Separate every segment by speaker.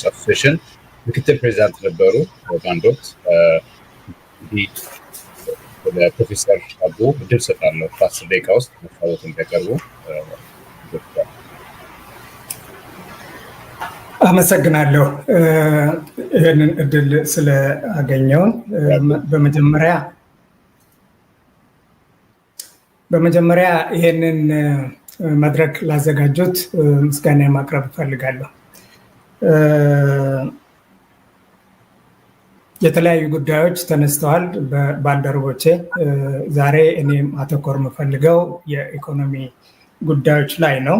Speaker 1: አሶሲዬሽን ምክትል ፕሬዚዳንት ነበሩ በአንድ ወቅት። ለፕሮፌሰር አቡ እድል ሰጣለሁ በ10 ደቂቃ ውስጥ ሀሳቦትን እንዲያቀርቡ።
Speaker 2: አመሰግናለሁ ይህንን እድል ስለአገኘውን። በመጀመሪያ ይህንን መድረክ ላዘጋጁት ምስጋና ማቅረብ እፈልጋለሁ። የተለያዩ ጉዳዮች ተነስተዋል ባልደረቦቼ። ዛሬ እኔም አተኮር የምፈልገው የኢኮኖሚ ጉዳዮች ላይ ነው።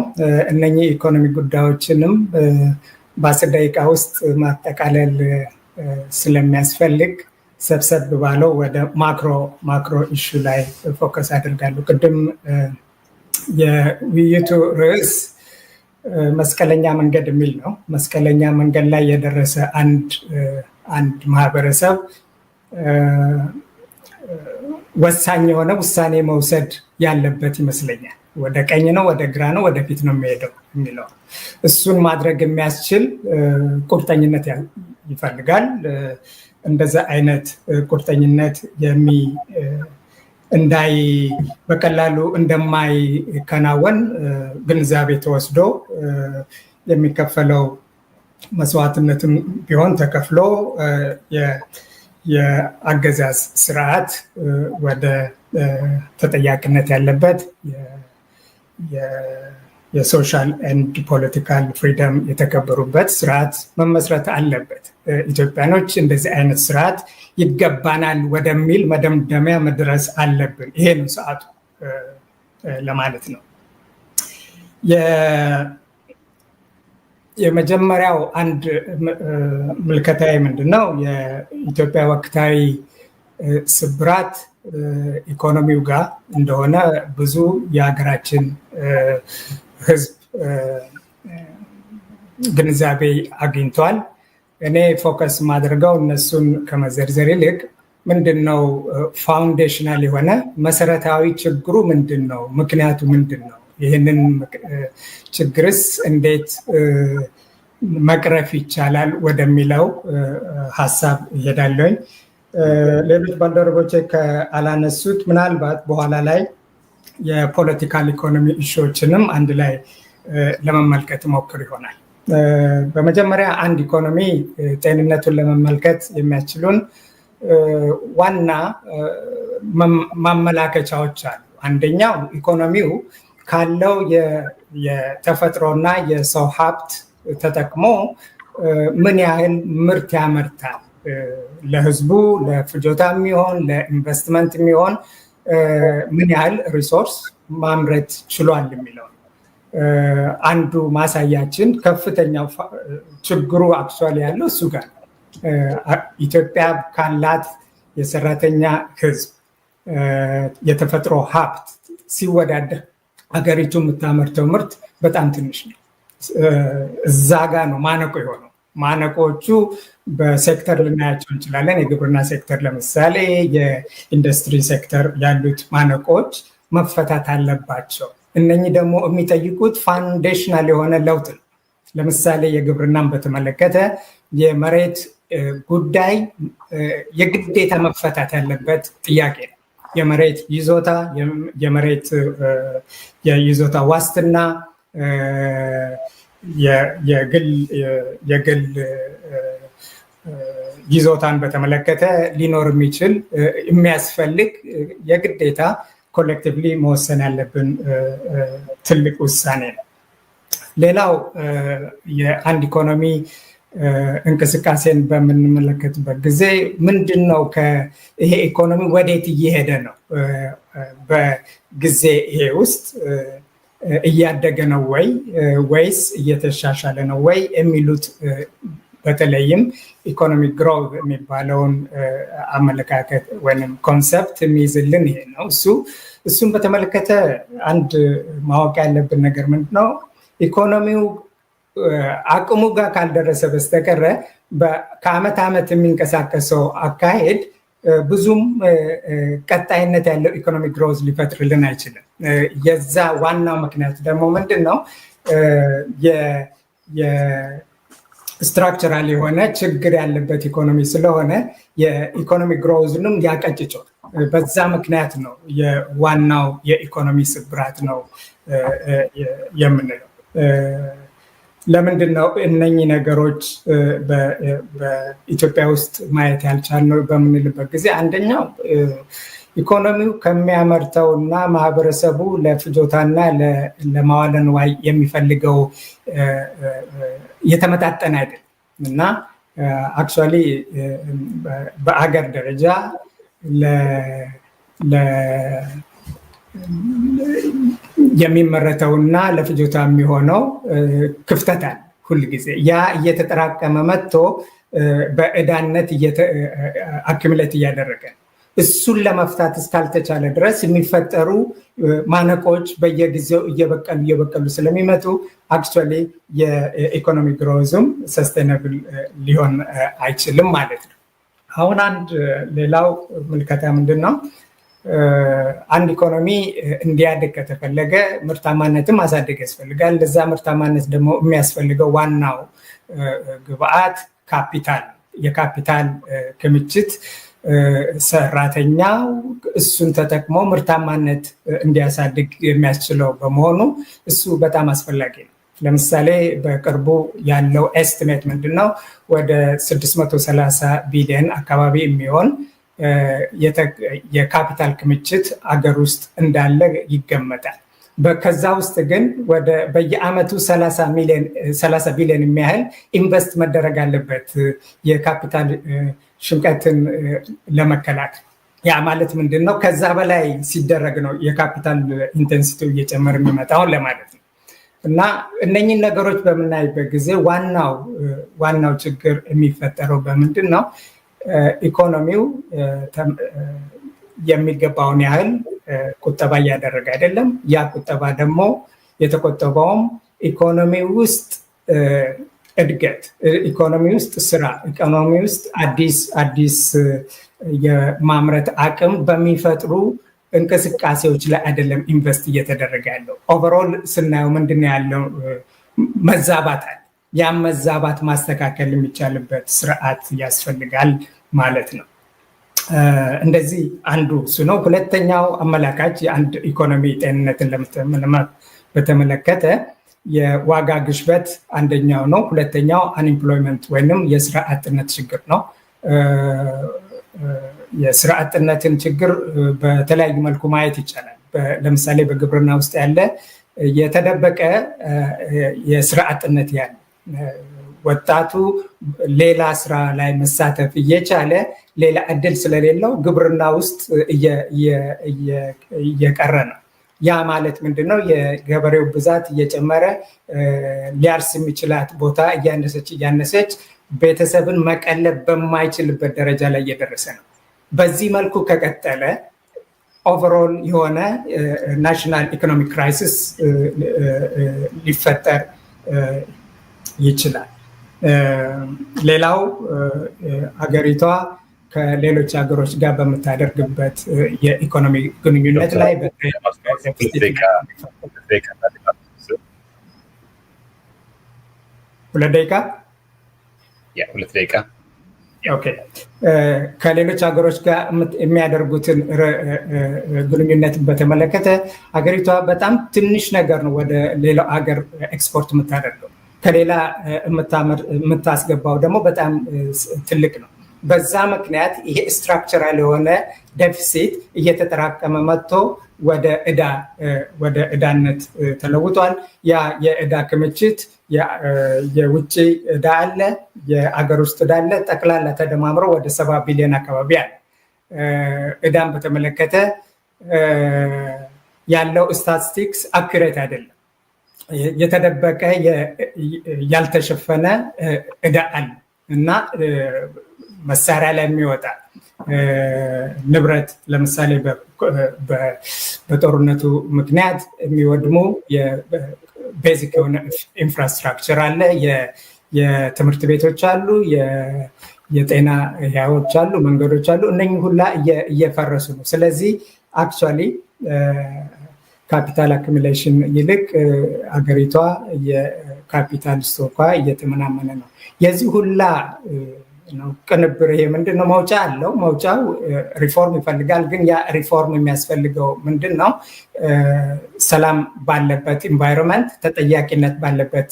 Speaker 2: እነኚህ ኢኮኖሚ ጉዳዮችንም በ10 ደቂቃ ውስጥ ማጠቃለል ስለሚያስፈልግ ሰብሰብ ባለው ወደ ማክሮ ኢሹ ላይ ፎከስ አድርጋለሁ። ቅድም የውይይቱ ርዕስ መስቀለኛ መንገድ የሚል ነው። መስቀለኛ መንገድ ላይ የደረሰ አንድ ማህበረሰብ ወሳኝ የሆነ ውሳኔ መውሰድ ያለበት ይመስለኛል። ወደ ቀኝ ነው፣ ወደ ግራ ነው፣ ወደፊት ነው የሚሄደው የሚለው እሱን ማድረግ የሚያስችል ቁርጠኝነት ይፈልጋል። እንደዛ አይነት ቁርጠኝነት በቀላሉ እንደማይከናወን ግንዛቤ ተወስዶ የሚከፈለው መስዋዕትነትም ቢሆን ተከፍሎ የአገዛዝ ስርዓት ወደ ተጠያቂነት ያለበት የሶሻል ኤንድ ፖለቲካል ፍሪደም የተከበሩበት ስርዓት መመስረት አለበት። ኢትዮጵያኖች እንደዚህ አይነት ስርዓት ይገባናል ወደሚል መደምደሚያ መድረስ አለብን። ይሄ ነው ሰዓቱ ለማለት ነው። የመጀመሪያው አንድ ምልከታዊ ምንድነው? የኢትዮጵያ ወቅታዊ ስብራት ኢኮኖሚው ጋር እንደሆነ ብዙ የሀገራችን ህዝብ ግንዛቤ አግኝቷል። እኔ ፎከስ ማድረገው እነሱን ከመዘርዘር ይልቅ ምንድነው ፋውንዴሽናል የሆነ መሰረታዊ ችግሩ ምንድነው? ምክንያቱ ምንድነው? ይህንን ችግርስ እንዴት መቅረፍ ይቻላል ወደሚለው ሀሳብ ይሄዳለኝ። ሌሎች ባልደረቦቼ ካላነሱት ምናልባት በኋላ ላይ የፖለቲካል ኢኮኖሚ ኢሹዎችንም አንድ ላይ ለመመልከት ሞክር ይሆናል። በመጀመሪያ አንድ ኢኮኖሚ ጤንነቱን ለመመልከት የሚያስችሉን ዋና ማመላከቻዎች አሉ። አንደኛው ኢኮኖሚው ካለው የተፈጥሮና የሰው ሀብት ተጠቅሞ ምን ያህል ምርት ያመርታል፣ ለህዝቡ ለፍጆታ የሚሆን ለኢንቨስትመንት የሚሆን ምን ያህል ሪሶርስ ማምረት ችሏል የሚለው አንዱ ማሳያችን። ከፍተኛው ችግሩ አክቹዋሊ ያለው እሱ ጋር ኢትዮጵያ ካላት የሰራተኛ ህዝብ የተፈጥሮ ሀብት ሲወዳደር ሀገሪቱ የምታመርተው ምርት በጣም ትንሽ ነው። እዛ ጋ ነው ማነቆ የሆነው። ማነቆቹ በሴክተር ልናያቸው እንችላለን። የግብርና ሴክተር ለምሳሌ፣ የኢንዱስትሪ ሴክተር ያሉት ማነቆች መፈታት አለባቸው። እነኚህ ደግሞ የሚጠይቁት ፋውንዴሽናል የሆነ ለውጥ ነው። ለምሳሌ የግብርናን በተመለከተ የመሬት ጉዳይ የግዴታ መፈታት ያለበት ጥያቄ ነው። የመሬት ይዞታ፣ የይዞታ ዋስትና፣ የግል ይዞታን በተመለከተ ሊኖር የሚችል የሚያስፈልግ የግዴታ ኮሌክቲቭሊ መወሰን ያለብን ትልቅ ውሳኔ ነው። ሌላው የአንድ ኢኮኖሚ እንቅስቃሴን በምንመለከትበት ጊዜ ምንድነው ይሄ ኢኮኖሚ ወዴት እየሄደ ነው? በጊዜ ይሄ ውስጥ እያደገ ነው ወይ ወይስ እየተሻሻለ ነው ወይ የሚሉት በተለይም ኢኮኖሚክ ግሮውዝ የሚባለውን አመለካከት ወይም ኮንሰፕት የሚይዝልን ይሄ ነው። እሱን በተመለከተ አንድ ማወቅ ያለብን ነገር ምንድነው? ኢኮኖሚው አቅሙ ጋር ካልደረሰ በስተቀረ ከአመት ዓመት የሚንቀሳቀሰው አካሄድ ብዙም ቀጣይነት ያለው ኢኮኖሚክ ግሮዝ ሊፈጥርልን አይችልም። የዛ ዋናው ምክንያት ደግሞ ምንድን ነው? ስትራክቸራል የሆነ ችግር ያለበት ኢኮኖሚ ስለሆነ የኢኮኖሚ ግሮዝንም ያቀጭጨው። በዛ ምክንያት ነው የዋናው የኢኮኖሚ ስብራት ነው የምንለው። ለምንድን ነው እነኚህ ነገሮች በኢትዮጵያ ውስጥ ማየት ያልቻልነው በምንልበት ጊዜ አንደኛው ኢኮኖሚው ከሚያመርተው እና ማህበረሰቡ ለፍጆታና ለማዋለ ንዋይ የሚፈልገው የተመጣጠነ አይደለም እና አክቹዋሊ በአገር ደረጃ የሚመረተውና ለፍጆታ የሚሆነው ክፍተት አለ ሁልጊዜ። ያ እየተጠራቀመ መጥቶ በዕዳነት አክምለት እያደረገ ነው። እሱን ለመፍታት እስካልተቻለ ድረስ የሚፈጠሩ ማነቆች በየጊዜው እየበቀሉ ስለሚመጡ አክቹዋሊ የኢኮኖሚ ግሮዝም ሰስቴናብል ሊሆን አይችልም ማለት ነው። አሁን ሌላው ምልከታ ምንድን ነው? አንድ ኢኮኖሚ እንዲያድግ ከተፈለገ ምርታማነትን ማሳደግ ያስፈልጋል። ለዛ ምርታማነት ደግሞ የሚያስፈልገው ዋናው ግብአት ካፒታል፣ የካፒታል ክምችት ሰራተኛው እሱን ተጠቅሞ ምርታማነት እንዲያሳድግ የሚያስችለው በመሆኑ እሱ በጣም አስፈላጊ ነው። ለምሳሌ በቅርቡ ያለው ኤስቲሜት ምንድነው? ወደ 630 ቢሊዮን አካባቢ የሚሆን የካፒታል ክምችት አገር ውስጥ እንዳለ ይገመታል። ከዛ ውስጥ ግን በየአመቱ 30 ቢሊዮን የሚያህል ኢንቨስት መደረግ አለበት የካፒታል ሽምቀትን ለመከላከል። ያ ማለት ምንድን ነው? ከዛ በላይ ሲደረግ ነው የካፒታል ኢንቴንሲቲ እየጨመረ የሚመጣውን ለማለት ነው። እና እነኚህን ነገሮች በምናይበት ጊዜ ዋናው ችግር የሚፈጠረው በምንድን ነው? ኢኮኖሚው የሚገባውን ያህል ቁጠባ እያደረገ አይደለም። ያ ቁጠባ ደግሞ የተቆጠበውም ኢኮኖሚ ውስጥ እድገት፣ ኢኮኖሚ ውስጥ ስራ፣ ኢኮኖሚ ውስጥ አዲስ የማምረት አቅም በሚፈጥሩ እንቅስቃሴዎች ላይ አይደለም ኢንቨስት እየተደረገ ያለው። ኦቨርኦል ስናየው ምንድን ያለው መዛባት አለ። ያም መዛባት ማስተካከል የሚቻልበት ስርዓት ያስፈልጋል ማለት ነው። እንደዚህ አንዱ እሱ ነው። ሁለተኛው አመላካች የአንድ ኢኮኖሚ ጤንነትን በተመለከተ የዋጋ ግሽበት አንደኛው ነው። ሁለተኛው አንኤምፕሎይመንት ወይንም የስራ አጥነት ችግር ነው። የስራ አጥነትን ችግር በተለያዩ መልኩ ማየት ይቻላል። ለምሳሌ በግብርና ውስጥ ያለ የተደበቀ የስራ አጥነት ያለ ወጣቱ ሌላ ስራ ላይ መሳተፍ እየቻለ ሌላ እድል ስለሌለው ግብርና ውስጥ እየቀረ ነው። ያ ማለት ምንድነው? የገበሬው ብዛት እየጨመረ ሊያርስ የሚችላት ቦታ እያነሰች ቤተሰብን መቀለብ በማይችልበት ደረጃ ላይ እየደረሰ ነው። በዚህ መልኩ ከቀጠለ ኦቨርኦል የሆነ ናሽናል ኢኮኖሚክ ክራይሲስ ሊፈጠር ይችላል። ሌላው አገሪቷ ከሌሎች ሀገሮች ጋር በምታደርግበት የኢኮኖሚ ግንኙነት ላይ
Speaker 1: ሁለት ደቂቃ
Speaker 2: ከሌሎች ሀገሮች ጋር የሚያደርጉትን ግንኙነት በተመለከተ ሀገሪቷ በጣም ትንሽ ነገር ነው ወደ ሌላው ሀገር ኤክስፖርት የምታደርገው። ከሌላ የምታስገባው ደግሞ በጣም ትልቅ ነው። በዛ ምክንያት ይሄ ስትራክቸራል የሆነ ዴፊሲት እየተጠራቀመ መጥቶ ወደ ዕዳነት ተለውጧል። ያ የዕዳ ክምችት የውጭ ዕዳ አለ፣ የአገር ውስጥ ዕዳ አለ። ጠቅላላ ተደማምሮ ወደ 70 ቢሊዮን አካባቢ አለ። ዕዳን በተመለከተ ያለው ስታቲስቲክስ አኩሬት አይደለም። የተደበቀ ያልተሸፈነ ዕዳ አለ እና መሳሪያ ላይ የሚወጣ ንብረት ለምሳሌ በጦርነቱ ምክንያት የሚወድሙ ቤዚክ የሆነ ኢንፍራስትራክቸር አለ። የትምህርት ቤቶች አሉ፣ የጤና ያዎች አሉ፣ መንገዶች አሉ። እነኚህ ሁላ እየፈረሱ ነው። ስለዚህ አክቹዋሊ ካፒታል አኩሙሌሽን ይልቅ አገሪቷ ካፒታሊስት እንኳ እየተመናመነ ነው። የዚህ ሁላ ቅንብር ይሄ ምንድነው? መውጫ አለው። መውጫው ሪፎርም ይፈልጋል። ግን ያ ሪፎርም የሚያስፈልገው ምንድነው? ሰላም ባለበት ኢንቫይሮንመንት፣ ተጠያቂነት ባለበት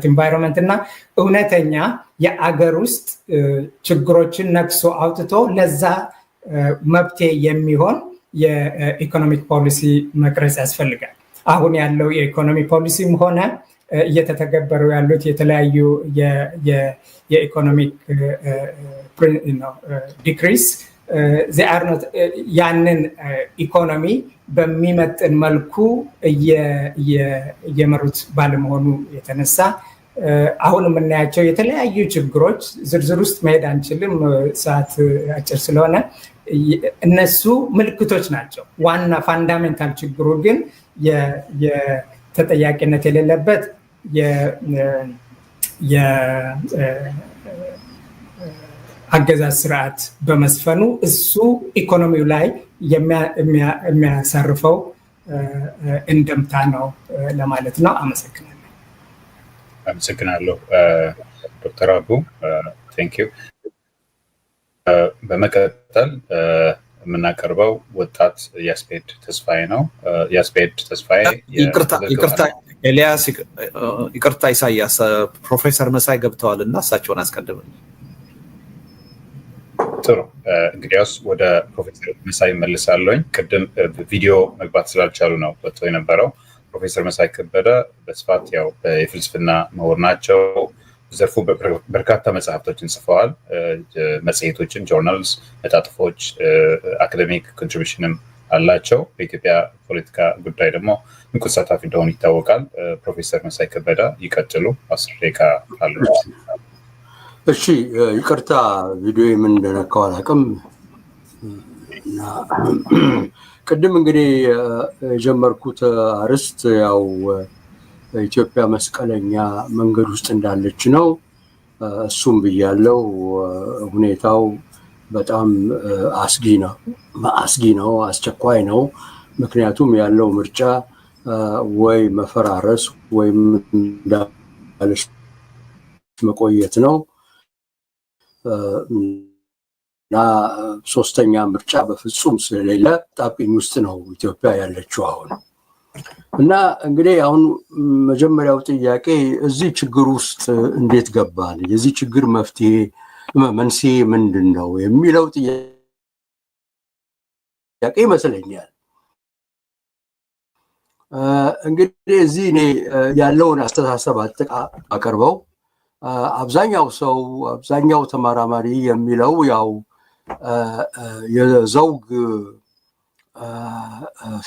Speaker 2: ኢንቫይሮንመንት እና እውነተኛ የአገር ውስጥ ችግሮችን ነቅሶ አውጥቶ ለዛ መፍትሄ የሚሆን የኢኮኖሚክ ፖሊሲ መቅረጽ ያስፈልጋል። አሁን ያለው የኢኮኖሚ ፖሊሲም ሆነ እየተተገበሩ ያሉት የተለያዩ የኢኮኖሚክ ዲክሪስ ያንን ኢኮኖሚ በሚመጥን መልኩ እየመሩት ባለመሆኑ የተነሳ አሁን የምናያቸው የተለያዩ ችግሮች ዝርዝር ውስጥ መሄድ አንችልም፣ ሰዓት አጭር ስለሆነ እነሱ ምልክቶች ናቸው። ዋና ፋንዳሜንታል ችግሩ ግን የተጠያቂነት የሌለበት የአገዛዝ ስርዓት በመስፈኑ እሱ ኢኮኖሚው ላይ የሚያሳርፈው እንደምታ ነው ለማለት ነው።
Speaker 1: አመሰግናለሁ ዶክተር አቡ ቴንክ ዩ። በመቀጠል የምናቀርበው ወጣት ያስፔድ ተስፋዬ ነው። ያስፔድ ተስፋዬ
Speaker 3: ይቅርታ ኤልያስ፣ ይቅርታ ኢሳያስ፣ ፕሮፌሰር መሳይ ገብተዋል እና እሳቸውን አስቀድመን።
Speaker 1: ጥሩ እንግዲያውስ ወደ ፕሮፌሰር መሳይ መልሳለሁኝ። ቅድም ቪዲዮ መግባት ስላልቻሉ ነው ወጥተው የነበረው። ፕሮፌሰር መሳይ ከበደ በስፋት ያው የፍልስፍና ምሁር ናቸው። ዘርፉ በርካታ መጽሐፍቶችን ጽፈዋል። መጽሔቶችን፣ ጆርናልስ፣ መጣጥፎች፣ አካዴሚክ ኮንትሪቢሽንም አላቸው። በኢትዮጵያ ፖለቲካ ጉዳይ ደግሞ ንቁ ተሳታፊ እንደሆኑ ይታወቃል። ፕሮፌሰር መሳይ ከበደ ይቀጥሉ። 10 ደቂቃ አሉ።
Speaker 4: እሺ ይቅርታ ቪዲዮ ምን እንደነካው አላውቅም። ቅድም እንግዲህ የጀመርኩት አርዕስት ያው ኢትዮጵያ መስቀለኛ መንገድ ውስጥ እንዳለች ነው። እሱም ብያለው። ሁኔታው በጣም አስጊ ነው፣ አስቸኳይ ነው። ምክንያቱም ያለው ምርጫ ወይ መፈራረስ ወይም እንዳለች መቆየት ነው እና ሶስተኛ ምርጫ በፍጹም ስለሌለ ጣብቂኝ ውስጥ ነው ኢትዮጵያ ያለችው አሁን። እና እንግዲህ አሁን መጀመሪያው ጥያቄ እዚህ ችግር ውስጥ እንዴት ገባን? የዚህ ችግር መንስኤ ምንድን ነው የሚለው ጥያቄ ይመስለኛል። እንግዲህ እዚህ እኔ ያለውን አስተሳሰብ አቀርበው አብዛኛው ተመራማሪ የሚለው ያው የዘውግ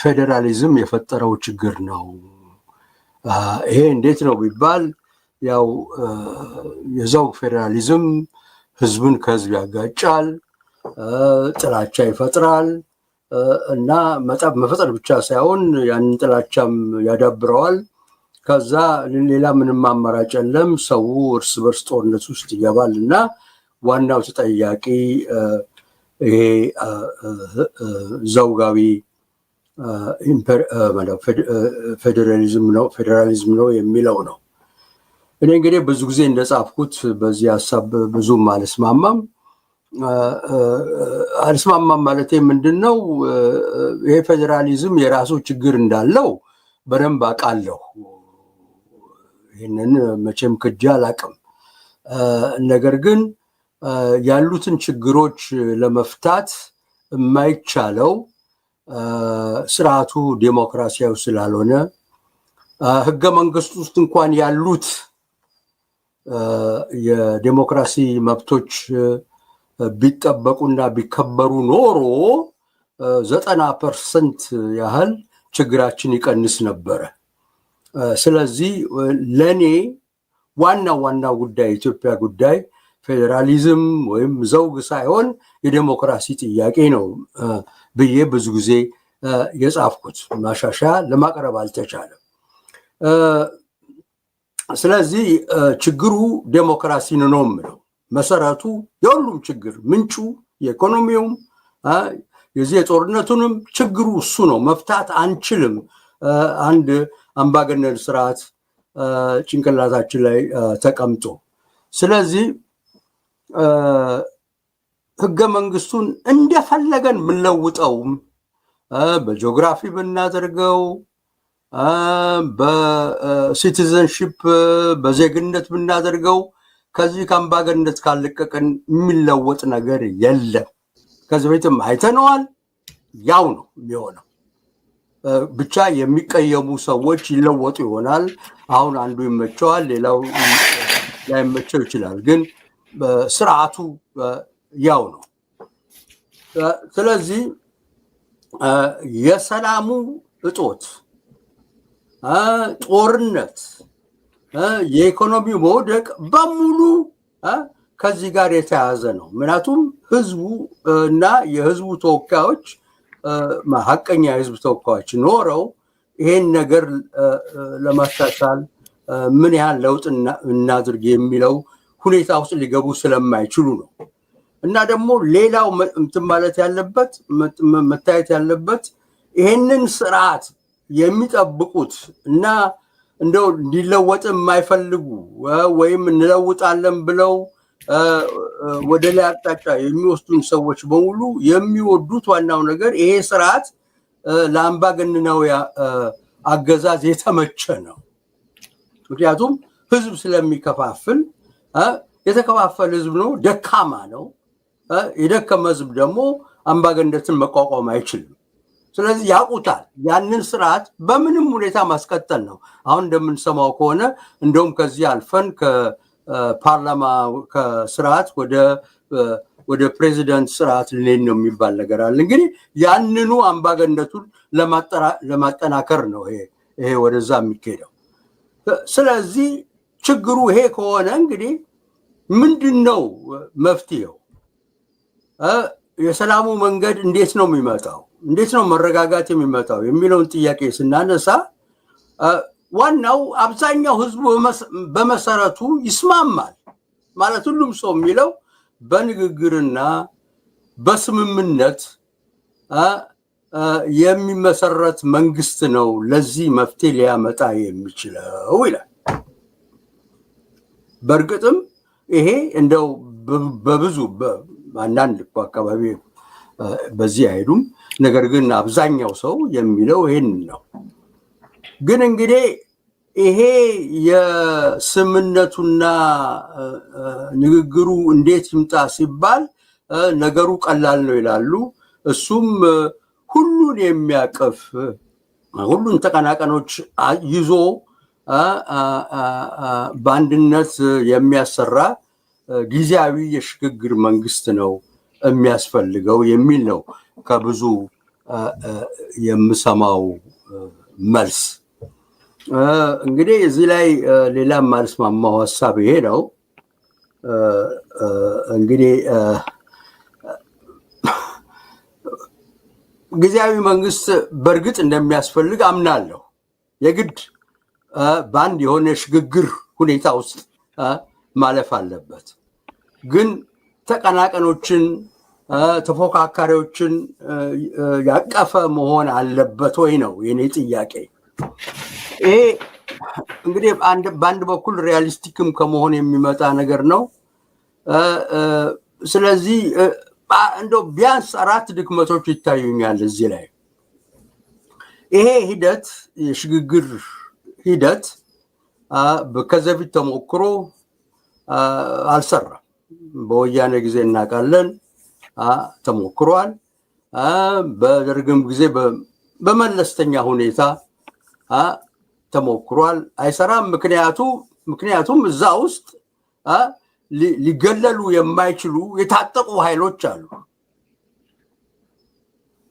Speaker 4: ፌዴራሊዝም የፈጠረው ችግር ነው። ይሄ እንዴት ነው ቢባል ያው የዘውግ ፌዴራሊዝም ህዝብን ከህዝብ ያጋጫል፣ ጥላቻ ይፈጥራል እና መፈጠር ብቻ ሳይሆን ያንን ጥላቻም ያዳብረዋል። ከዛ ሌላ ምንም አማራጭ የለም፣ ሰው እርስ በርስ ጦርነት ውስጥ ይገባል እና ዋናው ተጠያቂ ይሄ ዘውጋዊ ፌዴራሊዝም ነው የሚለው ነው። እኔ እንግዲህ ብዙ ጊዜ እንደጻፍኩት በዚህ ሀሳብ ብዙም አልስማማም ማለቴ ምንድነው፣ ይሄ ፌዴራሊዝም የራሱ ችግር እንዳለው በደንብ አውቃለሁ። ይህንን መቼም ክጄ አላውቅም። ነገር ግን ያሉትን ችግሮች ለመፍታት የማይቻለው ስርዓቱ ዴሞክራሲያዊ ስላልሆነ ህገ መንግስት ውስጥ እንኳን ያሉት የዴሞክራሲ መብቶች ቢጠበቁና ቢከበሩ ኖሮ 90% ያህል ችግራችን ይቀንስ ነበረ። ስለዚህ ለኔ ዋናው ጉዳይ የኢትዮጵያ ጉዳይ ፌዴራሊዝም ወይም ዘውግ ሳይሆን የዴሞክራሲ ጥያቄ ነው ብዬ ብዙ ጊዜ የጻፍኩት። ማሻሻያ ለማቅረብ አልተቻለም። ስለዚህ ችግሩ ዴሞክራሲ ነው የምለው። መሰረቱ የሁሉም ችግር ምንጩ የኢኮኖሚውም የዚህ የጦርነቱንም ችግሩ እሱ ነው። መፍታት አንችልም። አንድ አምባገነን ስርዓት ጭንቅላታችን ላይ ተቀምጦ ስለዚህ ህገ መንግስቱን እንደፈለገን ምንለውጠውም በጂኦግራፊ ብናደርገው በሲቲዘንሺፕ በዜግነት ብናደርገው ከዚህ ከአምባገነንነት ካልለቀቀን የሚለወጥ ነገር የለም። ከዚህ በፊትም አይተነዋል። ያው ነው የሚሆነው። ብቻ የሚቀየሙ ሰዎች ይለወጡ ይሆናል። አሁን አንዱ ይመቸዋል፣ ሌላው ላይመቸው ይችላል። ግን ስርዓቱ ያው ነው። ስለዚህ የሰላሙ እጦት፣ ጦርነት፣ የኢኮኖሚ መውደቅ በሙሉ ከዚህ ጋር የተያያዘ ነው። ምክንያቱም ህዝቡ እና የህዝቡ ተወካዮች ሀቀኛ የህዝብ ተወካዮች ኖረው ይሄን ነገር ለማሻሻል ምን ያህል ለውጥ እናድርግ የሚለው ሁኔታ ውስጥ ሊገቡ ስለማይችሉ ነው። እና ደግሞ ሌላው እንትን ማለት ያለበት መታየት ያለበት ይሄንን ስርዓት የሚጠብቁት እና እንደው እንዲለወጥ የማይፈልጉ ወይም እንለውጣለን ብለው ወደ ላይ አቅጣጫ የሚወስዱን ሰዎች በሙሉ የሚወዱት ዋናው ነገር ይሄ ስርዓት ለአምባገነናዊ አገዛዝ የተመቸ ነው። ምክንያቱም ህዝብ ስለሚከፋፍል የተከፋፈለ ህዝብ ነው፣ ደካማ ነው። የደከመ ህዝብ ደግሞ አምባገነንነትን መቋቋም አይችልም። ስለዚህ ያውቁታል። ያንን ስርዓት በምንም ሁኔታ ማስቀጠል ነው። አሁን እንደምንሰማው ከሆነ እንደውም ከዚህ አልፈን ከፓርላማ ከስርዓት ወደ ፕሬዚደንት ስርዓት ልንሄድ ነው የሚባል ነገር አለ። እንግዲህ ያንኑ አምባገነንነቱን ለማጠናከር ነው ይሄ ወደዛ የሚካሄደው። ስለዚህ ችግሩ ይሄ ከሆነ እንግዲህ ምንድነው መፍትሄው? የሰላሙ መንገድ እንዴት ነው የሚመጣው? እንዴት ነው መረጋጋት የሚመጣው የሚለውን ጥያቄ ስናነሳ ዋናው አብዛኛው ህዝቡ በመሰረቱ ይስማማል። ማለት ሁሉም ሰው የሚለው በንግግርና በስምምነት የሚመሰረት መንግስት ነው ለዚህ መፍትሄ ሊያመጣ የሚችለው ይላል። በእርግጥም ይሄ እንደው በብዙ አንዳንድ አካባቢ በዚህ አይሄዱም። ነገር ግን አብዛኛው ሰው የሚለው ይሄን ነው። ግን እንግዲህ ይሄ የስምምነቱና ንግግሩ እንዴት ይምጣ ሲባል ነገሩ ቀላል ነው ይላሉ። እሱም ሁሉን የሚያቅፍ ሁሉን ተቀናቃኞች ይዞ በአንድነት የሚያሰራ ጊዜያዊ የሽግግር መንግስት ነው የሚያስፈልገው የሚል ነው ከብዙ የምሰማው መልስ። እንግዲህ እዚህ ላይ ሌላ ማልስማማው ሀሳብ ይሄ ነው። እንግዲህ ጊዜያዊ መንግስት በእርግጥ እንደሚያስፈልግ አምናለሁ። የግድ በአንድ የሆነ ሽግግር ሁኔታ ውስጥ ማለፍ አለበት። ግን ተቀናቃኞችን ተፎካካሪዎችን ያቀፈ መሆን አለበት ወይ ነው የኔ ጥያቄ። ይሄ እንግዲህ በአንድ በኩል ሪያሊስቲክም ከመሆን የሚመጣ ነገር ነው። ስለዚህ እንደው ቢያንስ 4 ድክመቶች ይታዩኛል እዚህ ላይ። ይሄ ሂደት የሽግግር ሂደት ከዚህ በፊት ተሞክሮ አልሰራም። በወያኔ ጊዜ እናውቃለን ተሞክሯል። በደርግም ጊዜ በመለስተኛ ሁኔታ ተሞክሯል፣ አይሰራም። ምክንያቱም እዛ ውስጥ ሊገለሉ የማይችሉ የታጠቁ ኃይሎች አሉ።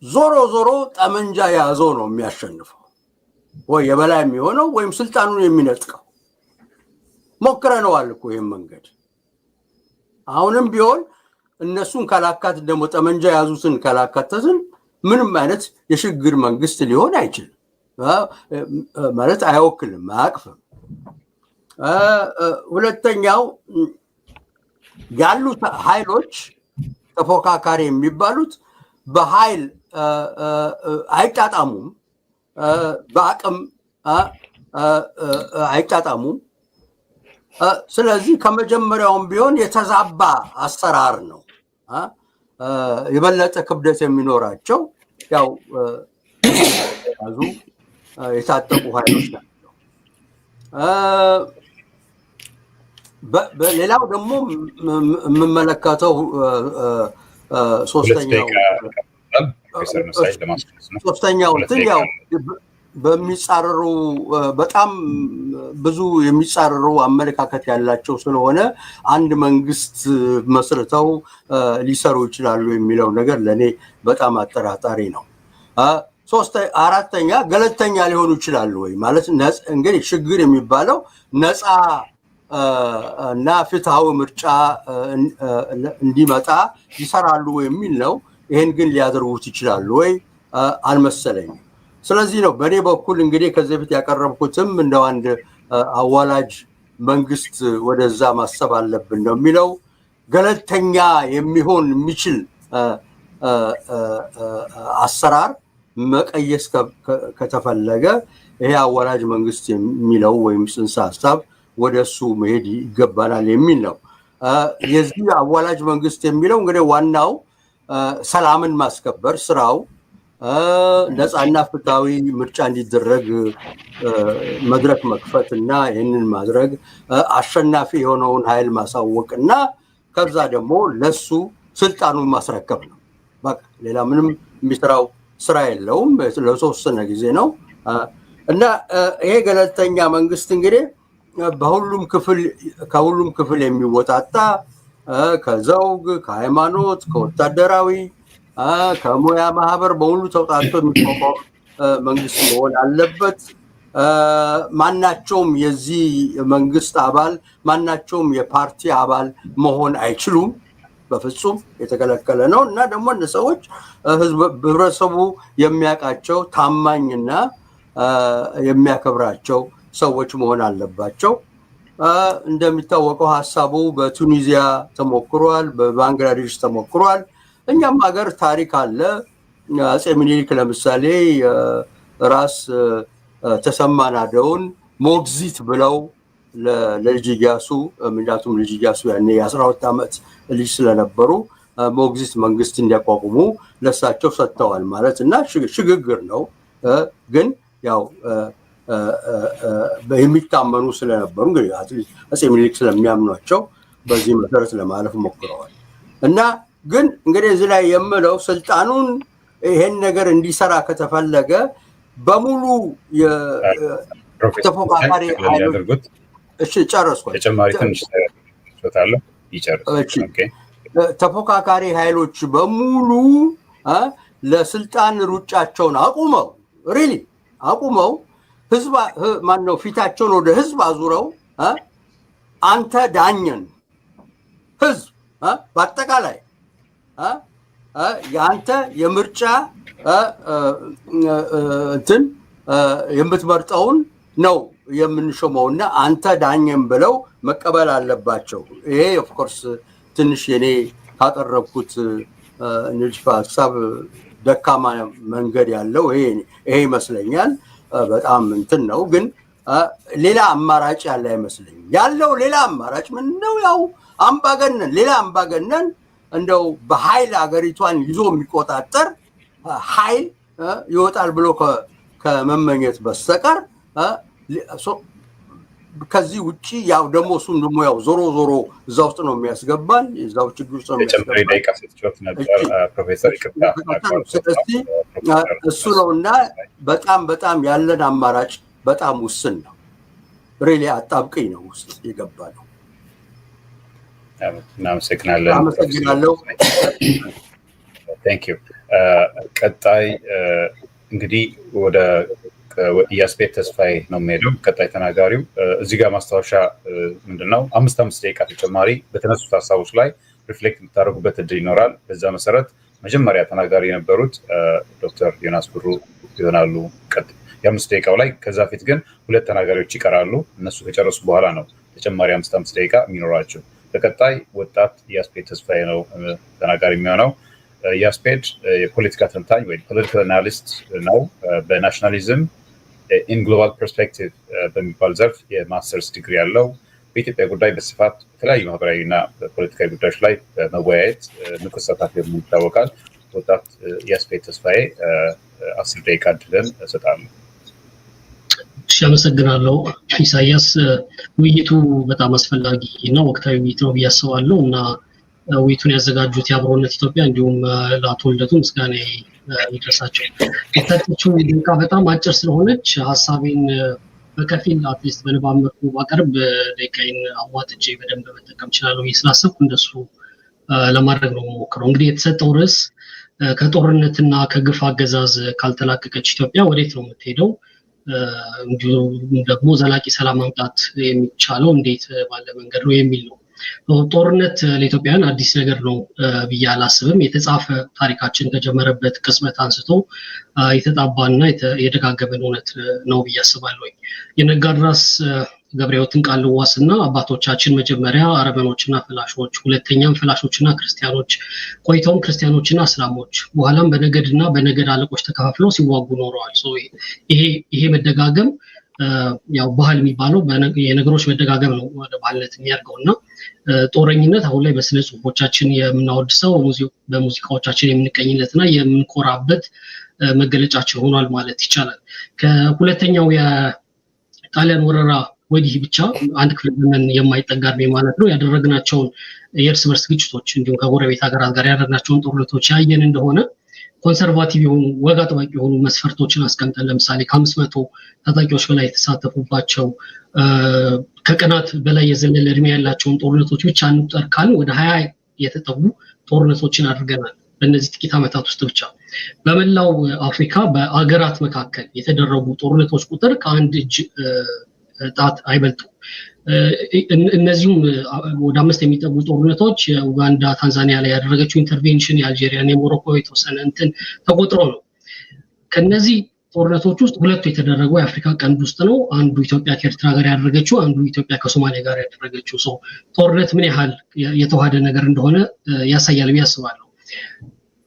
Speaker 4: ዞሮ ጠመንጃ ያዘው ነው የሚያሸንፈው፣ ወይ የበላይ የሚሆነው ወይም ስልጣኑን የሚነጥቀው። ሞክረነዋል እኮ ይሄን መንገድ። አሁንም ቢሆን እነሱን ካላካት ደግሞ ጠመንጃ ያዙትን ካላካተትን ምንም አይነት የሽግግር መንግስት ሊሆን አይችልም። ማለት አይወክልም፣ አያቅፍም። ሁለተኛው ያሉት ኃይሎች ተፎካካሪ የሚባሉት በኃይል አይጣጣሙም፣ በአቅም አይጣጣሙም። ስለዚህ ከመጀመሪያውም ቢሆን የተዛባ አሰራር ነው። የበለጠ ክብደት የሚኖራቸው ያው ያዙ የታጠቁ ኃይሎች ናቸው። ሌላው ደግሞ የምመለከተው ሶስተኛው እንትን ያው በሚጻረሩ በጣም ብዙ የሚጻረሩ አመለካከት ያላቸው ስለሆነ አንድ መንግስት መስርተው ሊሰሩ ይችላሉ የሚለው ነገር ለኔ በጣም አጠራጣሪ ነው። አራተኛ ገለልተኛ ሊሆኑ ይችላሉ ወይ ማለት እንግዲህ ችግር የሚባለው ነፃ እና ፍትሃዊ ምርጫ እንዲመጣ ይሰራሉ የሚል ነው። ይሄን ግን ሊያደርጉት ይችላሉ ወይ አልመሰለኝም። ስለዚህ ነው በኔ በኩል እንግዲህ ከዚህ በፊት ያቀረብኩትም እንደው አንድ አዋላጅ መንግስት ወደዛ ማሰብ አለብን ነው የሚለው። ገለልተኛ የሚሆን የሚችል አሰራር መቀየስ ከተፈለገ ይሄ አዋላጅ መንግስት የሚለው ወይም ጽንሰ ሀሳብ ወደሱ መሄድ ይገባናል የሚል ነው። የዚህ አዋላጅ መንግስት የሚለው እንግዲህ ዋናው ሰላምን ማስከበር ስራው ነፃና ፍትሃዊ ምርጫ እንዲደረግ መድረክ መክፈትና ይህንን ማድረግ አሸናፊ የሆነውን ኃይል ማሳወቅና ከዛ ደግሞ ለሱ ስልጣኑን ማስረከብ ነው። በቃ ሌላ ምንም የሚሰራው ስራ የለውም። ለተወሰነ ጊዜ ነው እና ይሄ ገለልተኛ መንግስት እንግዲህ ከሁሉም ክፍል የሚወጣጣ ከዘውግ፣ ከሃይማኖት፣ ከወታደራዊ፣ ከሙያ ማህበር በሙሉ ተውጣጥቶ የሚቋቋም መንግስት መሆን አለበት። ማናቸውም የዚህ መንግስት አባል ማናቸውም የፓርቲ አባል መሆን አይችሉም። በፍጹም የተከለከለ ነው እና ደግሞ እነ ሰዎች ህብረተሰቡ የሚያውቃቸው ታማኝና የሚያከብራቸው ሰዎች መሆን አለባቸው። እንደሚታወቀው ሀሳቡ በቱኒዚያ ተሞክሯል፣ በባንግላዴሽ ተሞክሯል። እኛም ሀገር ታሪክ አለ። አፄ ምኒልክ ለምሳሌ ራስ ተሰማ ናደውን ሞግዚት ብለው ለልጅ ኢያሱ ምክንያቱም ልጅ ኢያሱ ያኔ የ12 ዓመት ልጅ ስለነበሩ ሞግዚት መንግስት እንዲያቋቁሙ ለሳቸው ሰጥተዋል ማለት እና ሽግግር ነው። ግን ያው የሚታመኑ ስለነበሩ እንግዲህ አፄ ምኒልክ ስለሚያምኗቸው በዚህ መሰረት ለማለፍ ሞክረዋል እና ግን እንግዲህ እዚህ ላይ የምለው ስልጣኑን ይሄን ነገር እንዲሰራ ከተፈለገ በሙሉ የተፎካካሪ ኃይሎች ጨረስኩ።
Speaker 1: ተጨማሪ ትንሽ ተታለው ይጨርስ።
Speaker 4: ተፎካካሪ ኃይሎች በሙሉ ለስልጣን ሩጫቸውን አቁመው ህዝብ ማነው ፊታቸውን ወደ ህዝብ አዙረው አንተ ዳኘን ህዝብ በአጠቃላይ የአንተ የምርጫ እንትን የምትመርጠውን ነው የምንሾመውና አንተ ዳኘን ብለው መቀበል አለባቸው። ይሄ ኦፍ ኮርስ ትንሽ የኔ ካቀረብኩት ንድፈ ሀሳብ ደካማ መንገድ ያለው ይሄ ይመስለኛል። በጣም እንትን ነው ግን ሌላ አማራጭ ያለ አይመስለኝም። ያለው ሌላ አማራጭ ምንድነው? ያው አምባገነን ሌላ አምባገነን እንደው በኃይል አገሪቷን ይዞ የሚቆጣጠር ኃይል ይወጣል ብሎ ከመመኘት በስተቀር ከዚህ ውጪ ያው ደግሞ እሱም ደግሞ ያው ዞሮ እዛ ውስጥ ነው የሚያስገባን። እዛው ችግር ውስጥ ነው እሱ ነውና በጣም ያለን አማራጭ በጣም ውስን ነው። ሪሊ አጣብቀኝ ነው ውስጥ የገባ ነው።
Speaker 1: እናመሰግናለሁ። ቴንክ ዩ። ቀጣይ እንግዲህ ወደ ኢያስፔድ ተስፋዬ ነው የሚሄደው። ቀጣይ ተናጋሪው እዚህ ጋር ማስታወሻ ምንድነው 5 ደቂቃ ተጨማሪ በተነሱት ሀሳቦች ላይ ሪፍሌክት የምታደርጉበት እድል ይኖራል። በዛ መሰረት መጀመሪያ ተናጋሪ የነበሩት ዶክተር ዮናስ ብሩ ይሆናሉ የ5 ደቂቃው ላይ። ከዛ ፊት ግን 2 ተናጋሪዎች ይቀራሉ። እነሱ ከጨረሱ በኋላ ነው ተጨማሪ 5 ደቂቃ የሚኖራቸው። በቀጣይ ወጣት ኢያስፔድ ተስፋዬ ነው ተናጋሪ የሚሆነው። ኢያስፔድ የፖለቲካ ተንታኝ ወይ ፖለቲካል አናሊስት ነው። በናሽናሊዝም ኢን ግሎባል ፐርስፔክቲቭ በሚባል ዘርፍ የማስተርስ ዲግሪ ያለው በኢትዮጵያ ጉዳይ በስፋት የተለያዩ ማህበራዊና ፖለቲካዊ ጉዳዮች ላይ በመወያየት ንቁ ተሳታፊ በመሆን ይታወቃል። ወጣት ያስፔት ተስፋዬ 10 ደቂቃ እድልን እሰጣለሁ።
Speaker 5: አመሰግናለሁ ኢሳያስ። ውይይቱ በጣም አስፈላጊ እና ወቅታዊ ውይይት ነው ብዬ አስባለሁ እና ውይይቱን ያዘጋጁት የአብሮነት ኢትዮጵያ እንዲሁም ለአቶ ልደቱ ምስጋና ይድረሳቸው። የታጠችው ደቂቃ በጣም አጭር ስለሆነች ሀሳቤን በከፊል አትሊስት በንባብ መልኩ ባቀርብ ደቂቃዬን አሟጥጬ በደንብ መጠቀም እችላለሁ ብዬ ስላሰብኩ እንደሱ ለማድረግ ነው የምሞክረው። እንግዲህ የተሰጠው ርዕስ ከጦርነትና ከግፍ አገዛዝ ካልተላቀቀች ኢትዮጵያ ወዴት ነው የምትሄደው? እንዲሁም ደግሞ ዘላቂ ሰላም ማምጣት የሚቻለው እንዴት ባለ መንገድ ነው የሚል ነው። ጦርነት ለኢትዮጵያውያን አዲስ ነገር ነው ብዬ አላስብም። የተጻፈ ታሪካችን ከጀመረበት ቅጽበት አንስቶ የተጣባና የደጋገመን እውነት ነው ብዬ አስባለሁ። የነጋድራስ ገብረሕይወትን ቃል ልዋስና አባቶቻችን መጀመሪያ አረመኖችና ፈላሾች፣ ሁለተኛም ፈላሾችና ክርስቲያኖች፣ ቆይተውም ክርስቲያኖችና እስላሞች፣ በኋላም በነገድና በነገድ አለቆች ተከፋፍለው ሲዋጉ ኖረዋል። ይሄ መደጋገም ያው ባህል የሚባለው የነገሮች መደጋገም ነው ወደ ባህልነት የሚያርገውና ጦረኝነት አሁን ላይ በስነ ጽሁፎቻችን የምናወድሰው በሙዚቃዎቻችን የምንቀኝለትና የምንኮራበት መገለጫችን ሆኗል ማለት ይቻላል። ከሁለተኛው የጣሊያን ወረራ ወዲህ ብቻ አንድ ክፍለ ዘመን የማይጠጋ እድሜ ማለት ነው ያደረግናቸውን የእርስ በርስ ግጭቶች እንዲሁም ከጎረቤት ሀገራት ጋር ያደረግናቸውን ጦርነቶች ያየን እንደሆነ ኮንሰርቫቲቭ የሆኑ ወግ አጥባቂ የሆኑ መስፈርቶችን አስቀምጠን ለምሳሌ ከ500 ታጣቂዎች በላይ የተሳተፉባቸው ከቀናት በላይ የዘለለ እድሜ ያላቸውን ጦርነቶች ብቻ እንቁጠር ካልን ወደ 20 የተጠጉ ጦርነቶችን አድርገናል በእነዚህ ጥቂት ዓመታት ውስጥ ብቻ። በመላው አፍሪካ በአገራት መካከል የተደረጉ ጦርነቶች ቁጥር ከአንድ እጅ ጣት አይበልጡም። እነዚሁም ወደ 5 የሚጠጉ ጦርነቶች የኡጋንዳ ታንዛኒያ ላይ ያደረገችው ኢንተርቬንሽን፣ የአልጄሪያን የሞሮኮ የተወሰነ እንትን ተቆጥሮ ነው። ከነዚህ ጦርነቶች ውስጥ ሁለቱ የተደረገው የአፍሪካ ቀንድ ውስጥ ነው። አንዱ ኢትዮጵያ ከኤርትራ ጋር ያደረገችው፣ አንዱ ኢትዮጵያ ከሶማሊያ ጋር ያደረገችው። ጦርነት ምን ያህል የተዋሃደ ነገር እንደሆነ ያሳያል ብዬ አስባለሁ።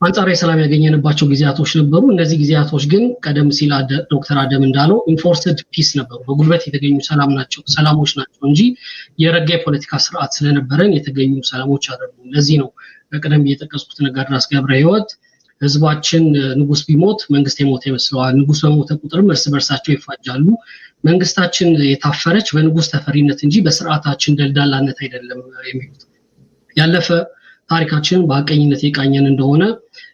Speaker 5: አንጻራዊ ሰላም ያገኘንባቸው ጊዜያቶች ነበሩ። እነዚህ ጊዜያቶች ግን ቀደም ሲል ዶክተር አደም እንዳለው ኢንፎርስድ ፒስ ነበሩ፣ በጉልበት የተገኙ ሰላሞች ናቸው እንጂ የረጋ የፖለቲካ ስርዓት ስለነበረን የተገኙ ሰላሞች አይደሉም። ለዚህ ነው በቀደም የጠቀስኩት ነጋድራስ ገብረሕይወት ህዝባችን ንጉስ ቢሞት መንግስት የሞተ ይመስለዋል፣ ንጉስ በሞተ ቁጥርም እርስ በርሳቸው ይፋጃሉ፣ መንግስታችን የታፈረች በንጉስ ተፈሪነት እንጂ በስርዓታችን ደልዳላነት አይደለም የሚሉት ያለፈ ታሪካችንን በአቀኝነት የቃኘን እንደሆነ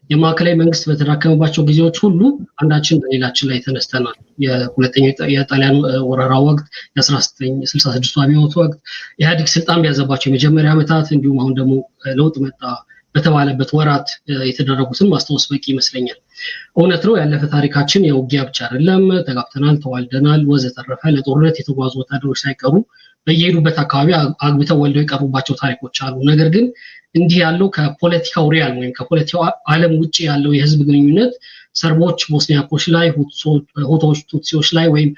Speaker 5: የማዕከላዊ መንግስት በተዳከመባቸው ጊዜዎች ሁሉ አንዳችን በሌላችን ላይ ተነስተናል። የሁለተኛው የጣሊያን ወረራ ወቅት፣ የ1966 አብዮት ወቅት፣ ኢህአዴግ ስልጣን በያዘባቸው የመጀመሪያ ዓመታት እንዲሁም አሁን ደግሞ ለውጥ መጣ በተባለበት ወራት የተደረጉትን ማስታወስ በቂ ይመስለኛል። እውነት ነው ያለፈ ታሪካችን የውጊያ ብቻ አይደለም። ተጋብተናል፣ ተዋልደናል፣ ወዘተረፈ ለጦርነት የተጓዙ ወታደሮች ሳይቀሩ በየሄዱበት አካባቢ አግብተው ወልደው የቀሩባቸው ታሪኮች አሉ። ነገር ግን እንዲህ ያለው ከፖለቲካው ሪያል ወይም ከፖለቲካው ዓለም ውጪ ያለው የህዝብ ግንኙነት ሰርቦች ቦስኒያኮች ላይ፣ ሁቶች ቱትሲዎች ላይ ወይም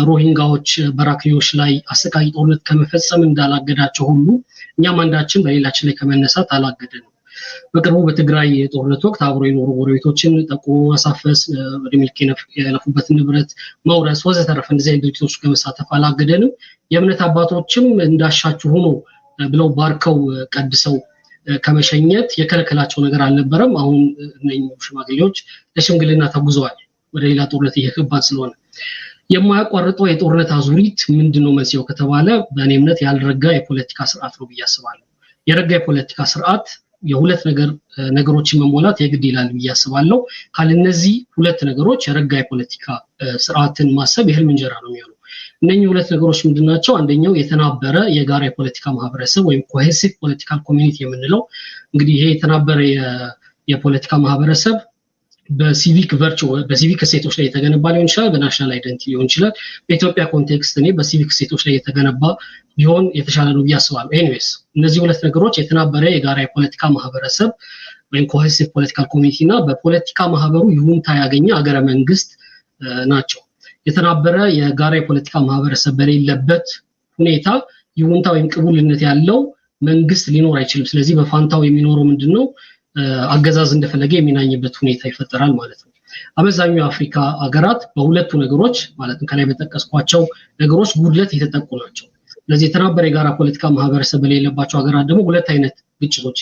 Speaker 5: ሮሂንጋዎች በራክዮች ላይ አሰቃቂ ጦርነት ከመፈጸም እንዳላገዳቸው ሁሉ እኛም አንዳችን በሌላችን ላይ ከመነሳት አላገደንም። በቅርቡ በትግራይ ጦርነት ወቅት አብሮ የኖሩ ጎረቤቶችን ጠቁሞ ማሳፈስ፣ በድሚልክ የለፉበትን ንብረት መውረስ ወዘተረፈ እንደዚህ አይነት ድርጊቶች ከመሳተፍ አላገደንም። የእምነት አባቶችም እንዳሻችሁ ሆኖ ብለው ባርከው ቀድሰው ከመሸኘት የከለከላቸው ነገር አልነበረም። አሁን እነኚህ ሽማግሌዎች ለሽምግልና ተጉዘዋል ወደ ሌላ ጦርነት እየገባን ስለሆነ። የማያቋርጠው የጦርነት አዙሪት ምንድነው መንስኤው ከተባለ በእኔ እምነት ያልረጋ የፖለቲካ ስርዓት ነው ብዬ አስባለሁ። የረጋ የፖለቲካ ስርዓት የሁለት ነገሮችን መሞላት የግድ ይላል ብዬ አስባለሁ። ካልነዚህ ሁለት ነገሮች የረጋ የፖለቲካ ስርዓትን ማሰብ የህልም እንጀራ ነው የሚሆነው። እነኚህ ሁለት ነገሮች ምንድናቸው? አንደኛው የተናበረ የጋራ የፖለቲካ ማህበረሰብ ወይም ኮሄሲቭ ፖለቲካል ኮሚኒቲ የምንለው እንግዲህ ይሄ የተናበረ የፖለቲካ ማህበረሰብ በሲቪክ ቨርቹ በሲቪክ እሴቶች ላይ የተገነባ ሊሆን ይችላል፣ በናሽናል አይደንቲቲ ሊሆን ይችላል። በኢትዮጵያ ኮንቴክስት እኔ በሲቪክ እሴቶች ላይ የተገነባ ቢሆን የተሻለ ነው ብዬ አስባለሁ። ኤኒዌይስ እነዚህ ሁለት ነገሮች የተናበረ የጋራ የፖለቲካ ማህበረሰብ ወይም ኮሄሲቭ ፖለቲካል ኮሚኒቲ እና በፖለቲካ ማህበሩ ይሁንታ ያገኘ አገረ መንግስት ናቸው። የተናበረ የጋራ የፖለቲካ ማህበረሰብ በሌለበት ሁኔታ ይሁንታ ወይም ቅቡልነት ያለው መንግስት ሊኖር አይችልም። ስለዚህ በፋንታው የሚኖረው ምንድነው? አገዛዝ እንደፈለገ የሚናኝበት ሁኔታ ይፈጠራል ማለት ነው። አብዛኛው የአፍሪካ ሀገራት በሁለቱ ነገሮች ማለትም ከላይ በተጠቀስኳቸው ነገሮች ጉድለት የተጠቁ ናቸው። ስለዚህ የተናበረ የጋራ ፖለቲካ ማህበረሰብ በሌለባቸው ሀገራት ደግሞ ሁለት አይነት ግጭቶች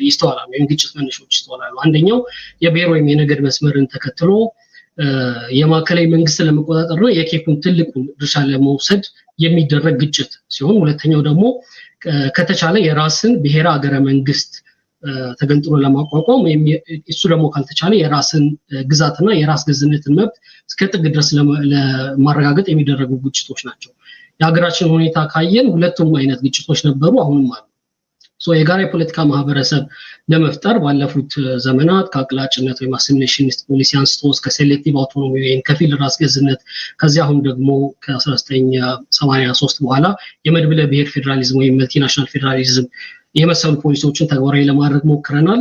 Speaker 5: ይስተዋላሉ ወይም ግጭት መነሾች ይስተዋላሉ። አንደኛው የብሔር ወይም የነገድ መስመርን ተከትሎ የማዕከላዊ መንግስትን ለመቆጣጠርና የኬኩን ትልቁን ድርሻ ለመውሰድ የሚደረግ ግጭት ሲሆን፣ ሁለተኛው ደግሞ ከተቻለ የራስን ብሔራ ሀገረ መንግስት ተገንጥሎ ለማቋቋም ወይም እሱ ደግሞ ካልተቻለ የራስን ግዛትና የራስ ገዝነትን መብት እስከ ጥግ ድረስ ለማረጋገጥ የሚደረጉ ግጭቶች ናቸው። የሀገራችን ሁኔታ ካየን ሁለቱም አይነት ግጭቶች ነበሩ፣ አሁንም አሉ። የጋራ የፖለቲካ ማህበረሰብ ለመፍጠር ባለፉት ዘመናት ከአቅላጭነት ወይም አሲሚሌሽኒስት ፖሊሲ አንስቶ እስከ ሴሌክቲቭ አውቶኖሚ ወይም ከፊል ራስ ገዝነት ከዚያ አሁን ደግሞ ከ1983 በኋላ የመድብለ ብሔር ፌዴራሊዝም ወይም መልቲናሽናል ፌዴራሊዝም የመሰሉ ፖሊሲዎችን ተግባራዊ ለማድረግ ሞክረናል።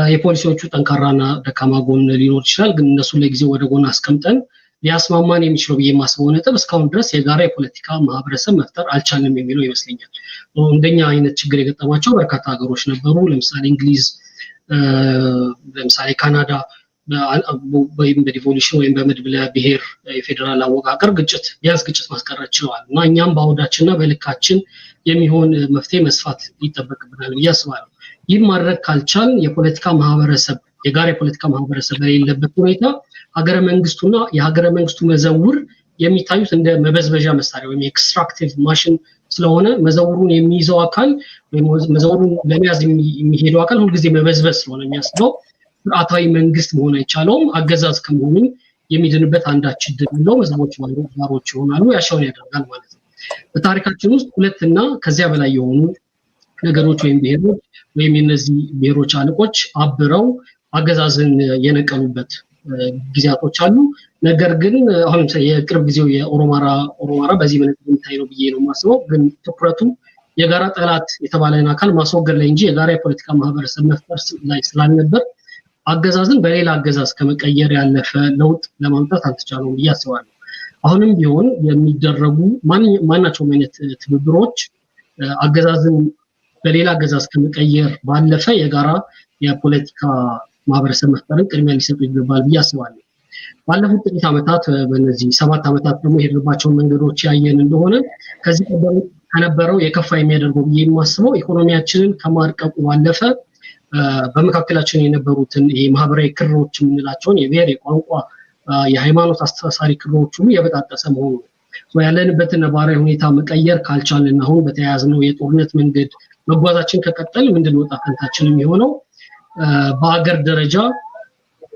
Speaker 5: የፖሊሲዎቹ ጠንካራና ደካማ ጎን ሊኖር ይችላል፣ ግን እነሱን ለጊዜው ወደ ጎን አስቀምጠን ሊያስማማን የሚችለው ብዬ የማስበው ነጥብ እስካሁን ድረስ የጋራ የፖለቲካ ማህበረሰብ መፍጠር አልቻልንም የሚለው ይመስለኛል። እንደኛ አይነት ችግር የገጠማቸው በርካታ ሀገሮች ነበሩ። ለምሳሌ እንግሊዝ፣ ለምሳሌ ካናዳ ወይም በዲቮሉሽን ወይም በመድብለ ብሔር የፌዴራል አወቃቀር ቢያንስ ግጭት ማስቀረት ችለዋል እና እኛም በአውዳችንና በልካችን የሚሆን መፍትሄ መስፋት ይጠበቅብናል ብዬ አስባለሁ። ይህም ማድረግ ካልቻል የፖለቲካ ማህበረሰብ የጋራ የፖለቲካ ማህበረሰብ በሌለበት ሁኔታ ሀገረ መንግስቱና የሀገረ መንግስቱ መዘውር የሚታዩት እንደ መበዝበዣ መሳሪያ ወይም ኤክስትራክቲቭ ማሽን ስለሆነ መዘውሩን የሚይዘው አካል ወይም መዘውሩን ለመያዝ የሚሄደው አካል ሁልጊዜ መበዝበዝ ስለሆነ የሚያስበው ስርዓታዊ መንግስት መሆን አይቻለውም። አገዛዝ ከመሆኑም የሚድንበት አንዳች እድል የለውም። ህዝቦች ባሮች ይሆናሉ፣ ያሻውን ያደርጋል ማለት ነው። በታሪካችን ውስጥ ሁለትና ከዚያ በላይ የሆኑ ነገሮች ወይም ብሔሮች ወይም የነዚህ ብሔሮች አለቆች አብረው አገዛዝን የነቀሉበት ጊዜያቶች አሉ። ነገር ግን አሁን ለምሳሌ የቅርብ ጊዜው የኦሮማራ በዚህ መልኩ የሚታይ ነው ብዬ ነው የማስበው። ግን ትኩረቱ የጋራ ጠላት የተባለን አካል ማስወገድ ላይ እንጂ የጋራ የፖለቲካ ማህበረሰብ መፍጠር ላይ ስላልነበር አገዛዝን በሌላ አገዛዝ ከመቀየር ያለፈ ለውጥ ለማምጣት አልተቻለውም ብዬ አስባለሁ። አሁንም ቢሆን የሚደረጉ ማናቸውም አይነት ትብብሮች አገዛዝን በሌላ አገዛዝ ከመቀየር ባለፈ የጋራ የፖለቲካ ማህበረሰብ መፍጠርን ቅድሚያ ሊሰጡ ይገባል ብዬ አስባለሁ። ባለፉት ጥቂት ዓመታት በእነዚህ 7 ዓመታት ደግሞ የሄድንባቸውን መንገዶች ያየን እንደሆነ ከዚህ ቀደም ከነበረው የከፋ የሚያደርገው ብዬ የማስበው ኢኮኖሚያችንን ከማርቀቁ ባለፈ በመካከላችን የነበሩትን የማህበራዊ ክሮች የምንላቸውን የብሔር፣ የቋንቋ፣ የሃይማኖት አስተሳሳሪ ክሮች ሁሉ የበጣጠሰ መሆኑ ነው። ያለንበትን ነባራዊ ሁኔታ መቀየር ካልቻልን አሁን በተያያዝነው የጦርነት መንገድ መጓዛችን ከቀጠል ምንድን ነው ዕጣ ፈንታችን የሚሆነው? በአገር ደረጃ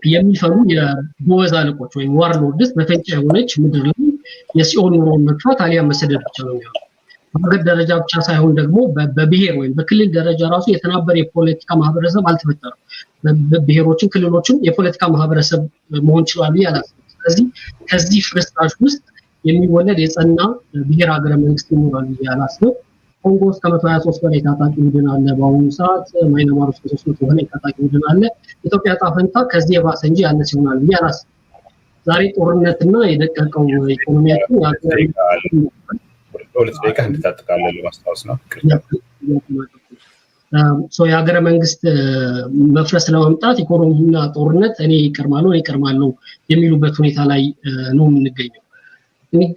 Speaker 5: የሚፈሩ የጎበዝ አለቆች ወይም ዋርሎርድስ በፈንጫ የሆነች ምድር ላይ የሲኦል ኑሮን መግፋት አሊያም መሰደድ ብቻ ነው የሚሆነው። በሀገር ደረጃ ብቻ ሳይሆን ደግሞ በብሔር ወይም በክልል ደረጃ ራሱ የተናበረ የፖለቲካ ማህበረሰብ አልተፈጠረም። ብሔሮችን ክልሎችን የፖለቲካ ማህበረሰብ መሆን ይችላሉ ያላስብ። ስለዚህ ከዚህ ፍርስራሽ ውስጥ የሚወለድ የጸና ብሔር ሀገረ መንግስት ይኖራል ያላስብ። ኮንጎ ውስጥ ከ123 በላይ ታጣቂ ቡድን አለ። በአሁኑ ሰዓት ማይናማር ውስጥ 300 በላይ ታጣቂ ቡድን አለ። ኢትዮጵያ ዕጣ ፈንታ ከዚህ የባሰ እንጂ ያነሰ ይሆናል ብዬ አላስብም። ዛሬ ጦርነትና የደቀቀው ኢኮኖሚያችን
Speaker 1: ሁለት ደቂቃ እንድታጠቃለል ለማስታወስ ነው።
Speaker 5: የሀገረ መንግስት መፍረስ ለማምጣት ኢኮኖሚና ጦርነት እኔ ይቀርማለሁ የሚሉበት ሁኔታ ላይ ነው የምንገኘው።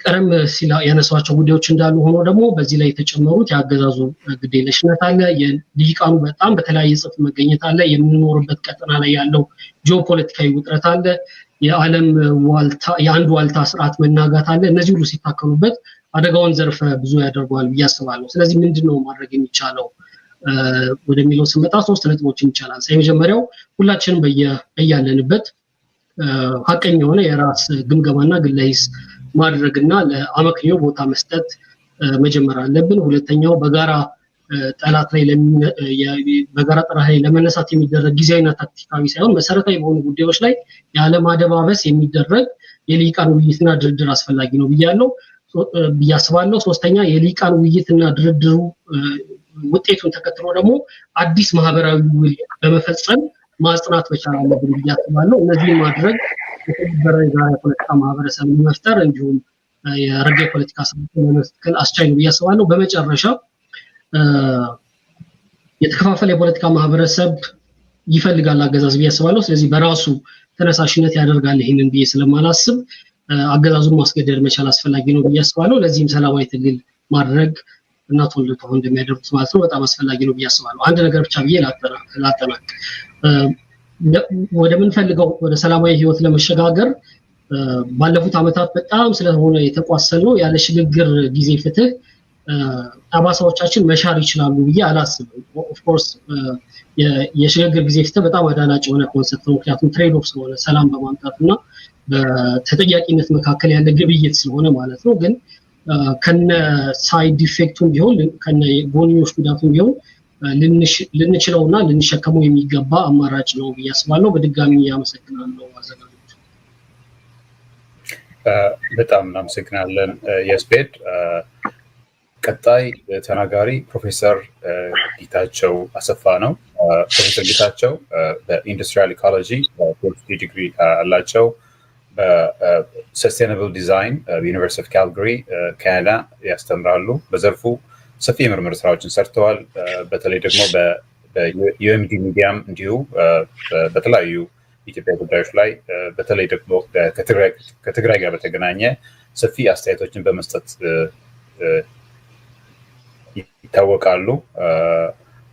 Speaker 5: ቀደም ሲል ያነሷቸው ጉዳዮች እንዳሉ ሆኖ ደግሞ በዚህ ላይ የተጨመሩት የአገዛዙ ግዴለሽነት አለ። የልሂቃኑ በጣም በተለያየ ጽፍ መገኘት አለ። የምንኖርበት ቀጠና ላይ ያለው ጂኦፖለቲካዊ ውጥረት አለ። የዓለም የአንድ ዋልታ ስርዓት መናጋት አለ። እነዚህ ሁሉ ሲታከሉበት አደጋውን ዘርፈ ብዙ ያደርገዋል ብዬ አስባለሁ። ስለዚህ ምንድነው ማድረግ የሚቻለው ወደሚለው ስመጣ 3 ነጥቦችን ይቻላል። የመጀመሪያው ሁላችንም በያለንበት ሀቀኛ የሆነ የራስ ግምገማና ግለሂስ ማድረግና ለአመክንዮ ቦታ መስጠት መጀመር አለብን። ሁለተኛው በጋራ ጠላት ላይ ለመነሳት የሚደረግ ጊዜያዊና ታክቲካዊ ሳይሆን መሰረታዊ በሆኑ ጉዳዮች ላይ ያለማደባበስ የሚደረግ የልሂቃን ውይይትና ድርድር አስፈላጊ ነው ብዬ አስባለሁ። ሶስተኛ የልሂቃን ውይይትና ድርድሩ ውጤቱን ተከትሎ ደግሞ አዲስ ማህበራዊ ውል በመፈጸም ማጽናት መቻል አለብን ብዬ አስባለሁ። እነዚህ ማድረግ የተባበረ የጋራ የፖለቲካ ማህበረሰብ መፍጠር እንዲሁም የረጋ የፖለቲካ ስርዓትን ለመትከል አስቻይ ነው ብዬ አስባለሁ። በመጨረሻ የተከፋፈለ የፖለቲካ ማህበረሰብ ይፈልጋል አገዛዝ ቢያስባለው ስለዚህ በራሱ ተነሳሽነት ያደርጋል ይሄንን ብዬ ስለማላስብ አገዛዙን ማስገደድ መቻል አስፈላጊ ነው ብዬ አስባለሁ ለዚህም ሰላማዊ ትግል ማድረግ እና ተወልዶ እንደሚያደርጉት ማለት ነው በጣም አስፈላጊ ነው ብዬ አስባለሁ አንድ ነገር ብቻ ብዬ ላጠናቅ ወደ ምን ፈልገው ወደ ሰላማዊ ህይወት ለመሸጋገር ባለፉት አመታት በጣም ስለሆነ የተቋሰለው ያለ ሽግግር ጊዜ ፍትህ አባሳዎቻችን መሻር ይችላሉ ብዬ አላስብም ኦፍ ኮርስ የሽግግር ጊዜ ፍትህ በጣም አዳናጭ የሆነ ኮንሰፕት ነው ምክንያቱም ትሬድ ኦፍ ስለሆነ ሰላም በማምጣትና በተጠያቂነት መካከል ያለ ግብይት ስለሆነ ማለት ነው ግን ከነ ሳይድ ኢፌክቱም ቢሆን ከነ ጎንዮሽ ጉዳቱም ቢሆን ልንችለውና ልንሸከመው የሚገባ አማራጭ ነው ብዬ አስባለሁ በድጋሚ ያመሰግናለሁ አዘጋጆች
Speaker 1: በጣም እናመሰግናለን የስፔድ ቀጣይ ተናጋሪ ፕሮፌሰር ጌታቸው አሰፋ ነው ፕሮፌሰር ጌታቸው በኢንዱስትሪያል ኢኮሎጂ ፒኤችዲ ዲግሪ አላቸው በሰስቴናብል ዲዛይን በዩኒቨርሲቲ ኦፍ ካልጋሪ ካናዳ ያስተምራሉ በዘርፉ ሰፊ የምርምር ስራዎችን ሰርተዋል በተለይ ደግሞ በዩኤምዲ ሚዲያም እንዲሁ በተለያዩ ኢትዮጵያ ጉዳዮች ላይ በተለይ ደግሞ ከትግራይ ጋር በተገናኘ ሰፊ አስተያየቶችን በመስጠት ይታወቃሉ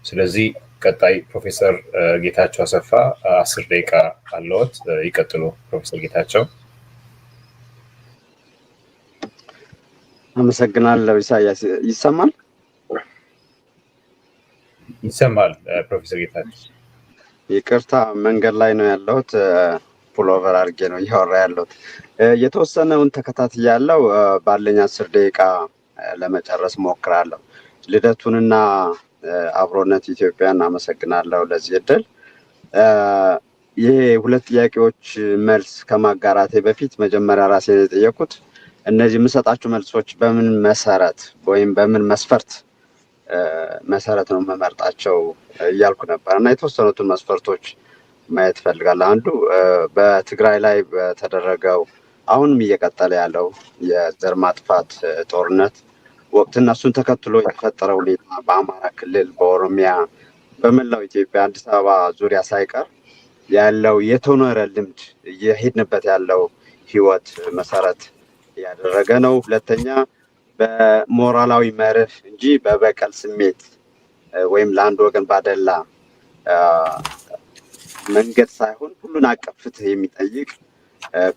Speaker 1: ስለዚህ ቀጣይ ፕሮፌሰር ጌታቸው አሰፋ 10 ደቂቃ አለዎት ይቀጥሉ ፕሮፌሰር ጌታቸው
Speaker 6: አመሰግናለሁ ኢሳያስ ይሰማል ፕሮፌሰር ጌታቸው ይቅርታ መንገድ ላይ ነው ያለሁት ፑልኦቨር አድርጌ ነው እያወራ ያለሁት የተወሰነውን ተከታትያለሁ ባለኝ 10 ደቂቃ ለመጨረስ ሞክራለሁ ልደቱንና አብሮነት ኢትዮጵያን አመሰግናለሁ ለዚህ እድል ይሄ ሁለት ጥያቄዎች መልስ ከማጋራቴ በፊት መጀመሪያ ራሴን የጠየቁት እነዚህ የምሰጣችሁ መልሶች በምን መሰረት ወይም በምን መስፈርት መሰረት ነው መመርጣቸው እያልኩ ነበር እና የተወሰኑትን መስፈርቶች ማየት ፈልጋለሁ አንዱ በትግራይ ላይ በተደረገው አሁንም እየቀጠለ ያለው የዘር ማጥፋት ጦርነት ወቅትና እሱን ተከትሎ የተፈጠረው ሁኔታ በአማራ ክልል በኦሮሚያ በመላው ኢትዮጵያ አዲስ አበባ ዙሪያ ሳይቀር ያለው የተኖረ ልምድ እየሄድንበት ያለው ህይወት መሰረት ያደረገ ነው ሁለተኛ በሞራላዊ መርህ እንጂ በበቀል ስሜት ወይም ለአንድ ወገን ባደላ መንገድ ሳይሆን ሁሉን አቀፍ ፍትህ የሚጠይቅ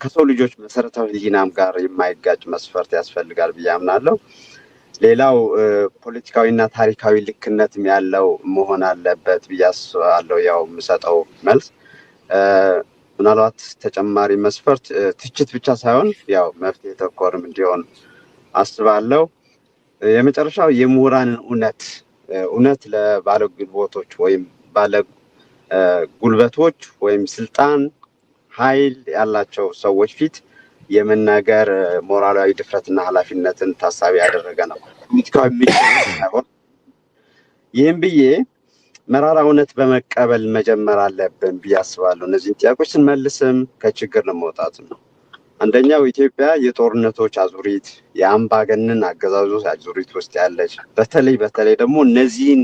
Speaker 6: ከሰው ልጆች መሰረታዊ ህሊናም ጋር የማይጋጭ መስፈርት ያስፈልጋል ብዬ አምናለሁ ሌላው ፖለቲካዊና ታሪካዊ ልክነትም ያለው መሆን አለበት ብዬ አስባለሁ ያው የምሰጠው መልስ ምናልባት ተጨማሪ መስፈርት ትችት ብቻ ሳይሆን ያው መፍትሄ ተኮርም እንዲሆን አስባለሁ የመጨረሻው የምሁራንን እውነት ለባለ ጉልበቶች ወይም ባለ ጉልበቶች ወይም ስልጣን ኃይል ያላቸው ሰዎች ፊት የመናገር ሞራላዊ ድፍረትና ኃላፊነትን ታሳቢ ያደረገ ነው ፖለቲካዊ ምክንያት ሳይሆን ይህም ብዬ መራራ እውነት በመቀበል መጀመር አለብን ብዬ አስባለሁ እነዚህ ጥያቄዎች ስንመልስም ከችግር ለመውጣት ነው አንደኛው ኢትዮጵያ የጦርነቶች አዙሪት የአምባገነን አገዛዞች አዙሪት ውስጥ ያለች በተለይ ደግሞ እነዚህን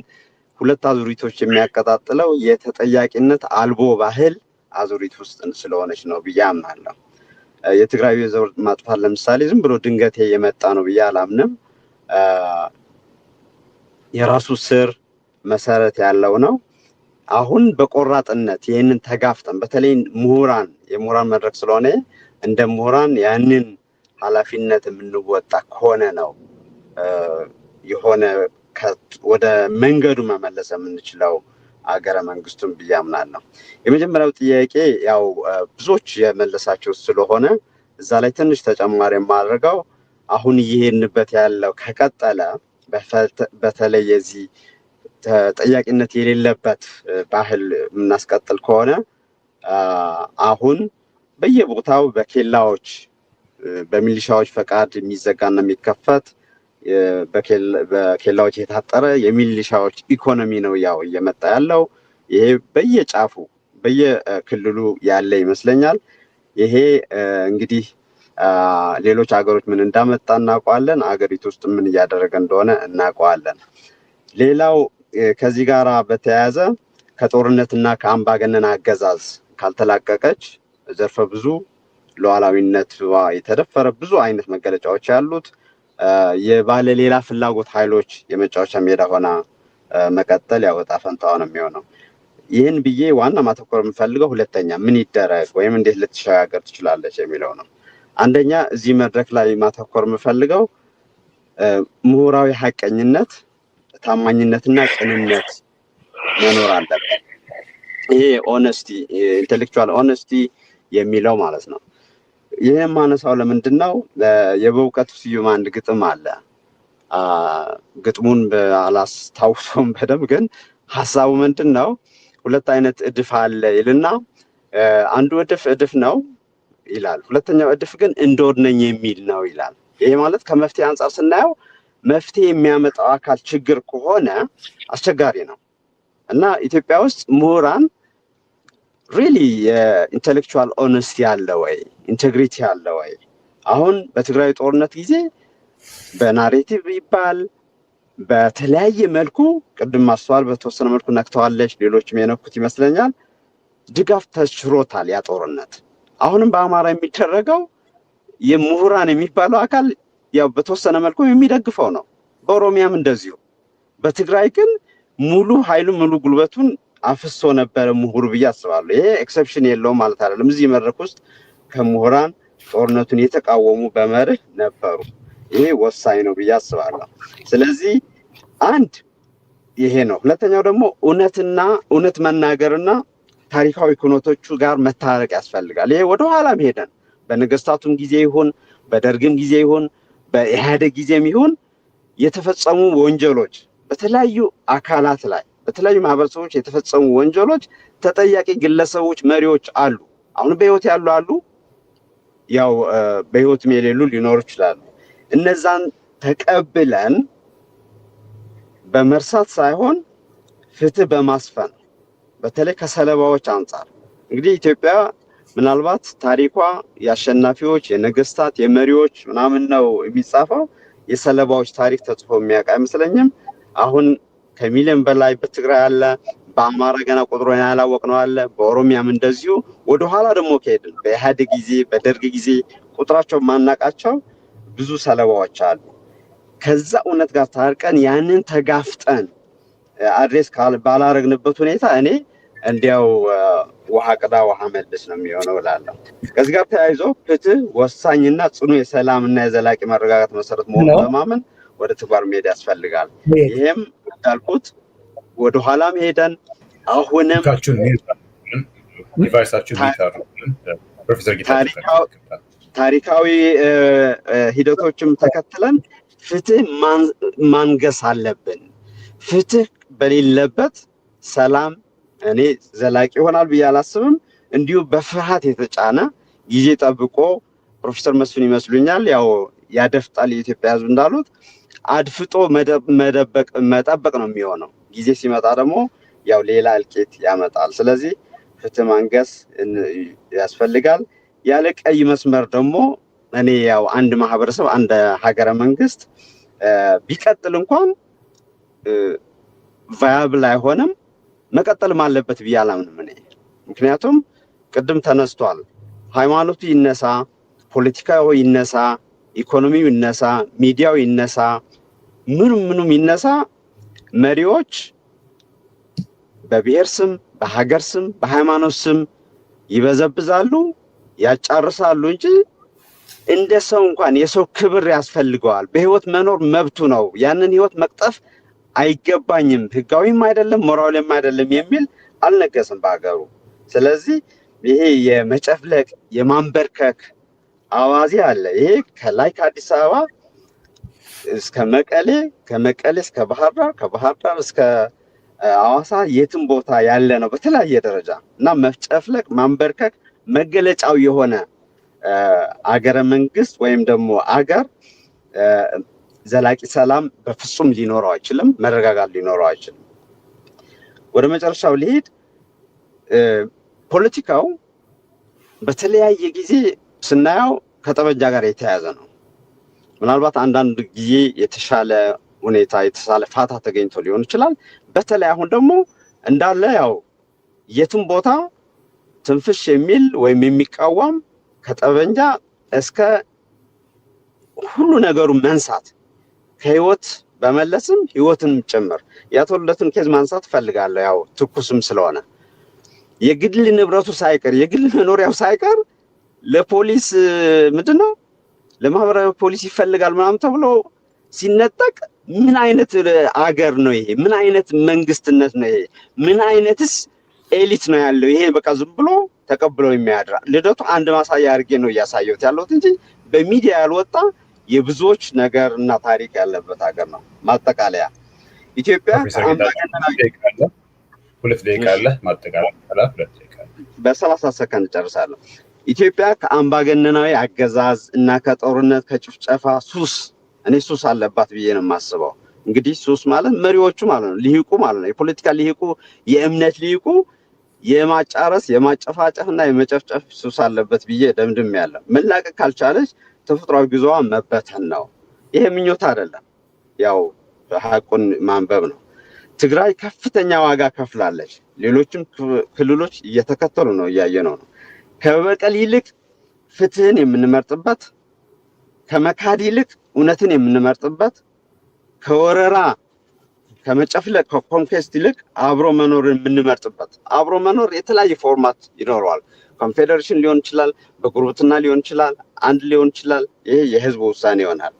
Speaker 6: ሁለት አዙሪቶች የሚያቀጣጥለው የተጠያቂነት አልቦ ባህል አዙሪት ውስጥ ስለሆነች ነው ብዬ አምናለሁ የትግራይ የዘር ማጥፋት ለምሳሌ ዝም ብሎ ድንገት የመጣ ነው ብዬ አላምንም የራሱ ስር መሰረት ያለው ነው አሁን በቆራጥነት ይሄንን ተጋፍጠን በተለይ የምሁራን መድረክ ስለሆነ እንደ ምሁራን ያንን ኃላፊነት የምንወጣ ከሆነ ነው የሆነ ወደ መንገዱ መመለስ የምንችለው አገረ መንግስቱን ብያምናለሁ የመጀመሪያው ጥያቄ ያው ብዙዎች የመለሳቸው ስለሆነ እዛ ላይ ትንሽ ተጨማሪ ማድረጋው አሁን ይሄንበት ያለው ከቀጠለ በተለይ የዚህ ተጠያቂነት የሌለበት ባህል ምናስቀጥል ከሆነ አሁን በየቦታው በኬላዎች በሚሊሻዎች ፈቃድ የሚዘጋና የሚከፈት በኬላዎች የታጠረ የሚሊሻዎች ኢኮኖሚ ነው ያው እየመጣ ያለው ይሄ በየጫፉ በየክልሉ ያለ ይመስለኛል ይሄ እንግዲህ ሌሎች ሀገሮች ምን እንዳመጣ እናውቃለን አገሪቱ ውስጥ ምን እያደረገ እንደሆነ እናውቃለን ሌላው ከዚህ ጋር በተያያዘ ከጦርነትና ከአምባገነን አገዛዝ ካልተላቀቀች ዘርፈ ብዙ ሉዓላዊነት የተደፈረ ብዙ አይነት መገለጫዎች ያሉት የባለ ሌላ ፍላጎት ኃይሎች የመጫወቻ ሜዳ ሆና መቀጠል ያወጣ ፈንታዋ ነው የሚሆነው። ይህን ብዬ ዋና ማተኮር የምፈልገው ሁለተኛ ምን ይደረግ ወይም እንዴት ልትሸጋገር ትችላለች የሚለው ነው። አንደኛ እዚህ መድረክ ላይ ማተኮር የምፈልገው ምሁራዊ ሐቀኝነት፣ ታማኝነትና ቅንነት መኖር አለበት። ይሄ ኦነስቲ ኢንቴሌክቹዋል ኦነስቲ የሚለው ማለት ነው። ይህም ማነሳው ለምንድን ነው? የበእውቀቱ ስዩም አንድ ግጥም አለ። ግጥሙን አላስታውሰውም በደንብ ግን ሀሳቡ ምንድን ነው? ሁለት አይነት እድፍ አለ ይልና አንዱ እድፍ ነው ይላል፣ ሁለተኛው እድፍ ግን እንዶድ ነኝ የሚል ነው ይላል። ይሄ ማለት ከመፍትሄ አንጻር ስናየው መፍትሄ የሚያመጣው አካል ችግር ከሆነ አስቸጋሪ ነው እና ኢትዮጵያ ውስጥ ምሁራን ሪሊ የኢንቴሌክቹዋል ኦነስቲ ያለ ወይ ኢንቴግሪቲ ያለ ወይ? አሁን በትግራይ ጦርነት ጊዜ በናሬቲቭ ይባል በተለያየ መልኩ ቅድም ማስተዋል በተወሰነ መልኩ ነክተዋለች፣ ሌሎችም የነኩት ይመስለኛል። ድጋፍ ተችሮታል ያ ጦርነት። አሁንም በአማራ የሚደረገው የምሁራን የሚባለው አካል ያው በተወሰነ መልኩ የሚደግፈው ነው። በኦሮሚያም እንደዚሁ። በትግራይ ግን ሙሉ ኃይሉን ሙሉ ጉልበቱን አፍሶ ነበረ ምሁሩ ብዬ አስባለሁ። ይሄ ኤክሰፕሽን የለውም ማለት አይደለም። እዚህ መድረክ ውስጥ ከምሁራን ጦርነቱን የተቃወሙ በመርህ ነበሩ። ይሄ ወሳኝ ነው ብዬ አስባለሁ። ስለዚህ አንድ ይሄ ነው። ሁለተኛው ደግሞ እውነት መናገርና ታሪካዊ ኩነቶቹ ጋር መታረቅ ያስፈልጋል። ይሄ ወደኋላም ሄደን በነገስታቱም ጊዜ ይሁን በደርግም ጊዜ ይሁን በኢህአዴግ ጊዜም ይሁን የተፈጸሙ ወንጀሎች በተለያዩ አካላት ላይ በተለያዩ ማህበረሰቦች የተፈጸሙ ወንጀሎች ተጠያቂ ግለሰቦች፣ መሪዎች አሉ። አሁን በህይወት ያሉ አሉ፣ ያው በህይወትም የሌሉ ሊኖሩ ይችላሉ። እነዛን ተቀብለን በመርሳት ሳይሆን ፍትህ በማስፈን በተለይ ከሰለባዎች አንጻር እንግዲህ ኢትዮጵያ ምናልባት ታሪኳ የአሸናፊዎች የነገስታት የመሪዎች ምናምን ነው የሚጻፈው። የሰለባዎች ታሪክ ተጽፎ የሚያውቅ አይመስለኝም። አሁን ከሚሊዮን በላይ በትግራይ አለ፣ በአማራ ገና ቁጥሩ ያላወቅነው አለ፣ በኦሮሚያም እንደዚሁ። ወደኋላ ደግሞ ከሄድን በኢህአዴግ ጊዜ በደርግ ጊዜ ቁጥራቸው ማናቃቸው ብዙ ሰለባዎች አሉ። ከዛ እውነት ጋር ታርቀን ያንን ተጋፍጠን አድሬስ ባላረግንበት ሁኔታ እኔ እንዲያው ውሃ ቅዳ ውሃ መልስ ነው የሚሆነው እላለሁ። ከዚህ ጋር ተያይዞ ፍትህ ወሳኝና ጽኑ የሰላምና የዘላቂ መረጋጋት መሰረት መሆኑን በማመን ወደ ተግባር መሄድ ያስፈልጋል። ይሄም እንዳልኩት ወደኋላም ሄደን አሁንም ታሪካዊ ሂደቶችም ተከትለን ፍትህ ማንገስ አለብን። ፍትህ በሌለበት ሰላም እኔ ዘላቂ ይሆናል ብዬ አላስብም። እንዲሁ በፍርሃት የተጫነ ጊዜ ጠብቆ ፕሮፌሰር መስፍን ይመስሉኛል ያው ያደፍጣል የኢትዮጵያ ሕዝብ እንዳሉት አድፍጦ መጠበቅ ነው የሚሆነው። ጊዜ ሲመጣ ደግሞ ያው ሌላ እልቂት ያመጣል። ስለዚህ ፍትህ ማንገስ ያስፈልጋል። ያለ ቀይ መስመር ደግሞ እኔ ያው አንድ ማህበረሰብ አንድ ሀገረ መንግስት ቢቀጥል እንኳን ቫያብል አይሆንም፣ መቀጠልም አለበት ብዬ አላምንም እኔ። ምክንያቱም ቅድም ተነስቷል፣ ሃይማኖቱ ይነሳ፣ ፖለቲካው ይነሳ፣ ኢኮኖሚው ይነሳ፣ ሚዲያው ይነሳ፣ ምኑም ይነሳ፣ መሪዎች በብሔር ስም፣ በሀገር ስም፣ በሃይማኖት ስም ይበዘብዛሉ፣ ያጫርሳሉ እንጂ እንደ ሰው እንኳን የሰው ክብር ያስፈልገዋል። በህይወት መኖር መብቱ ነው። ያንን ህይወት መቅጠፍ አይገባኝም፣ ህጋዊም አይደለም ሞራልም አይደለም የሚል አልነገስም በሀገሩ። ስለዚህ ይሄ የመጨፍለቅ የማንበርከክ አዋዜ አለ። ይሄ ከላይ ከአዲስ አበባ እስከ መቀሌ፣ ከመቀሌ እስከ ባህር ዳር፣ ከባህር ዳር እስከ ሐዋሳ የትም ቦታ ያለ ነው በተለያየ ደረጃ እና መጨፍለቅ ማንበርከክ መገለጫው የሆነ አገረ መንግስት ወይም ደግሞ አገር ዘላቂ ሰላም በፍጹም ሊኖረው አይችልም፣ መረጋጋት ሊኖረው አይችልም። ወደ መጨረሻው ሊሄድ ፖለቲካው በተለያየ ጊዜ ስናየው ከጠመንጃ ጋር የተያያዘ ነው። ምናልባት አንዳንድ ጊዜ የተሻለ ሁኔታ የተሻለ ፋታ ተገኝቶ ሊሆን ይችላል። በተለይ አሁን ደግሞ እንዳለ ያው የትም ቦታ ትንፍሽ የሚል ወይም የሚቃወም ከጠበንጃ እስከ ሁሉ ነገሩ መንሳት ከህይወት በመለስም ህይወትን ጭምር የአቶ ልደቱን ኬዝ ማንሳት ፈልጋለሁ። ያው ትኩስም ስለሆነ የግል ንብረቱ ሳይቀር የግል መኖሪያው ሳይቀር ለፖሊስ ምንድነው ለማህበራዊ ፖሊስ ይፈልጋል ምናምን ተብሎ ሲነጠቅ ምን አይነት አገር ነው ይሄ? ምን አይነት መንግስትነት ነው ይሄ? ምን አይነትስ ኤሊት ነው ያለው? ይሄ በቃ ዝም ብሎ ተቀብለው የሚያድራ ልደቱ አንድ ማሳያ አድርጌ ነው እያሳየሁት ያለሁት እንጂ በሚዲያ ያልወጣ የብዙዎች ነገር እና ታሪክ ያለበት ሀገር ነው። ማጠቃለያ ኢትዮጵያ በ30 ሰከንድ ጨርሳለሁ። ኢትዮጵያ ከአምባገነናዊ አገዛዝ እና ከጦርነት ከጭፍጨፋ እኔ ሱስ አለባት ብዬ ነው የማስበው። እንግዲህ ሱስ ማለት መሪዎቹ ማለት ነው፣ ልሂቁ ማለት ነው፣ የፖለቲካ ልሂቁ፣ የእምነት ልሂቁ የማጫረስ የማጨፋጨፍ እና የመጨፍጨፍ ሱስ አለበት ብዬ ደምድሜያለሁ። መላቀቅ ካልቻለች ተፈጥሯዊ ጉዞዋ መበተን ነው። ይሄ ምኞት አይደለም፣ ያው ሀቁን ማንበብ ነው። ትግራይ ከፍተኛ ዋጋ ከፍላለች። ሌሎችም ክልሎች እየተከተሉ ነው፣ እያየነው ነው። ከበቀል ይልቅ ፍትህን የምንመርጥበት፣ ከመካድ ይልቅ እውነትን የምንመርጥበት፣ ከወረራ ከመጨፍለቅ ከኮንፌስት ይልቅ አብሮ መኖር የምንመርጥበት። አብሮ መኖር የተለያየ ፎርማት ይኖረዋል። ኮንፌዴሬሽን ሊሆን ይችላል፣ በጉርብትና ሊሆን ይችላል፣ አንድ ሊሆን ይችላል። ይሄ የህዝብ ውሳኔ ይሆናል።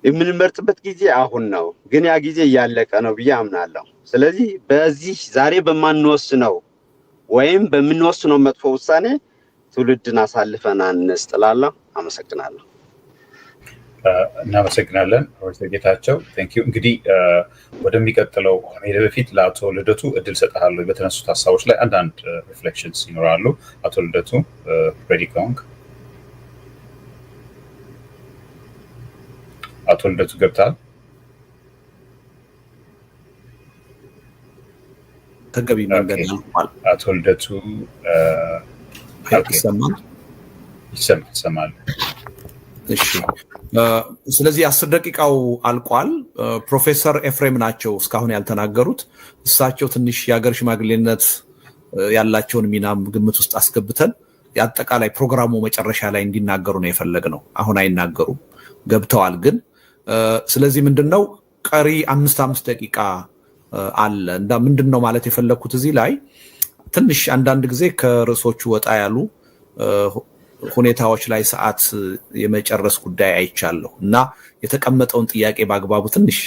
Speaker 6: የምንመርጥበት ጊዜ አሁን ነው፣ ግን ያ ጊዜ እያለቀ ነው ብዬ አምናለሁ። ስለዚህ በዚህ ዛሬ በማንወስነው ወይም በምንወስነው መጥፎ ውሳኔ ትውልድን አሳልፈን አንስጥ እላለሁ። አመሰግናለሁ።
Speaker 1: እናመሰግናለን ፕሮፌሰር ጌታቸው ቴንኪዩ። እንግዲህ ወደሚቀጥለው ከመሄድ በፊት ለአቶ ልደቱ እድል ሰጥሃለሁ። በተነሱት ሀሳቦች ላይ አንዳንድ ሪፍሌክሽንስ ይኖራሉ። አቶ ልደቱ ሬዲ ከሆንክ። አቶ ልደቱ ገብተሃል?
Speaker 3: ተገቢ መንገድ ነው።
Speaker 1: አቶ ልደቱ ይሰማል? እሺ።
Speaker 3: ስለዚህ 10 ደቂቃው አልቋል። ፕሮፌሰር ኤፍሬም ናቸው እስካሁን ያልተናገሩት። እሳቸው ትንሽ የሀገር ሽማግሌነት ያላቸውን ሚናም ግምት ውስጥ አስገብተን የአጠቃላይ ፕሮግራሙ መጨረሻ ላይ እንዲናገሩ ነው የፈለግነው። አሁን አይናገሩም፣ ገብተዋል ግን። ስለዚህ ምንድነው ቀሪ 5 ደቂቃ አለ። ምንድነው ማለት የፈለግኩት እዚህ ላይ ትንሽ አንዳንድ ጊዜ ከርዕሶቹ ወጣ ያሉ ሁኔታዎች ላይ ሰዓት የመጨረስ ጉዳይ አይቻለሁ እና የተቀመጠውን ጥያቄ በአግባቡ ትንሽ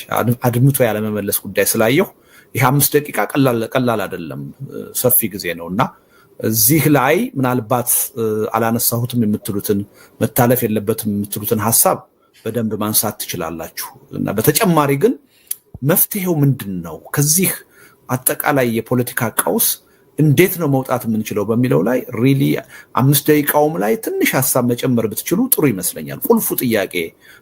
Speaker 3: አድምቶ ያለመመለስ ጉዳይ ስላየሁ ይህ 5 ደቂቃ ቀላል አይደለም፣ ሰፊ ጊዜ ነው እና እዚህ ላይ ምናልባት አላነሳሁትም የምትሉትን መታለፍ የለበትም የምትሉትን ሀሳብ በደንብ ማንሳት ትችላላችሁ እና በተጨማሪ ግን መፍትሄው ምንድነው ከዚህ አጠቃላይ የፖለቲካ ቀውስ እንዴት ነው መውጣት የምንችለው በሚለው ላይ ሪሊ 5 ደቂቃውም ላይ ትንሽ ሀሳብ መጨመር ብትችሉ ጥሩ ይመስለኛል። ቁልፉ ጥያቄ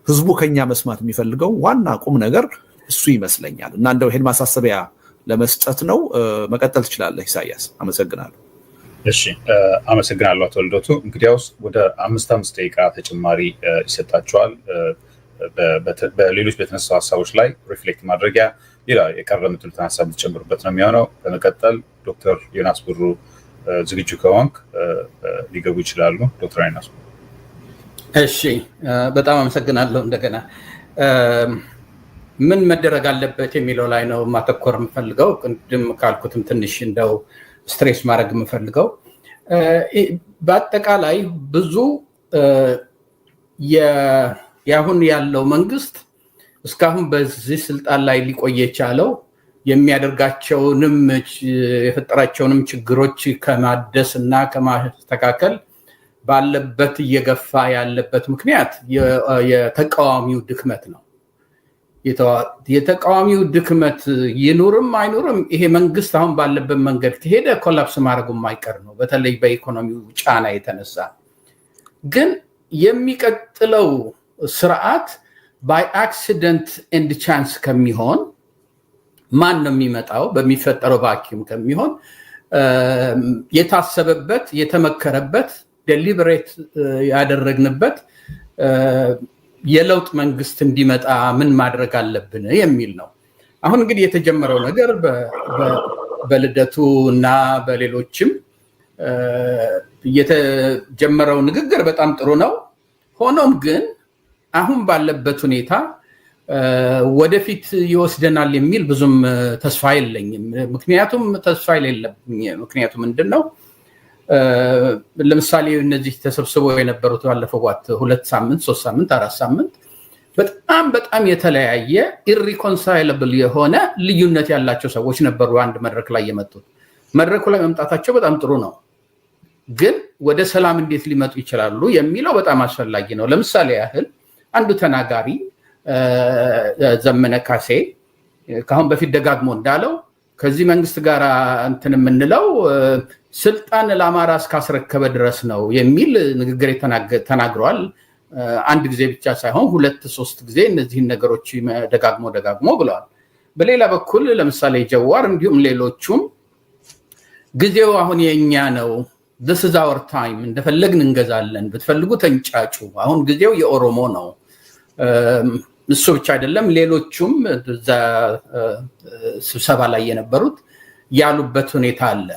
Speaker 3: ህዝቡ ከኛ መስማት የሚፈልገው ዋና ቁም ነገር እሱ ይመስለኛል እና እንደው ይሄን ማሳሰቢያ ለመስጠት ነው። መቀጠል ትችላለህ ኢሳያስ። አመሰግናለሁ።
Speaker 1: እሺ፣ አመሰግናለሁ አቶ ልደቱ። እንግዲያውስ ወደ 5 ደቂቃ ተጨማሪ ይሰጣቸዋል። በሌሎች በተነሱ ሀሳቦች ላይ ሪፍሌክት ማድረጊያ ሌላ የቀረ የምትሉትን ሀሳብ የምትጨምሩበት ነው የሚሆነው። በመቀጠል ዶክተር ዮናስ ብሩ ዝግጁ ከሆንክ ሊገቡ ይችላሉ። ዶክተር ዮናስ ብሩ።
Speaker 7: እሺ፣ በጣም አመሰግናለሁ። እንደገና ምን መደረግ አለበት የሚለው ላይ ነው ማተኮር የምፈልገው። ቅድም ካልኩትም ትንሽ እንደው ስትሬስ ማድረግ የምፈልገው በአጠቃላይ ብዙ ያሁን ያለው መንግስት እስካሁን በዚህ ስልጣን ላይ ሊቆይ የቻለው የሚያደርጋቸውንም የፈጠራቸውንም ችግሮች ከማደስ እና ከማስተካከል ባለበት እየገፋ ያለበት ምክንያት የተቃዋሚው ድክመት ነው። የተቃዋሚው ድክመት ይኑርም አይኑርም ይሄ መንግስት አሁን ባለበት መንገድ ከሄደ ኮላፕስ ማድረጉ የማይቀር ነው፣ በተለይ በኢኮኖሚው ጫና የተነሳ። ግን የሚቀጥለው ስርዓት ባይ አክሲደንት ኤንድ ቻንስ ከሚሆን ማን ነው የሚመጣው በሚፈጠረው ቫኪዩም ከሚሆን የታሰበበት የተመከረበት ዴሊበሬት ያደረግንበት የለውጥ መንግስት እንዲመጣ ምን ማድረግ አለብን የሚል ነው። አሁን እንግዲህ የተጀመረው ነገር በልደቱ እና በሌሎችም የተጀመረው ንግግር በጣም ጥሩ ነው። ሆኖም ግን አሁን ባለበት ሁኔታ ወደፊት ይወስደናል የሚል ብዙም ተስፋ የለኝም። ምክንያቱም ተስፋ የሌለብኝ ምክንያቱም ምንድነው ለምሳሌ እነዚህ ተሰብስበው የነበሩት ባለፈው 2 ሳምንት 3 ሳምንት 4 ሳምንት በጣም የተለያየ ኢሪኮንሳይለብል የሆነ ልዩነት ያላቸው ሰዎች ነበሩ አንድ መድረክ ላይ የመጡት። መድረኩ ላይ መምጣታቸው በጣም ጥሩ ነው፣ ግን ወደ ሰላም እንዴት ሊመጡ ይችላሉ የሚለው በጣም አስፈላጊ ነው። ለምሳሌ ያህል አንዱ ተናጋሪ ዘመነ ካሴ ካሁን በፊት ደጋግሞ እንዳለው ከዚህ መንግስት ጋር እንትን የምንለው ስልጣን ለአማራ እስካስረከበ ድረስ ነው የሚል ንግግር ተናግሯል። አንድ ጊዜ ብቻ ሳይሆን 2-3 ጊዜ እነዚህን ነገሮች ደጋግሞ ብለዋል። በሌላ በኩል ለምሳሌ ጀዋር እንዲሁም ሌሎቹም ጊዜው አሁን የኛ ነው፣ this is our time፣ እንደፈለግን እንገዛለን፣ ብትፈልጉ ተንጫጩ፣ አሁን ጊዜው የኦሮሞ ነው። እሱ ብቻ አይደለም፣ ሌሎቹም ስብሰባ ላይ የነበሩት ያሉበት ሁኔታ አለ።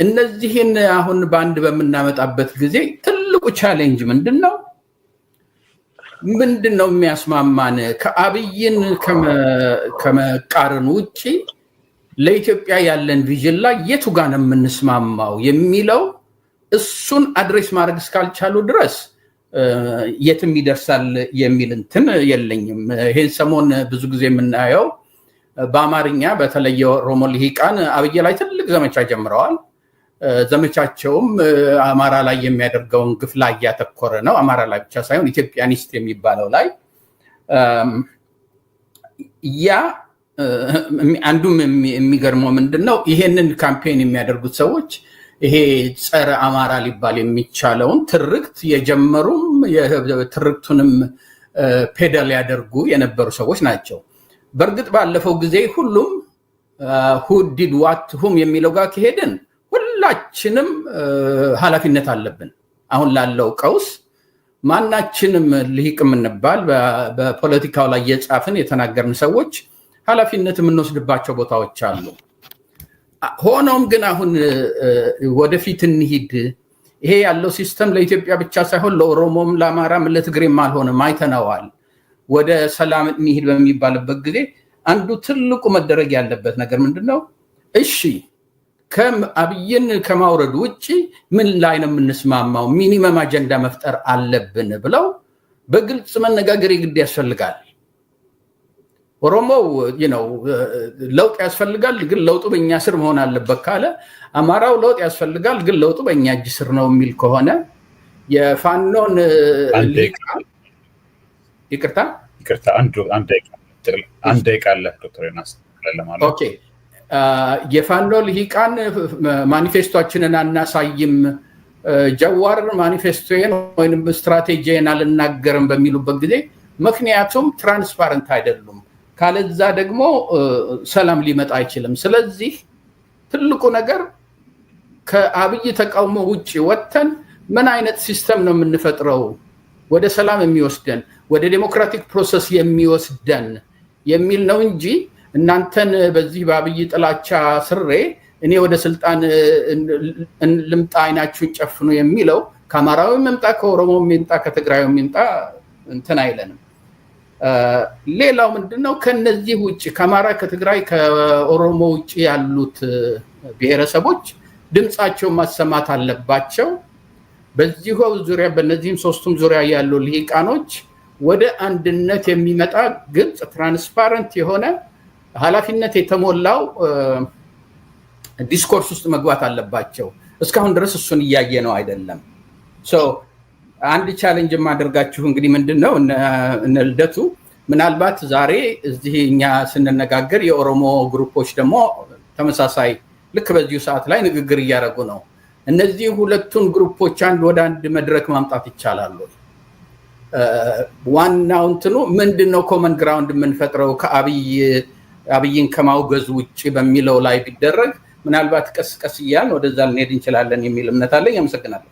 Speaker 7: እነዚህን አሁን በአንድ በምናመጣበት ጊዜ ትልቁ ቻሌንጅ ምንድነው የሚያስማማን? ከአብይን ከመቃረን ውጪ ለኢትዮጵያ ያለን ቪዥን ላይ የቱ ጋር ነው የምንስማማው የሚለው እሱን አድሬስ ማድረግ እስካልቻሉ ድረስ የትም ይደርሳል የሚል እንትን የለኝም። ይሄን ሰሞን ብዙ ጊዜ የምናየው በአማርኛ በተለይ ኦሮሞ ልሂቃን አብይ ላይ ትልቅ ዘመቻ ጀምረዋል። ዘመቻቸውም አማራ ላይ የሚያደርገውን ግፍ ላይ ያተኮረ ነው። አማራ ላይ ብቻ ሳይሆን ኢትዮጵያኒስት የሚባለው ላይ ያ አንዱም የሚገርመው ምንድነው ይሄንን ካምፔን የሚያደርጉት ሰዎች ይሄ ጸረ አማራ ሊባል የሚቻለውን ትርክት የጀመሩም ትርክቱንም ፔዳል ያደርጉ የነበሩ ሰዎች ናቸው። በእርግጥ ባለፈው ጊዜ ሁሉም who did what whom የሚለው ጋር ከሄድን ሁላችንም ኃላፊነት አለብን። አሁን ላለው ቀውስ ማናችንም ልሂቅ የምንባል በፖለቲካው ላይ የጻፍን የተናገርን ሰዎች ኃላፊነት የምንወስድባቸው ቦታዎች አሉ። ሆኖም ግን አሁን ወደፊት እንሂድ፣ ይሄ ያለው ሲስተም ለኢትዮጵያ ብቻ ሳይሆን ለኦሮሞም ለአማራም ለትግሬም አልሆነም፣ አይተነዋል። ወደ ሰላም እንሂድ በሚባልበት ጊዜ አንዱ ትልቁ መደረግ ያለበት ነገር ምንድነው? እሺ ከአብይን ከማውረድ ውጪ ምን ላይ ነው የምንስማማው? ሚኒመም አጀንዳ መፍጠር አለብን ብለው በግልጽ መነጋገር ይግድ ያስፈልጋል። ኦሮሞው ለውጥ ያስፈልጋል፣ ግን ለውጡ በእኛ ስር መሆን አለበት ካለ፣ አማራው ለውጥ ያስፈልጋል፣ ግን ለውጡ በእኛ እጅ ስር ነው የሚል ከሆነ የፋኖን ይቅርታ
Speaker 1: አንድ ደቂቃ አለ ዶክተር ዮናስ ለማለት
Speaker 7: ኦኬ። የፋኖ ልሂቃን ማኒፌስቶችንን አናሳይም፣ ጀዋር ማኒፌስቶን ወይንም ስትራቴጂን አልናገርም በሚሉበት ጊዜ ምክንያቱም ትራንስፓረንት አይደሉም፣ ካለዛ ደግሞ ሰላም ሊመጣ አይችልም። ስለዚህ ትልቁ ነገር ከአብይ ተቃውሞ ውጪ ወጥተን ምን አይነት ሲስተም ነው የምንፈጥረው ወደ ሰላም የሚወስደን ወደ ዴሞክራቲክ ፕሮሰስ የሚወስደን የሚል ነው እንጂ እናንተን በዚህ በአብይ ጥላቻ ስሬ እኔ ወደ ስልጣን ልምጣ አይናችሁን ጨፍኑ የሚለው ከአማራው ምምጣ ከኦሮሞ ምምጣ ከትግራዩ ምምጣ እንትን አይለንም። ሌላው ምንድነው ከነዚህ ውጪ ከአማራ ከትግራይ ከኦሮሞ ውጪ ያሉት ብሔረሰቦች ድምጻቸው ማሰማት አለባቸው። በዚሁ ዙሪያ በእነዚህም ሶስቱም ዙሪያ ያሉ ልሂቃኖች ወደ አንድነት የሚመጣ ግልጽ ትራንስፓረንት የሆነ ኃላፊነት የተሞላው ዲስኮርስ ውስጥ መግባት አለባቸው። እስካሁን ድረስ እሱን እያየ ነው አይደለም። አንድ ቻሌንጅ የማደርጋችሁ እንግዲህ ምንድነው እነ ልደቱ ምናልባት ዛሬ እዚህ እኛ ስንነጋገር የኦሮሞ ግሩፖች ደግሞ ተመሳሳይ ልክ በዚሁ ሰዓት ላይ ንግግር እያደረጉ ነው። እነዚህ ሁለቱን ግሩፖች ወደ አንድ መድረክ ማምጣት ይቻላል? ዋናው እንትኑ ምንድነው ኮመን ግራውንድ የምንፈጥረው ከአብይን ከማውገዝ ውጪ በሚለው ላይ ቢደረግ ምናልባት ቀስ እያልን ወደዛ ልንሄድ እንችላለን የሚል እምነት አለኝ። አመሰግናለሁ።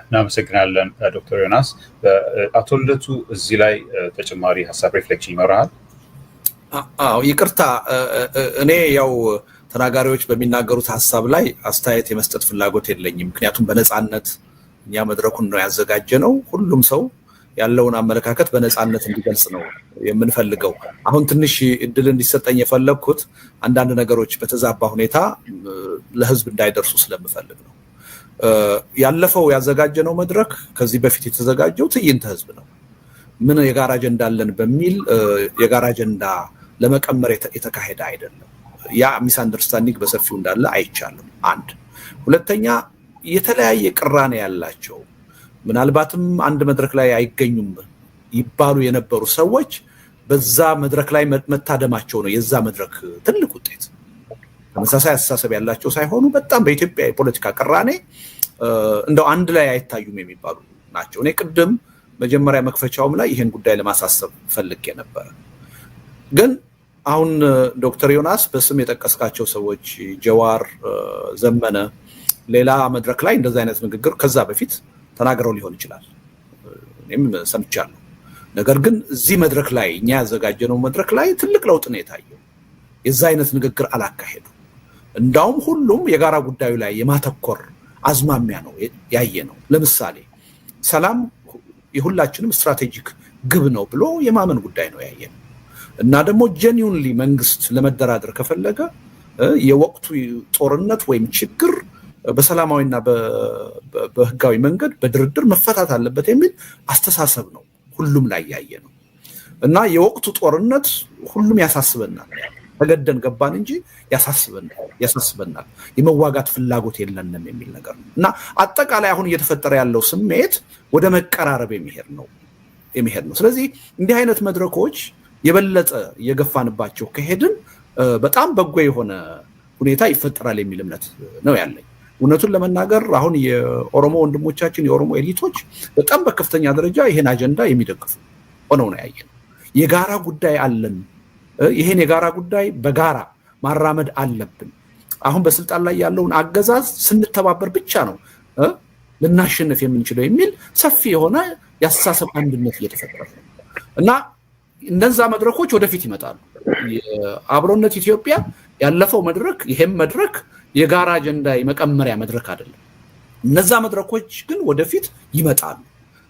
Speaker 1: እናመሰግናለን ዶክተር ዮናስ። አቶ ልደቱ እዚህ ላይ ተጨማሪ ሀሳብ ሪፍሌክሽን ይኖራል?
Speaker 3: ይቅርታ እኔ ያው ተናጋሪዎች በሚናገሩት ሐሳብ ላይ አስተያየት የመስጠት ፍላጎት የለኝም። ምክንያቱም በነፃነት እኛ መድረኩን ነው ያዘጋጀነው። ሁሉም ሰው ያለውን አመለካከት በነፃነት እንዲገልጽ ነው የምንፈልገው። አሁን ትንሽ እድል እንዲሰጠኝ የፈለኩት አንዳንድ ነገሮች በተዛባ ሁኔታ ለህዝብ እንዳይደርሱ ስለምፈልግ ነው። ያለፈው ያዘጋጀነው መድረክ ከዚህ በፊት የተዘጋጀው ትዕይንተ ህዝብ ነው። ምን የጋራ አጀንዳ አለን በሚል የጋራ አጀንዳ ለመቀመር የተካሄደ አይደለም። ያ ሚስ አንደርስታንዲንግ በሰፊው እንዳለ አይቻልም። አንድ ሁለተኛ የተለያየ ቅራኔ ያላቸው ምናልባትም አንድ መድረክ ላይ አይገኙም ይባሉ የነበሩ ሰዎች በዛ መድረክ ላይ መታደማቸው ነው የዛ መድረክ ትልቅ ውጤት። ተመሳሳይ አስተሳሰብ ያላቸው ሳይሆኑ በጣም በኢትዮጵያ የፖለቲካ ቅራኔ እንደው አንድ ላይ አይታዩም የሚባሉ ናቸው። እኔ ቅድም መጀመሪያ መክፈቻውም ላይ ይሄን ጉዳይ ለማሳሰብ ፈልጌ ነበር። ግን አሁን ዶክተር ዮናስ በስም የጠቀስካቸው ሰዎች ጀዋር፣ ዘመነ ሌላ መድረክ ላይ እንደዛ አይነት ንግግር ከዛ በፊት ተናግረው ሊሆን ይችላል፣ እኔም ሰምቻለሁ። ነገር ግን እዚህ መድረክ ላይ እኛ ያዘጋጀነው መድረክ ላይ ትልቅ ለውጥ ነው የታየው። የዛ አይነት ንግግር አላካሄዱ። እንዳውም ሁሉም የጋራ ጉዳዩ ላይ የማተኮር አዝማሚያ ነው ያየ ነው። ለምሳሌ ሰላም የሁላችንም ስትራቴጂክ ግብ ነው ብሎ የማመን ጉዳይ ነው ያየ ነው። እና ደግሞ ጄኒዩንሊ መንግስት ለመደራደር ከፈለገ የወቅቱ ጦርነት ወይም ችግር በሰላማዊና በህጋዊ መንገድ በድርድር መፈታት አለበት የሚል አስተሳሰብ ነው ሁሉም ላይ ያየ ነው። እና የወቅቱ ጦርነት ሁሉም ያሳስበናል። ተገደን ገባን እንጂ ያሳስበናል። የመዋጋት ፍላጎት የለንም የሚል ነገር ነው። እና አጠቃላይ አሁን እየተፈጠረ ያለው ስሜት ወደ መቀራረብ የሚሄድ ነው። ስለዚህ እንዲህ አይነት መድረኮች የበለጠ እየገፋንባቸው ከሄድን በጣም በጎ የሆነ ሁኔታ ይፈጠራል የሚል እምነት ነው ያለኝ። እውነቱን ለመናገር አሁን የኦሮሞ ወንድሞቻችን የኦሮሞ ኤሊቶች በጣም በከፍተኛ ደረጃ ይሄን አጀንዳ የሚደግፉ ሆነው ነው ያየን። የጋራ ጉዳይ አለን። ይሄን የጋራ ጉዳይ በጋራ ማራመድ አለብን። አሁን በስልጣን ላይ ያለውን አገዛዝ ስንተባበር ብቻ ነው ልናሸንፍ የምንችለው የሚል ሰፊ የሆነ የአስተሳሰብ አንድነት እየተፈጠረ ነው እና እነዛ መድረኮች ወደፊት ይመጣሉ። የአብሮነት ኢትዮጵያ ያለፈው መድረክ ይሄም መድረክ የጋራ አጀንዳ የመቀመሪያ መድረክ አይደለም። እነዛ መድረኮች ግን ወደፊት ይመጣሉ።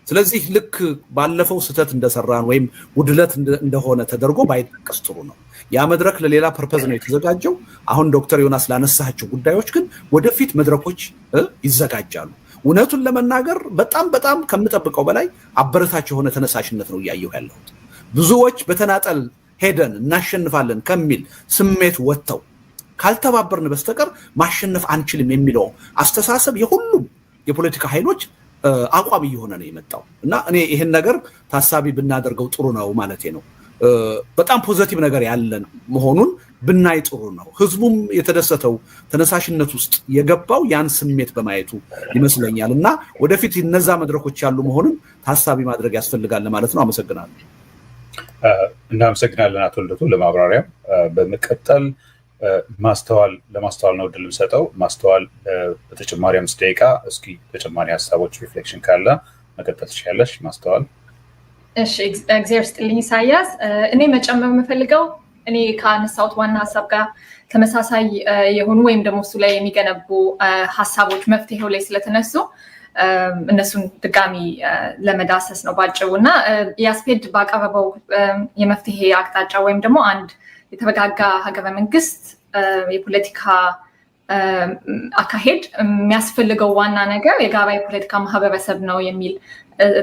Speaker 3: ስለዚህ ልክ ባለፈው ስህተት እንደሰራን ወይም ጉድለት እንደሆነ ተደርጎ ባይጠቀስ ጥሩ ነው። ያ መድረክ ለሌላ ፐርፐዝ ነው የተዘጋጀው። አሁን ዶክተር ዮናስ ላነሳቸው ጉዳዮች ግን ወደፊት መድረኮች ይዘጋጃሉ። እውነቱን ለመናገር በጣም ከምጠብቀው በላይ አበረታች የሆነ ተነሳሽነት ነው እያየሁ ያለሁት። ብዙዎች በተናጠል ሄደን እናሸንፋለን ከሚል ስሜት ወጥተው ካልተባበርን በስተቀር ማሸነፍ አንችልም የሚለው አስተሳሰብ የሁሉም የፖለቲካ ኃይሎች አቋም እየሆነ ነው የመጣው እና እኔ ይሄን ነገር ታሳቢ ብናደርገው ጥሩ ነው ማለቴ ነው። በጣም ፖዚቲቭ ነገር ያለን መሆኑን ብናይ ጥሩ ነው። ህዝቡም የተደሰተው ተነሳሽነት ውስጥ የገባው ያን ስሜት በማየቱ ይመስለኛል እና ወደፊት እነዛ መድረኮች ያሉ መሆኑን ታሳቢ ማድረግ ያስፈልጋል ማለት ነው። አመሰግናለሁ።
Speaker 1: እናመሰግናለን አቶ ልደቱ ለማብራሪያው። በመቀጠል ለማስተዋል ነው ድል ሰጠው። ማስተዋል በተጨማሪ 5 ደቂቃ እስኪ ተጨማሪ ሀሳቦች ሪፍሌክሽን ካለ መቀጠል ትችላለሽ ማስተዋል።
Speaker 8: እሺ እግዚአብሔር ይስጥልኝ ኢሳያስ። እኔ መጨመር የምፈልገው እኔ ካነሳሁት ዋና ሀሳብ ጋር ተመሳሳይ የሆኑ ወይም ደግሞ እሱ ላይ የሚገነቡ ሀሳቦች መፍትሄው ላይ ስለተነሱ እነሱን ድጋሚ ለመዳሰስ ነው ባጭሩ እና ያስፔድ ባቀረበው የመፍትሄ አቅጣጫ ወይም ደግሞ አንድ የተረጋጋ ሀገረ መንግስት የፖለቲካ አካሄድ የሚያስፈልገው ዋና ነገር የጋራ የፖለቲካ ማህበረሰብ ነው የሚል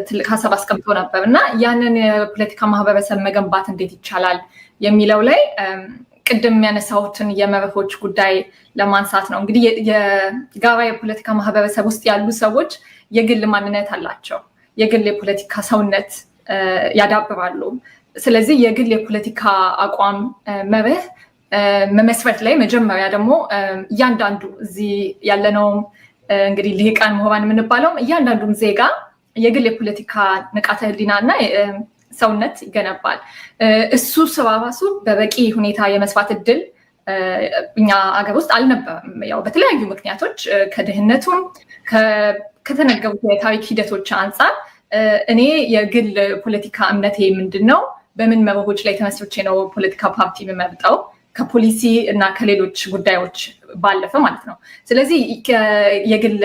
Speaker 8: ትልቅ ሀሳብ አስቀምጦ ነበር እና ያንን የፖለቲካ ማህበረሰብ መገንባት እንዴት ይቻላል የሚለው ላይ ቅድም ያነሳሁትን የመርሆች ጉዳይ ለማንሳት ነው። እንግዲህ የጋራ የፖለቲካ ማህበረሰብ ውስጥ ያሉ ሰዎች የግል ማንነት አላቸው፣ የግል የፖለቲካ ሰውነት ያዳብራሉ። ስለዚህ የግል የፖለቲካ አቋም መርህ መመስረት ላይ መጀመሪያ ደግሞ እያንዳንዱ እዚህ ያለነው እንግዲህ ልሂቃን ምሁራን የምንባለውም እያንዳንዱም ዜጋ የግል የፖለቲካ ንቃተ ህሊና እና ሰውነት ይገነባል። እሱ ስራ ራሱ በበቂ ሁኔታ የመስራት እድል እኛ አገር ውስጥ አልነበረም። ያው በተለያዩ ምክንያቶች ከድህነቱም ከተነገሩት የታሪክ ሂደቶች አንጻር እኔ የግል ፖለቲካ እምነቴ ምንድን ነው፣ በምን መርሆች ላይ ተመስርቼ ነው ፖለቲካ ፓርቲ የምመርጠው ከፖሊሲ እና ከሌሎች ጉዳዮች ባለፈ ማለት ነው። ስለዚህ የግል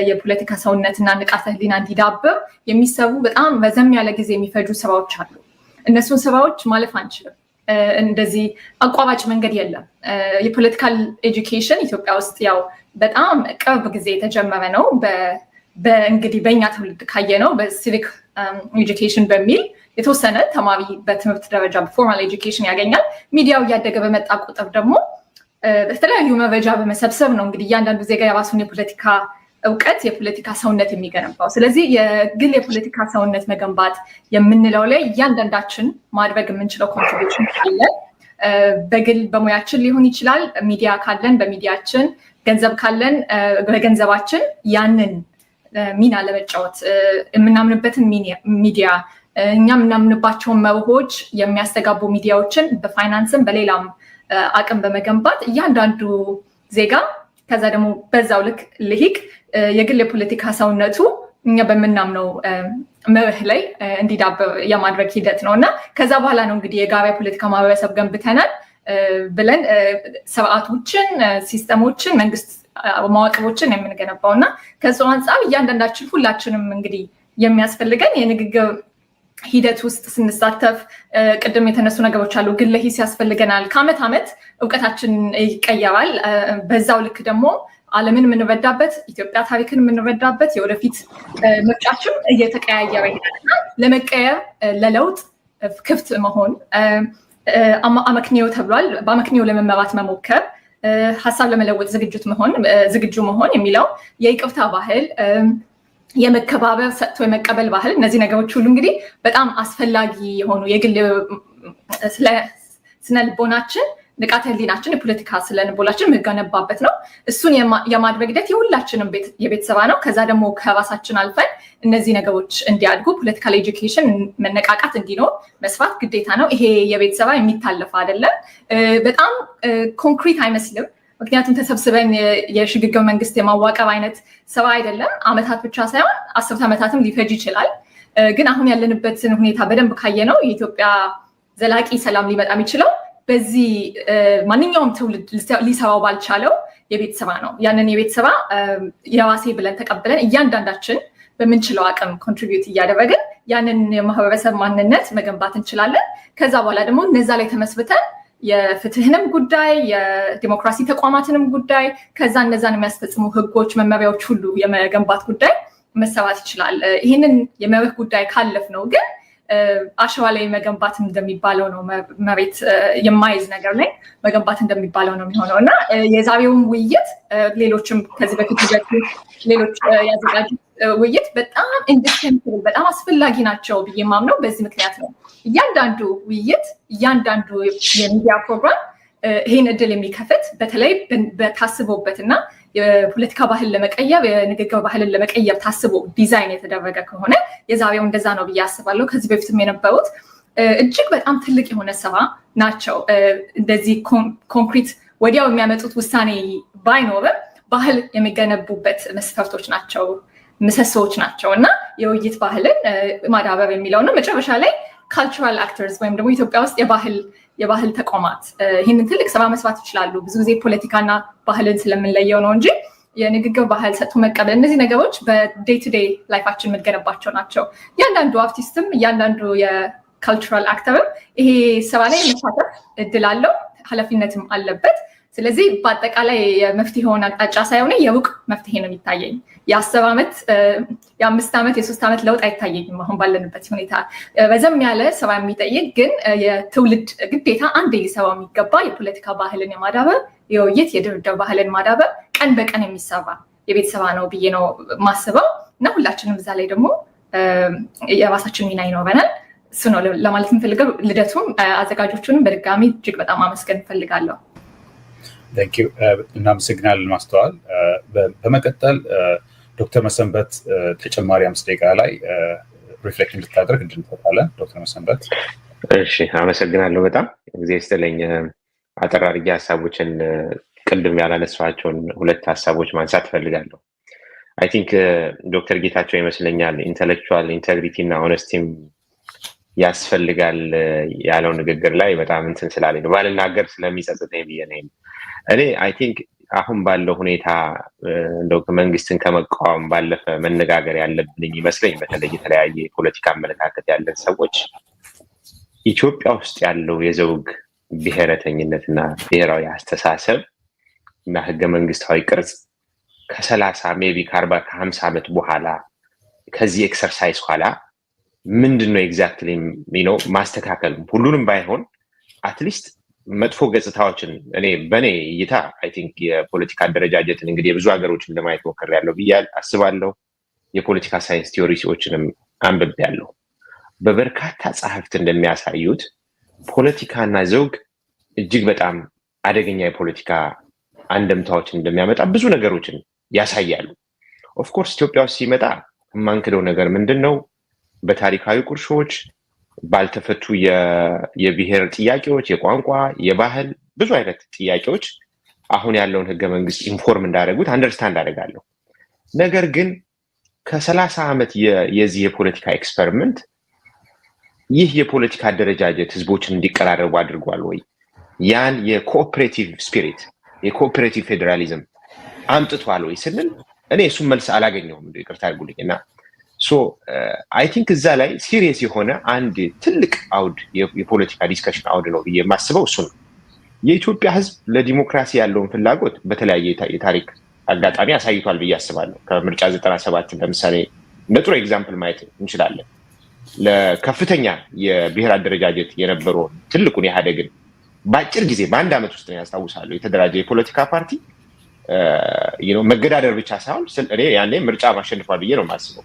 Speaker 8: የፖለቲካ ሰውነትና ንቃተ ህሊና እንዲዳብር የሚሰሩ በጣም ረዘም ያለ ጊዜ የሚፈጁ ስራዎች አሉ። እነሱን ስራዎች ማለፍ አንችልም። እንደዚህ አቋራጭ መንገድ የለም። የፖለቲካል ኤጁኬሽን ኢትዮጵያ ውስጥ ያው በጣም ቅርብ ጊዜ የተጀመረ ነው። በእንግዲህ በእኛ ትውልድ ካየ ነው በሲቪክ ኤጁኬሽን በሚል የተወሰነ ተማሪ በትምህርት ደረጃ በፎርማል ኤጁኬሽን ያገኛል። ሚዲያው እያደገ በመጣ ቁጥር ደግሞ በተለያዩ መረጃ በመሰብሰብ ነው እንግዲህ እያንዳንዱ ዜጋ የራሱን የፖለቲካ እውቀት የፖለቲካ ሰውነት የሚገነባው። ስለዚህ የግል የፖለቲካ ሰውነት መገንባት የምንለው ላይ እያንዳንዳችን ማድረግ የምንችለው ኮንትሪቢዩሽን ካለ በግል በሙያችን ሊሆን ይችላል። ሚዲያ ካለን በሚዲያችን፣ ገንዘብ ካለን በገንዘባችን ያንን ሚና ለመጫወት የምናምንበትን ሚዲያ እኛ የምናምንባቸውን መርሆች የሚያስተጋቡ ሚዲያዎችን በፋይናንስም በሌላም አቅም በመገንባት እያንዳንዱ ዜጋ ከዛ ደግሞ በዛው ልክ ልሂቅ የግል የፖለቲካ ሰውነቱ እኛ በምናምነው መርህ ላይ እንዲዳብር የማድረግ ሂደት ነው እና ከዛ በኋላ ነው እንግዲህ የጋራ የፖለቲካ ማህበረሰብ ገንብተናል ብለን ስርዓቶችን፣ ሲስተሞችን፣ መንግስት መዋቅሮችን የምንገነባው እና ከዚ አንጻር እያንዳንዳችን ሁላችንም እንግዲህ የሚያስፈልገን የንግግር ሂደት ውስጥ ስንሳተፍ ቅድም የተነሱ ነገሮች አሉ። ግለ ሂስ ያስፈልገናል። ከአመት ዓመት እውቀታችን ይቀየራል። በዛው ልክ ደግሞ ዓለምን የምንረዳበት ኢትዮጵያ ታሪክን የምንረዳበት የወደፊት ምርጫችን እየተቀያየረ ይሄዳልና ለመቀየር ለለውጥ ክፍት መሆን አመክንዮ ተብሏል። በአመክንዮ ለመመራት መሞከር፣ ሀሳብ ለመለወጥ ዝግጁ መሆን የሚለው የይቅርታ ባህል፣ የመከባበር ሰጥቶ የመቀበል ባህል፣ እነዚህ ነገሮች ሁሉ እንግዲህ በጣም አስፈላጊ የሆኑ የግል ስነ ልቦናችን ንቃተ ህሊናችን የፖለቲካ ስነ ልቦናችን የምንገነባበት ነው። እሱን የማድረግ ሂደት የሁላችንም የቤት ስራ ነው። ከዛ ደግሞ ከራሳችን አልፈን እነዚህ ነገሮች እንዲያድጉ ፖለቲካል ኤጁኬሽን መነቃቃት እንዲኖር መስፋት ግዴታ ነው። ይሄ የቤት ስራ የሚታለፍ አይደለም። በጣም ኮንክሪት አይመስልም። ምክንያቱም ተሰብስበን የሽግግር መንግስት የማዋቀር አይነት ስራ አይደለም። አመታት ብቻ ሳይሆን 10 ዓመታትም ሊፈጅ ይችላል። ግን አሁን ያለንበትን ሁኔታ በደንብ ካየነው የኢትዮጵያ ዘላቂ ሰላም ሊመጣ የሚችለው በዚህ ማንኛውም ትውልድ ሊሰራው ባልቻለው የቤት ስራ ነው። ያንን የቤት ስራ የራሴ ብለን ተቀብለን እያንዳንዳችን በምንችለው አቅም ኮንትሪቢዩት እያደረግን ያንን የማህበረሰብ ማንነት መገንባት እንችላለን። ከዛ በኋላ ደግሞ እነዛ ላይ ተመስርተን የፍትህንም ጉዳይ የዲሞክራሲ ተቋማትንም ጉዳይ ከዛ እነዛን የሚያስፈጽሙ ህጎች፣ መመሪያዎች ሁሉ የመገንባት ጉዳይ መሰራት ይችላል። ይህንን የመርህ ጉዳይ ካለፍ ነው ግን አሸዋ ላይ መገንባት እንደሚባለው ነው። መሬት የማይዝ ነገር ላይ መገንባት እንደሚባለው ነው የሚሆነው እና የዛሬውን ውይይት ሌሎችም ከዚህ በፊት ሌሎች ያዘጋጁት ውይይት በጣም ኢንዲስፔንሰብል በጣም አስፈላጊ ናቸው ብዬ ማምነው በዚህ ምክንያት ነው። እያንዳንዱ ውይይት እያንዳንዱ የሚዲያ ፕሮግራም ይህን እድል የሚከፍት በተለይ በታስቦበት እና የፖለቲካ ባህል ለመቀየር የንግግር ባህልን ለመቀየር ታስቦ ዲዛይን የተደረገ ከሆነ የዛሬው እንደዛ ነው ብዬ አስባለሁ። ከዚህ በፊትም የነበሩት እጅግ በጣም ትልቅ የሆነ ስራ ናቸው። እንደዚህ ኮንክሪት ወዲያው የሚያመጡት ውሳኔ ባይኖርም ባህል የሚገነቡበት መስፈርቶች ናቸው፣ ምሰሶዎች ናቸው እና የውይይት ባህልን ማዳበር የሚለው ነው። መጨረሻ ላይ ካልቸራል አክተርስ ወይም ደግሞ ኢትዮጵያ ውስጥ የባህል ተቋማት ይህንን ትልቅ ስራ መስራት ይችላሉ። ብዙ ጊዜ ፖለቲካና ባህልን ስለምንለየው ነው እንጂ የንግግር ባህል ሰጥቶ መቀበል፣ እነዚህ ነገሮች በዴይ ቱ ዴይ ላይፋችን የምትገነባቸው ናቸው። እያንዳንዱ አርቲስትም እያንዳንዱ የካልቸራል አክተርም ይሄ ስራ ላይ መሳተፍ እድል አለው፣ ኃላፊነትም አለበት። ስለዚህ በአጠቃላይ የመፍትሄውን አቅጣጫ ሳይሆን የሩቅ መፍትሄ ነው የሚታየኝ። የ10 ዓመት የ5 ዓመት የ3 ዓመት ለውጥ አይታየኝም። አሁን ባለንበት ሁኔታ ረዘም ያለ ስራ የሚጠይቅ ግን የትውልድ ግዴታ አንድ ሊሰራው የሚገባ የፖለቲካ ባህልን የማዳበር የውይይት የድርድር ባህልን ማዳበር ቀን በቀን የሚሰራ የቤት ስራ ነው ብዬ ነው ማስበው እና ሁላችንም እዛ ላይ ደግሞ የራሳችን ሚና ይኖረናል። እሱ ነው ለማለት የምፈልገው። ልደቱም አዘጋጆቹንም በድጋሚ እጅግ በጣም አመስገን እፈልጋለሁ።
Speaker 1: ቴንኪው እናመሰግናለን ማስተዋል። በመቀጠል ዶክተር መሰንበት ተጨማሪ 5 ደቂቃ ላይ ሪፍሌክት እንድታደርግ እንድንፈታለን። ዶክተር መሰንበት።
Speaker 9: እሺ አመሰግናለሁ በጣም ጊዜ ስትለኝ አጠር አድርጌ ሀሳቦችን ቅድም ያላነሳኋቸውን 2 ሀሳቦች ማንሳት እፈልጋለሁ። አይ ቲንክ ዶክተር ጌታቸው ይመስለኛል ኢንተሌክቹዋል ኢንቴግሪቲ እና ኦነስቲም ያስፈልጋል ያለው ንግግር ላይ በጣም እንትን ስላለኝ ነው ባልናገር ስለሚጸጽተኝ ብዬ ነው። እኔ አይ ቲንክ አሁን ባለው ሁኔታ እንደው መንግስትን ከመቃወም ባለፈ መነጋገር ያለብን ይመስለኝ በተለይ የተለያየ ፖለቲካ አመለካከት ያለን ሰዎች ኢትዮጵያ ውስጥ ያለው የዘውግ ብሔረተኝነትና ብሔራዊ አስተሳሰብ እና ህገ መንግስታዊ ቅርጽ ከ30 ሜቢ ከ40 ከ50 ዓመት በኋላ ከዚህ ኤክሰርሳይዝ ኋላ ምንድነው ኤግዛክትሊ ማስተካከል ሁሉንም ባይሆን አትሊስት መጥፎ ገጽታዎችን እኔ በኔ እይታ አይ ቲንክ የፖለቲካ አደረጃጀትን እንግዲህ የብዙ ሀገሮችን ለማየት ሞክሬያለሁ ብዬ አስባለሁ። የፖለቲካ ሳይንስ ቲዮሪዎችንም አንብቤያለሁ። በበርካታ ጸሐፍት እንደሚያሳዩት ፖለቲካና ዘውግ እጅግ በጣም አደገኛ የፖለቲካ አንድምታዎችን እንደሚያመጣ ብዙ ነገሮችን ያሳያሉ። ኦፍ ኮርስ ኢትዮጵያ ውስጥ ሲመጣ የማንክደው ነገር ምንድነው በታሪካዊ ቁርሾች ባልተፈቱ የብሔር ጥያቄዎች የቋንቋ የባህል ብዙ አይነት ጥያቄዎች አሁን ያለውን ህገ መንግስት ኢንፎርም እንዳደረጉት አንደርስታንድ አደርጋለሁ። ነገር ግን ከ30 ዓመት የዚህ የፖለቲካ ኤክስፐሪመንት ይህ የፖለቲካ አደረጃጀት ህዝቦችን እንዲቀራረቡ አድርጓል ወይ? ያን የኮኦፕሬቲቭ ስፒሪት የኮኦፕሬቲቭ ፌዴራሊዝም አምጥቷል ወይ ስንል እኔ እሱን መልስ አላገኘሁም። ይቅርታ አድርጉልኝና አይ ቲንክ እዛ ላይ ሲሪየስ የሆነ አንድ ትልቅ አውድ የፖለቲካ ዲስከሽን አውድ ነው ብዬ የማስበው እሱ ነው። የኢትዮጵያ ህዝብ ለዲሞክራሲ ያለውን ፍላጎት በተለያየ የታሪክ አጋጣሚ አሳይቷል ብዬ አስባለሁ። ከምርጫ 97 ለምሳሌ እንደ ጥሩ ኤግዛምፕል ማየት እንችላለን። ለከፍተኛ የብሔር አደረጃጀት የነበረውን ትልቁን ኢህአዴግን በአጭር ጊዜ በአንድ ዓመት ውስጥ ነው ያስታውሳለሁ የተደራጀ የፖለቲካ ፓርቲ መገዳደር ብቻ ሳይሆን እኔ ያኔ ምርጫ ማሸንፏል ብዬ ነው የማስበው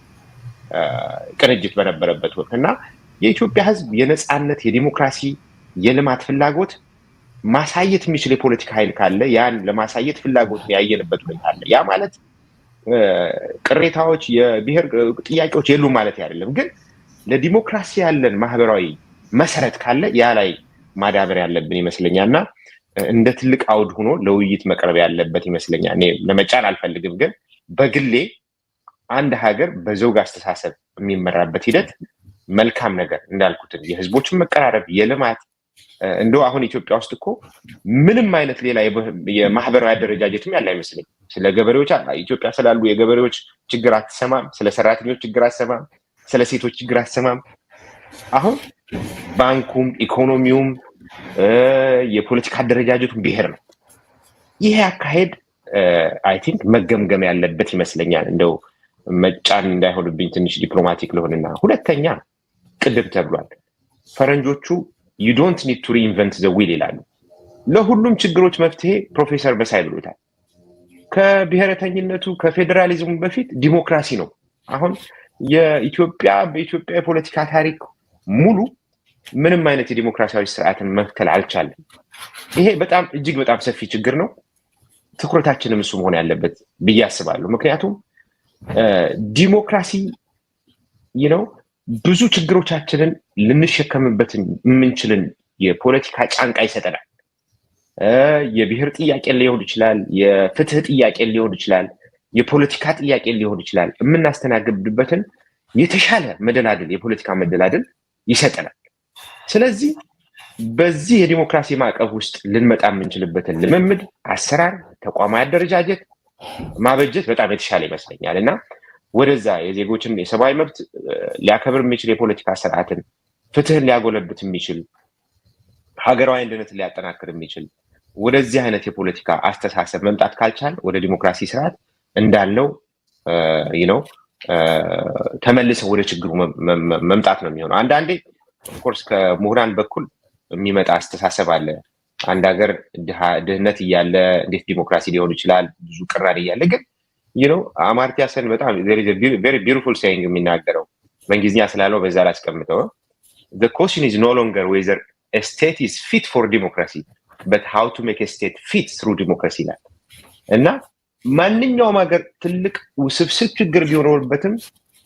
Speaker 9: ቅንጅት በነበረበት ወቅት እና የኢትዮጵያ ህዝብ የነፃነት የዲሞክራሲ የልማት ፍላጎት ማሳየት የሚችል የፖለቲካ ኃይል ካለ ያን ለማሳየት ፍላጎት ያየንበት ሁኔታ አለ። ያ ማለት ቅሬታዎች የብሔር ጥያቄዎች የሉም ማለት አይደለም። ግን ለዲሞክራሲ ያለን ማህበራዊ መሰረት ካለ ያ ላይ ማዳበር ያለብን ይመስለኛልና እንደ ትልቅ አውድ ሆኖ ለውይይት መቅረብ ያለበት ይመስለኛል። እኔ ለመጫን አልፈልግም፣ ግን በግሌ አንድ ሀገር በዘውግ አስተሳሰብ የሚመራበት ሂደት መልካም ነገር እንዳልኩትን የህዝቦችን መቀራረብ የልማት እንደው አሁን ኢትዮጵያ ውስጥ እኮ ምንም አይነት ሌላ የማህበራዊ አደረጃጀትም ያለ አይመስልም። ስለ ገበሬዎች ኢትዮጵያ ስላሉ የገበሬዎች ችግር አትሰማም፣ ስለ ሰራተኞች ችግር አትሰማም፣ ስለ ሴቶች ችግር አትሰማም። አሁን ባንኩም ኢኮኖሚውም የፖለቲካ አደረጃጀቱም ብሔር ነው። ይሄ አካሄድ አይ ቲንክ መገምገም ያለበት ይመስለኛል። እንደው መጫን እንዳይሆንብኝ ትንሽ ዲፕሎማቲክ ለሆንና ሁለተኛ ቅድም ተብሏል ፈረንጆቹ you don't need to reinvent the wheel ይላሉ። ለሁሉም ችግሮች መፍትሄ ፕሮፌሰር መሳይ ብሎታል። ከብሔረተኝነቱ ከፌዴራሊዝሙ በፊት ዲሞክራሲ ነው። አሁን በኢትዮጵያ የፖለቲካ ታሪክ ሙሉ ምንም አይነት የዲሞክራሲያዊ ስርዓትን መፍተል አልቻለም። ይሄ በጣም እጅግ በጣም ሰፊ ችግር ነው። ትኩረታችንም እሱ መሆን ያለበት ብዬ አስባለሁ። ምክንያቱም ዲሞክራሲ ብዙ ችግሮቻችንን ልንሸከምበት የምንችልን የፖለቲካ ጫንቃ ይሰጠናል። የብሔር ጥያቄ ሊሆን ይችላል፣ የፍትህ ጥያቄ ሊሆን ይችላል፣ የፖለቲካ ጥያቄ ሊሆን ይችላል። የምናስተናግድበትን የተሻለ መደላድል የፖለቲካ መደላድል ይሰጠናል። ስለዚህ በዚህ የዲሞክራሲ ማዕቀፍ ውስጥ ልንመጣ የምንችልበትን ልምምድ፣ አሰራር፣ ተቋማዊ አደረጃጀት ማበጀት በጣም የተሻለ ይመስለኛል እና ወደዛ የዜጎችን የሰብአዊ መብት ሊያከብር የሚችል የፖለቲካ ስርዓትን ፍትህን ሊያጎለብት የሚችል ሀገራዊ አንድነትን ሊያጠናክር የሚችል ወደዚህ አይነት የፖለቲካ አስተሳሰብ መምጣት ካልቻል ወደ ዲሞክራሲ ስርዓት እንዳለው ተመልሰው ወደ ችግሩ መምጣት ነው የሚሆነው። አንዳንዴ ኦፍኮርስ ከምሁራን በኩል የሚመጣ አስተሳሰብ አለ። አንድ ሀገር ድህነት እያለ እንዴት ዲሞክራሲ ሊሆን ይችላል? ብዙ ቅራኔ እያለ ግን አማርቲያ ሰን በጣም ቬሪ ቢዩቲፉል ሴይንግ የሚናገረው በእንግሊዝኛ ስላለው በዛ ላይ አስቀምጠው the question is no longer whether a state is fit for democracy but how to make a state fit through democracy ይላል እና ማንኛውም ሀገር ትልቅ ውስብስብ ችግር ቢኖርበትም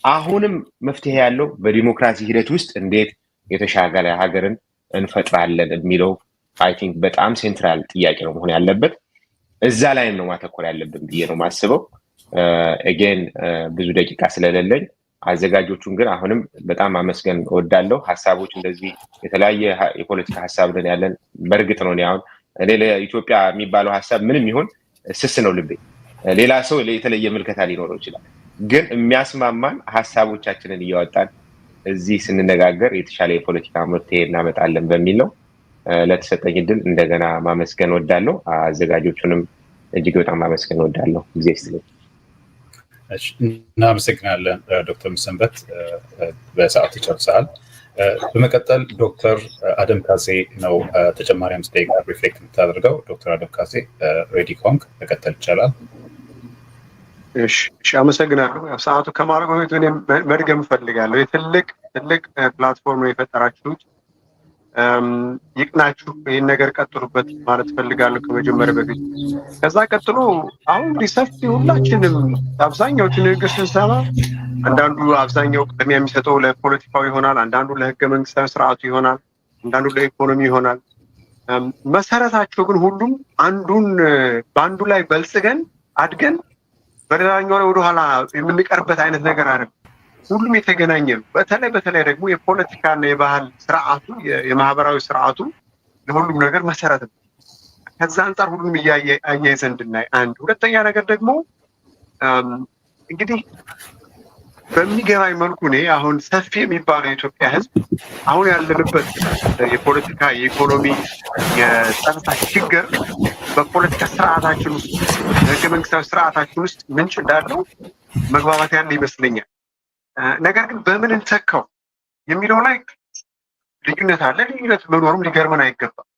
Speaker 9: አሁንም መፍትሄ ያለው በዲሞክራሲ ሂደት ውስጥ እንዴት የተሻገረ ሀገርን እንፈጥራለን የሚለው አይ ቲንክ በጣም ሴንትራል ጥያቄ ነው መሆን ያለበት። እዛ ላይ ነው ማተኮር ያለብን ብዬ ነው ማስበው። again ብዙ ደቂቃ ስለሌለኝ አዘጋጆቹን ግን አሁንም በጣም ማመስገን እወዳለሁ። ሀሳቦች እንደዚህ የተለያየ የፖለቲካ ሀሳብ ነን ያለን በእርግጥ ነው። እኔ ለኢትዮጵያ የሚባለው ሀሳብ ምንም ይሁን ስስ ነው ልቤ። ሌላ ሰው የተለየ ምልከታ ሊኖረው ይችላል። ግን የሚያስማማን ሀሳቦቻችንን እያወጣን እዚህ ስንነጋገር የተሻለ የፖለቲካ መፍትሄ እናመጣለን በሚል ነው። ለተሰጠኝ እድል እንደገና ማመስገን እወዳለሁ። አዘጋጆቹንም እጅግ በጣም ማመስገን እወዳለሁ። ጊዜ ይስጥልኝ።
Speaker 1: እናመሰግናለን ዶክተር ሙሰንበት፣ በሰዓቱ ይጨርሳል። በመቀጠል ዶክተር አደም ካሴ ነው ተጨማሪ 5 ደቂቃ ሪፍሌክት የምታደርገው። ዶክተር አደም ካሴ ሬዲ ኮንክ መቀጠል ይቻላል።
Speaker 10: እሺ አመሰግናለሁ። ሰዓቱ ከማድረግ በፊት እኔ መድገም እፈልጋለሁ። ትልቅ ፕላትፎርም ነው የፈጠራችሁት። ይቅናችሁ፣ ይህን ነገር ቀጥሉበት ማለት እፈልጋለሁ ከመጀመሪያ በፊት። ከዛ ቀጥሎ አሁን ሰፊ ሁላችንም አብዛኛዎቹ ንግግር ስንሰማ አንዳንዱ አብዛኛው ቅድሚያ የሚሰጠው ለፖለቲካው ይሆናል፣ አንዳንዱ ለህገ መንግስታዊ ስርዓቱ ይሆናል፣ አንዳንዱ ለኢኮኖሚ ይሆናል። መሰረታቸው ግን ሁሉም በአንዱ ላይ በልጽገን አድገን በሌላኛው ላይ ወደኋላ የምንቀርበት አይነት ነገር አይደለም። ሁሉም የተገናኘ ነው። በተለይ ደግሞ የፖለቲካና የባህል ስርዓቱ የማህበራዊ ስርዓቱ ለሁሉም ነገር መሰረት ነው። ከዛ አንጻር ሁሉም እያያይዘን እንድናይ አንድ። ሁለተኛ ነገር ደግሞ እንግዲህ በሚገባኝ መልኩ እኔ አሁን ሰፊ የሚባለው የኢትዮጵያ ህዝብ አሁን ያለንበት የፖለቲካ የኢኮኖሚ የጸጥታ ችግር በፖለቲካ ስርዓታችን ውስጥ ህገ መንግስታዊ ስርዓታችን ውስጥ ምንጭ እንዳለው መግባባት ያለ ይመስለኛል። ነገር ግን በምን እንተካው የሚለው ላይ ልዩነት አለ። ልዩነት መኖሩም ሊገርመን አይገባም።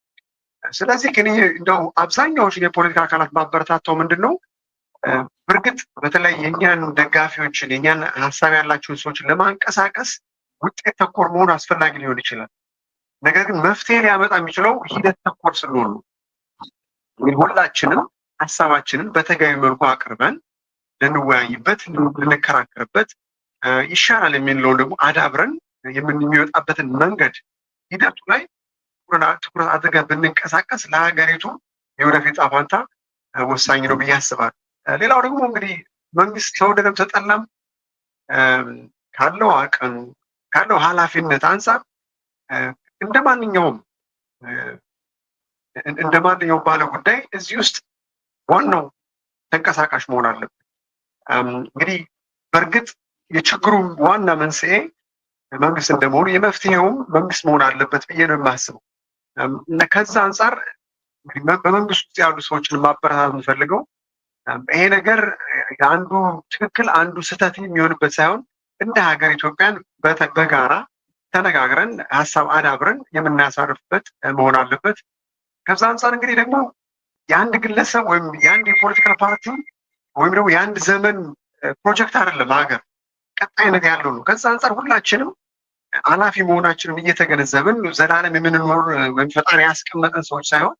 Speaker 10: ስለዚህ ግን እንደው አብዛኛዎች የፖለቲካ አካላት ማበረታታው ምንድን ነው? በእርግጥ በተለይ የኛን ደጋፊዎችን የኛን ሀሳብ ያላቸውን ሰዎችን ለማንቀሳቀስ ውጤት ተኮር መሆን አስፈላጊ ሊሆን ይችላል። ነገር ግን መፍትሄ ሊያመጣ የሚችለው ሂደት ተኮር ስለሆነ ነው። ሁላችንም ሀሳባችንን በተገቢ መልኩ አቅርበን ልንወያይበት፣ ልንከራከርበት ይሻላል የሚለውን ደግሞ አዳብረን የሚወጣበትን መንገድ ሂደቱ ላይ ትኩረት አድርገን ብንንቀሳቀስ ለሀገሪቱ የወደፊት ዕጣ ፈንታ ወሳኝ ነው ብዬ አስባለሁ። ሌላው ደግሞ እንግዲህ መንግስት ተወደደም ተጠላም ካለው አቅም ካለው ኃላፊነት አንጻር እንደ ማንኛውም ባለ ጉዳይ እዚህ ውስጥ ዋናው ተንቀሳቃሽ መሆን አለበት። እንግዲህ በእርግጥ የችግሩ ዋና መንስኤ መንግስት እንደመሆኑ የመፍትሄውም መንግስት መሆን አለበት ብዬ ነው የማስበው። እና ከዛ አንጻር በመንግስት ውስጥ ያሉ ሰዎችን ማበረታታት የምፈልገው ይሄ ነገር አንዱ ትክክል አንዱ ስህተት የሚሆንበት ሳይሆን እንደ ሀገር ኢትዮጵያን በጋራ ተነጋግረን ሀሳብ አዳብረን የምናሳርፍበት መሆን አለበት። ከዛ አንጻር እንግዲህ ደግሞ የአንድ ግለሰብ ወይም የአንድ የፖለቲካል ፓርቲ ወይም ደግሞ የአንድ ዘመን ፕሮጀክት አይደለም ሀገር ቀጣይነት ያለው ነው። ከዛ አንጻር ሁላችንም ኃላፊ መሆናችንን እየተገነዘብን ዘላለም የምንኖር ወይም ፈጣሪ ያስቀመጠን ሰዎች ሳይሆን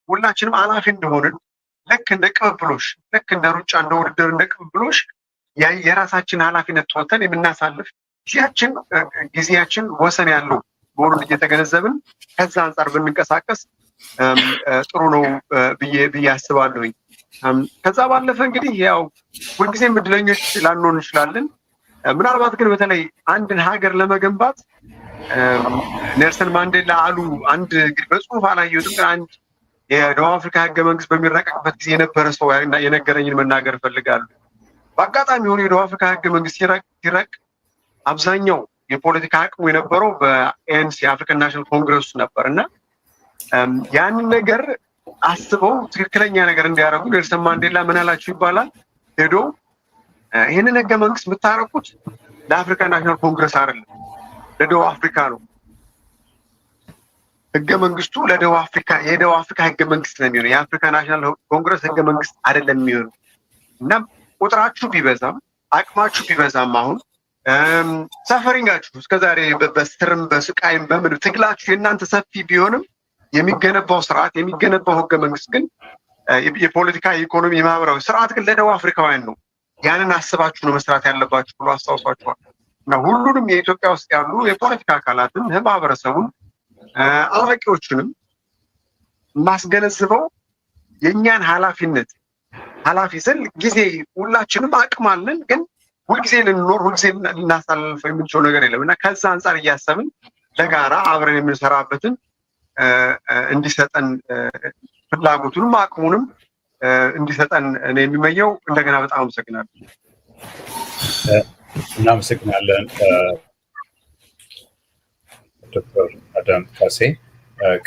Speaker 10: ሁላችንም ኃላፊ እንደሆንን ልክ እንደ ቅብብሎሽ፣ ልክ እንደ ሩጫ፣ እንደ ውድድር፣ እንደ ቅብብሎሽ የራሳችን ኃላፊነት ተወጥተን የምናሳልፍ ጊዜያችን ወሰን ያለው መሆኑን እየተገነዘብን ከዛ አንጻር ብንንቀሳቀስ ጥሩ ነው ብዬ አስባለሁኝ። ከዛ ባለፈ እንግዲህ ያው ሁልጊዜም እድለኞች ላንሆን እንችላለን። ምናልባት ግን በተለይ አንድን ሀገር ለመገንባት ኔልሰን ማንዴላ አሉ አንድ እንግዲህ በጽሁፍ አላየሁትም፣ ግን አንድ የደቡብ አፍሪካ ህገ መንግስት በሚረቀቅበት ጊዜ የነበረ ሰው የነገረኝን መናገር እፈልጋለሁ። በአጋጣሚ ሆኖ የደቡብ አፍሪካ ህገ መንግስት ሲረቅ አብዛኛው የፖለቲካ አቅሙ የነበረው በኤንሲ የአፍሪካን ናሽናል ኮንግረስ ነበር እና ያንን ነገር አስበው ትክክለኛ ነገር እንዲያደርጉ ኔልሰን ማንዴላ ምን አላችሁ ይባላል፣ ሄዶ ይህንን ህገ መንግስት የምታረቁት ለአፍሪካ ናሽናል ኮንግረስ አይደለም ለደቡብ አፍሪካ ነው። ህገ መንግስቱ ለደቡብ አፍሪካ የደቡብ አፍሪካ ህገ መንግስት ነው የሚሆነው፣ የአፍሪካ ናሽናል ኮንግረስ ህገ መንግስት አይደለም የሚሆነው። እና ቁጥራችሁ ቢበዛም አቅማችሁ ቢበዛም አሁን ሰፈሪንጋችሁ እስከዛሬ በስትርም በስቃይም በምን ትግላችሁ የእናንተ ሰፊ ቢሆንም የሚገነባው ስርዓት የሚገነባው ህገ መንግስት ግን የፖለቲካ የኢኮኖሚ የማህበራዊ ስርዓት ግን ለደቡብ አፍሪካውያን ነው። ያንን አስባችሁ ነው መስራት ያለባችሁ ብሎ አስታውሷቸዋል። እና ሁሉንም የኢትዮጵያ ውስጥ ያሉ የፖለቲካ አካላትን ማህበረሰቡን አዋቂዎቹንም ማስገነዝበው የእኛን ኃላፊ ስል ጊዜ ሁላችንም አቅም አለን፣ ግን ሁልጊዜ ልንኖር ሁልጊዜ ልናሳልፈው የምንችለው ነገር የለም እና ከዛ አንጻር እያሰብን ለጋራ አብረን የምንሰራበትን እንዲሰጠን ፍላጎቱንም አቅሙንም እንዲሰጠን እኔ የሚመኘው እንደገና በጣም አመሰግናለሁ።
Speaker 1: እናመሰግናለን ዶክተር አዳም ካሴ።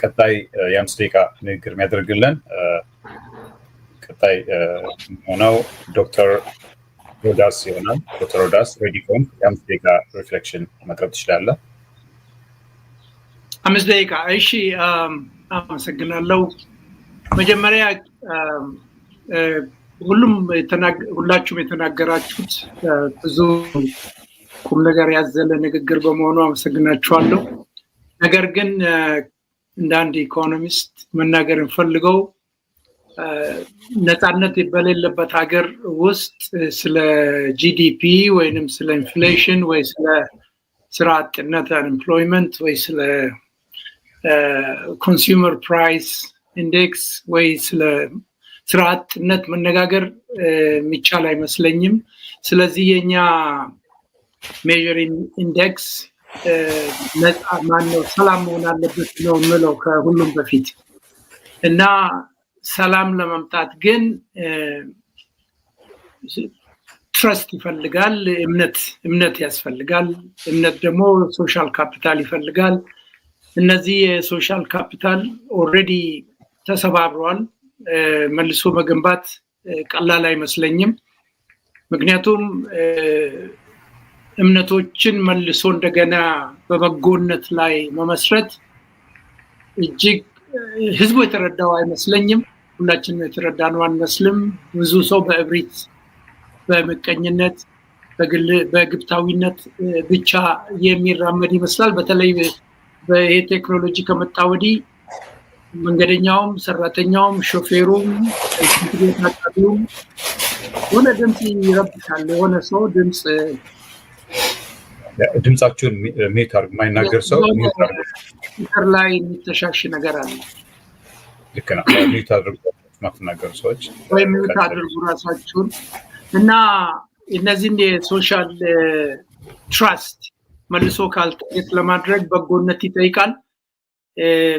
Speaker 1: ቀጣይ የ5 ደቂቃ ንግግር የሚያደርግልን ቀጣይ ሆነው ዶክተር ሮዳስ ይሆናል። ዶክተር ሮዳስ ሬዲ ከሆንክ የ5 ደቂቃ ሪፍሌክሽን ማቅረብ ትችላለህ።
Speaker 11: 5 ደቂቃ። እሺ፣ አመሰግናለሁ። መጀመሪያ ሁላችሁም የተናገራችሁት ብዙ ቁም ነገር ያዘለ ንግግር በመሆኑ አመሰግናችኋለሁ። ነገር ግን እንደ አንድ ኢኮኖሚስት መናገር እንፈልገው ነፃነት በሌለበት ሀገር ውስጥ ስለ ጂዲፒ ወይንም ስለ ኢንፍሌሽን ወይ ስለ ስራ አጥነት አንኤምፕሎይመንት ወይ ስለ ኮንሱመር ፕራይስ ኢንዴክስ ወይ ስለ ስራ አጥነት መነጋገር የሚቻል አይመስለኝም። ስለዚህ የኛ ሜዠሪንግ ኢንዴክስ ሰላም መሆን አለበት ነው የምለው ከሁሉም በፊት እና ሰላም ለማምጣት ግን ትረስት ይፈልጋል፣ እምነት ያስፈልጋል። እምነት ደግሞ ሶሻል ካፒታል ይፈልጋል። እነዚህ የሶሻል ካፒታል ኦልሬዲ ተሰባብሯል። መልሶ መገንባት ቀላል አይመስለኝም። ምክንያቱም እምነቶችን መልሶ እንደገና በበጎነት ላይ መመስረት እጅግ ህዝቡ የተረዳው አይመስለኝም። ሁላችንም የተረዳነው አንመስልም። ብዙ ሰው በእብሪት፣ በመቀኝነት፣ በግብታዊነት ብቻ የሚራመድ ይመስላል። በተለይ በቴክኖሎጂ ከመጣ ወዲህ መንገደኛውም፣ ሰራተኛውም፣ ሾፌሩም፣ ታጣቂውም የሆነ ድምፅ ይረብሻል። የሆነ ሰው
Speaker 1: ድምጻቸውን ሚዩት አድርጉ። የማይናገር ሰው ሚዩት አድርጉ።
Speaker 11: ስፒከር ላይ የሚተሻሽ ነገር አለ።
Speaker 1: ልክ ነው። ሚዩት አድርጉ የማትናገሩ ሰዎች
Speaker 11: ወይ ሚዩት አድርጉ ራሳችሁን። እና እነዚህን የሶሻል ትራስት መልሶ ካልተት ለማድረግ በጎነት ይጠይቃል።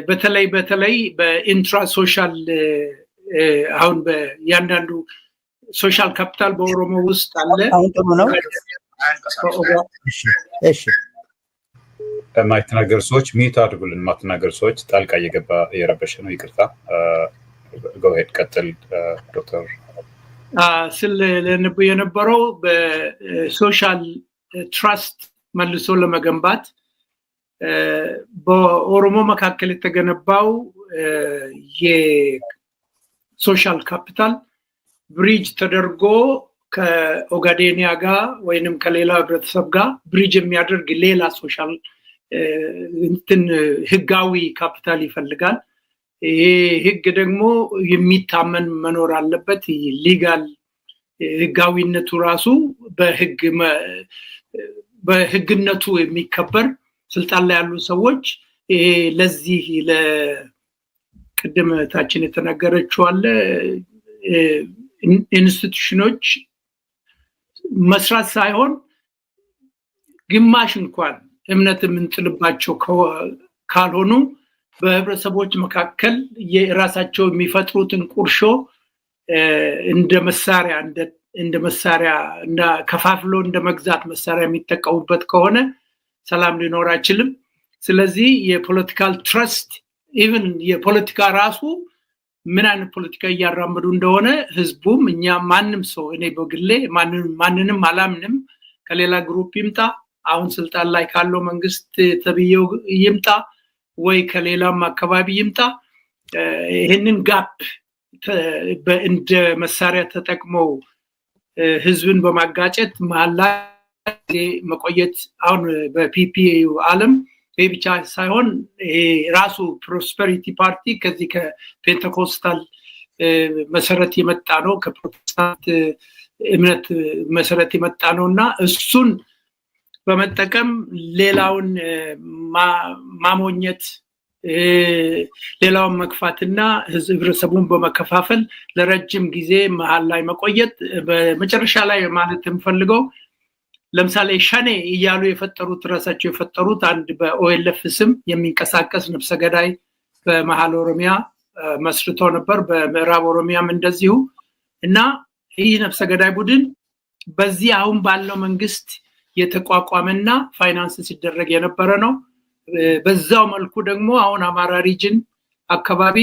Speaker 11: በተለይ በኢንትራ ሶሻል አሁን በእያንዳንዱ ሶሻል ካፒታል በኦሮሞ ውስጥ አለ።
Speaker 12: አሁን ጥሩ ነው። እሺ
Speaker 1: የማይተናገሩ ሰዎች ሚዩት አድርጉልን። የማትናገሩ ሰዎች ጣልቃ እየገባ እየረበሸ ነው። ይቅርታ። ጎሄድ ቀጥል ዶክተር።
Speaker 11: ስለነብ የነበረው በሶሻል ትራስት መልሶ ለመገንባት በኦሮሞ መካከል የተገነባው የሶሻል ካፒታል ብሪጅ ተደርጎ ከኦጋዴኒያ ጋር ወይንም ከሌላ ህብረተሰብ ጋር ብሪጅ የሚያደርግ ሌላ ሶሻል ህጋዊ ካፒታል ይፈልጋል። ይሄ ህግ ደግሞ የሚታመን መኖር አለበት። ሊጋል ህጋዊነቱ ራሱ በህግነቱ የሚከበር ስልጣን ላይ ያሉ ሰዎች ለዚህ ለቅድም ታችን የተናገረችው አለ ኢንስቲትዩሽኖች መስራት ሳይሆን ግማሽ እንኳን እምነት የምንጥልባቸው ካልሆኑ በህብረተሰቦች መካከል የራሳቸው የሚፈጥሩትን ቁርሾ እንደ መሳሪያ እና ከፋፍሎ እንደ መግዛት መሳሪያ የሚጠቀሙበት ከሆነ ሰላም ሊኖር አይችልም። ስለዚህ የፖለቲካል ትረስት ኢቭን የፖለቲካ ራሱ ምን አይነት ፖለቲካ እያራመዱ እንደሆነ ህዝቡም እኛ ማንም ሰው እኔ በግሌ ማንንም አላምንም። ከሌላ ግሩፕ ይምጣ፣ አሁን ስልጣን ላይ ካለው መንግስት ተብየው ይምጣ ወይ ከሌላም አካባቢ ይምጣ፣ ይሄንን ጋፕ እንደ መሳሪያ ተጠቅመው ህዝብን በማጋጨት መሀል ላይ መቆየት አሁን በፒፒኤዩ ዓለም ይህ ብቻ ሳይሆን ራሱ ፕሮስፐሪቲ ፓርቲ ከዚህ ከፔንቴኮስታል መሰረት የመጣ ነው፣ ከፕሮቴስታንት እምነት መሰረት የመጣ ነው እና እሱን በመጠቀም ሌላውን ማሞኘት፣ ሌላውን መግፋትና ህብረተሰቡን በመከፋፈል ለረጅም ጊዜ መሀል ላይ መቆየት። በመጨረሻ ላይ ማለት የምፈልገው ለምሳሌ ሸኔ እያሉ የፈጠሩት ራሳቸው የፈጠሩት አንድ በኦኤልኤፍ ስም የሚንቀሳቀስ ነፍሰ ገዳይ በመሃል ኦሮሚያ መስርቶ ነበር በምዕራብ ኦሮሚያም እንደዚሁ እና ይህ ነፍሰ ገዳይ ቡድን በዚህ አሁን ባለው መንግስት የተቋቋመና ፋይናንስ ሲደረግ የነበረ ነው በዛው መልኩ ደግሞ አሁን አማራ ሪጅን አካባቢ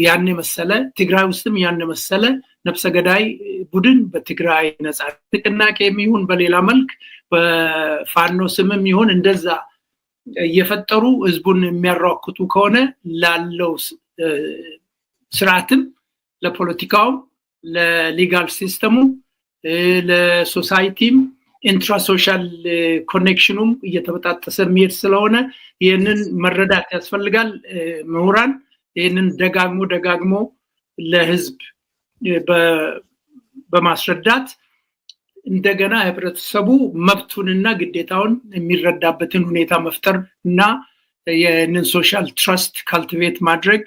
Speaker 11: ያን መሰለ ትግራይ ውስጥም ያን መሰለ ነፍሰ ገዳይ ቡድን በትግራይ ነፃ ንቅናቄ የሚሆን በሌላ መልክ በፋኖ ስምም ይሁን እንደዛ እየፈጠሩ ህዝቡን የሚያራክቱ ከሆነ ላለው ስርዓትም ለፖለቲካው ለሊጋል ሲስተሙ ለሶሳይቲም ኢንትራሶሻል ኮኔክሽኑም እየተበጣጠሰ የሚሄድ ስለሆነ ይሄንን መረዳት ያስፈልጋል ምሁራን ይሄንን ደጋግሞ ለህዝብ በማስረዳት እንደገና ህብረተሰቡ መብቱንና ግዴታውን የሚረዳበትን ሁኔታ መፍጠር እና የነን ሶሻል ትረስት ካልቲቬት ማድረግ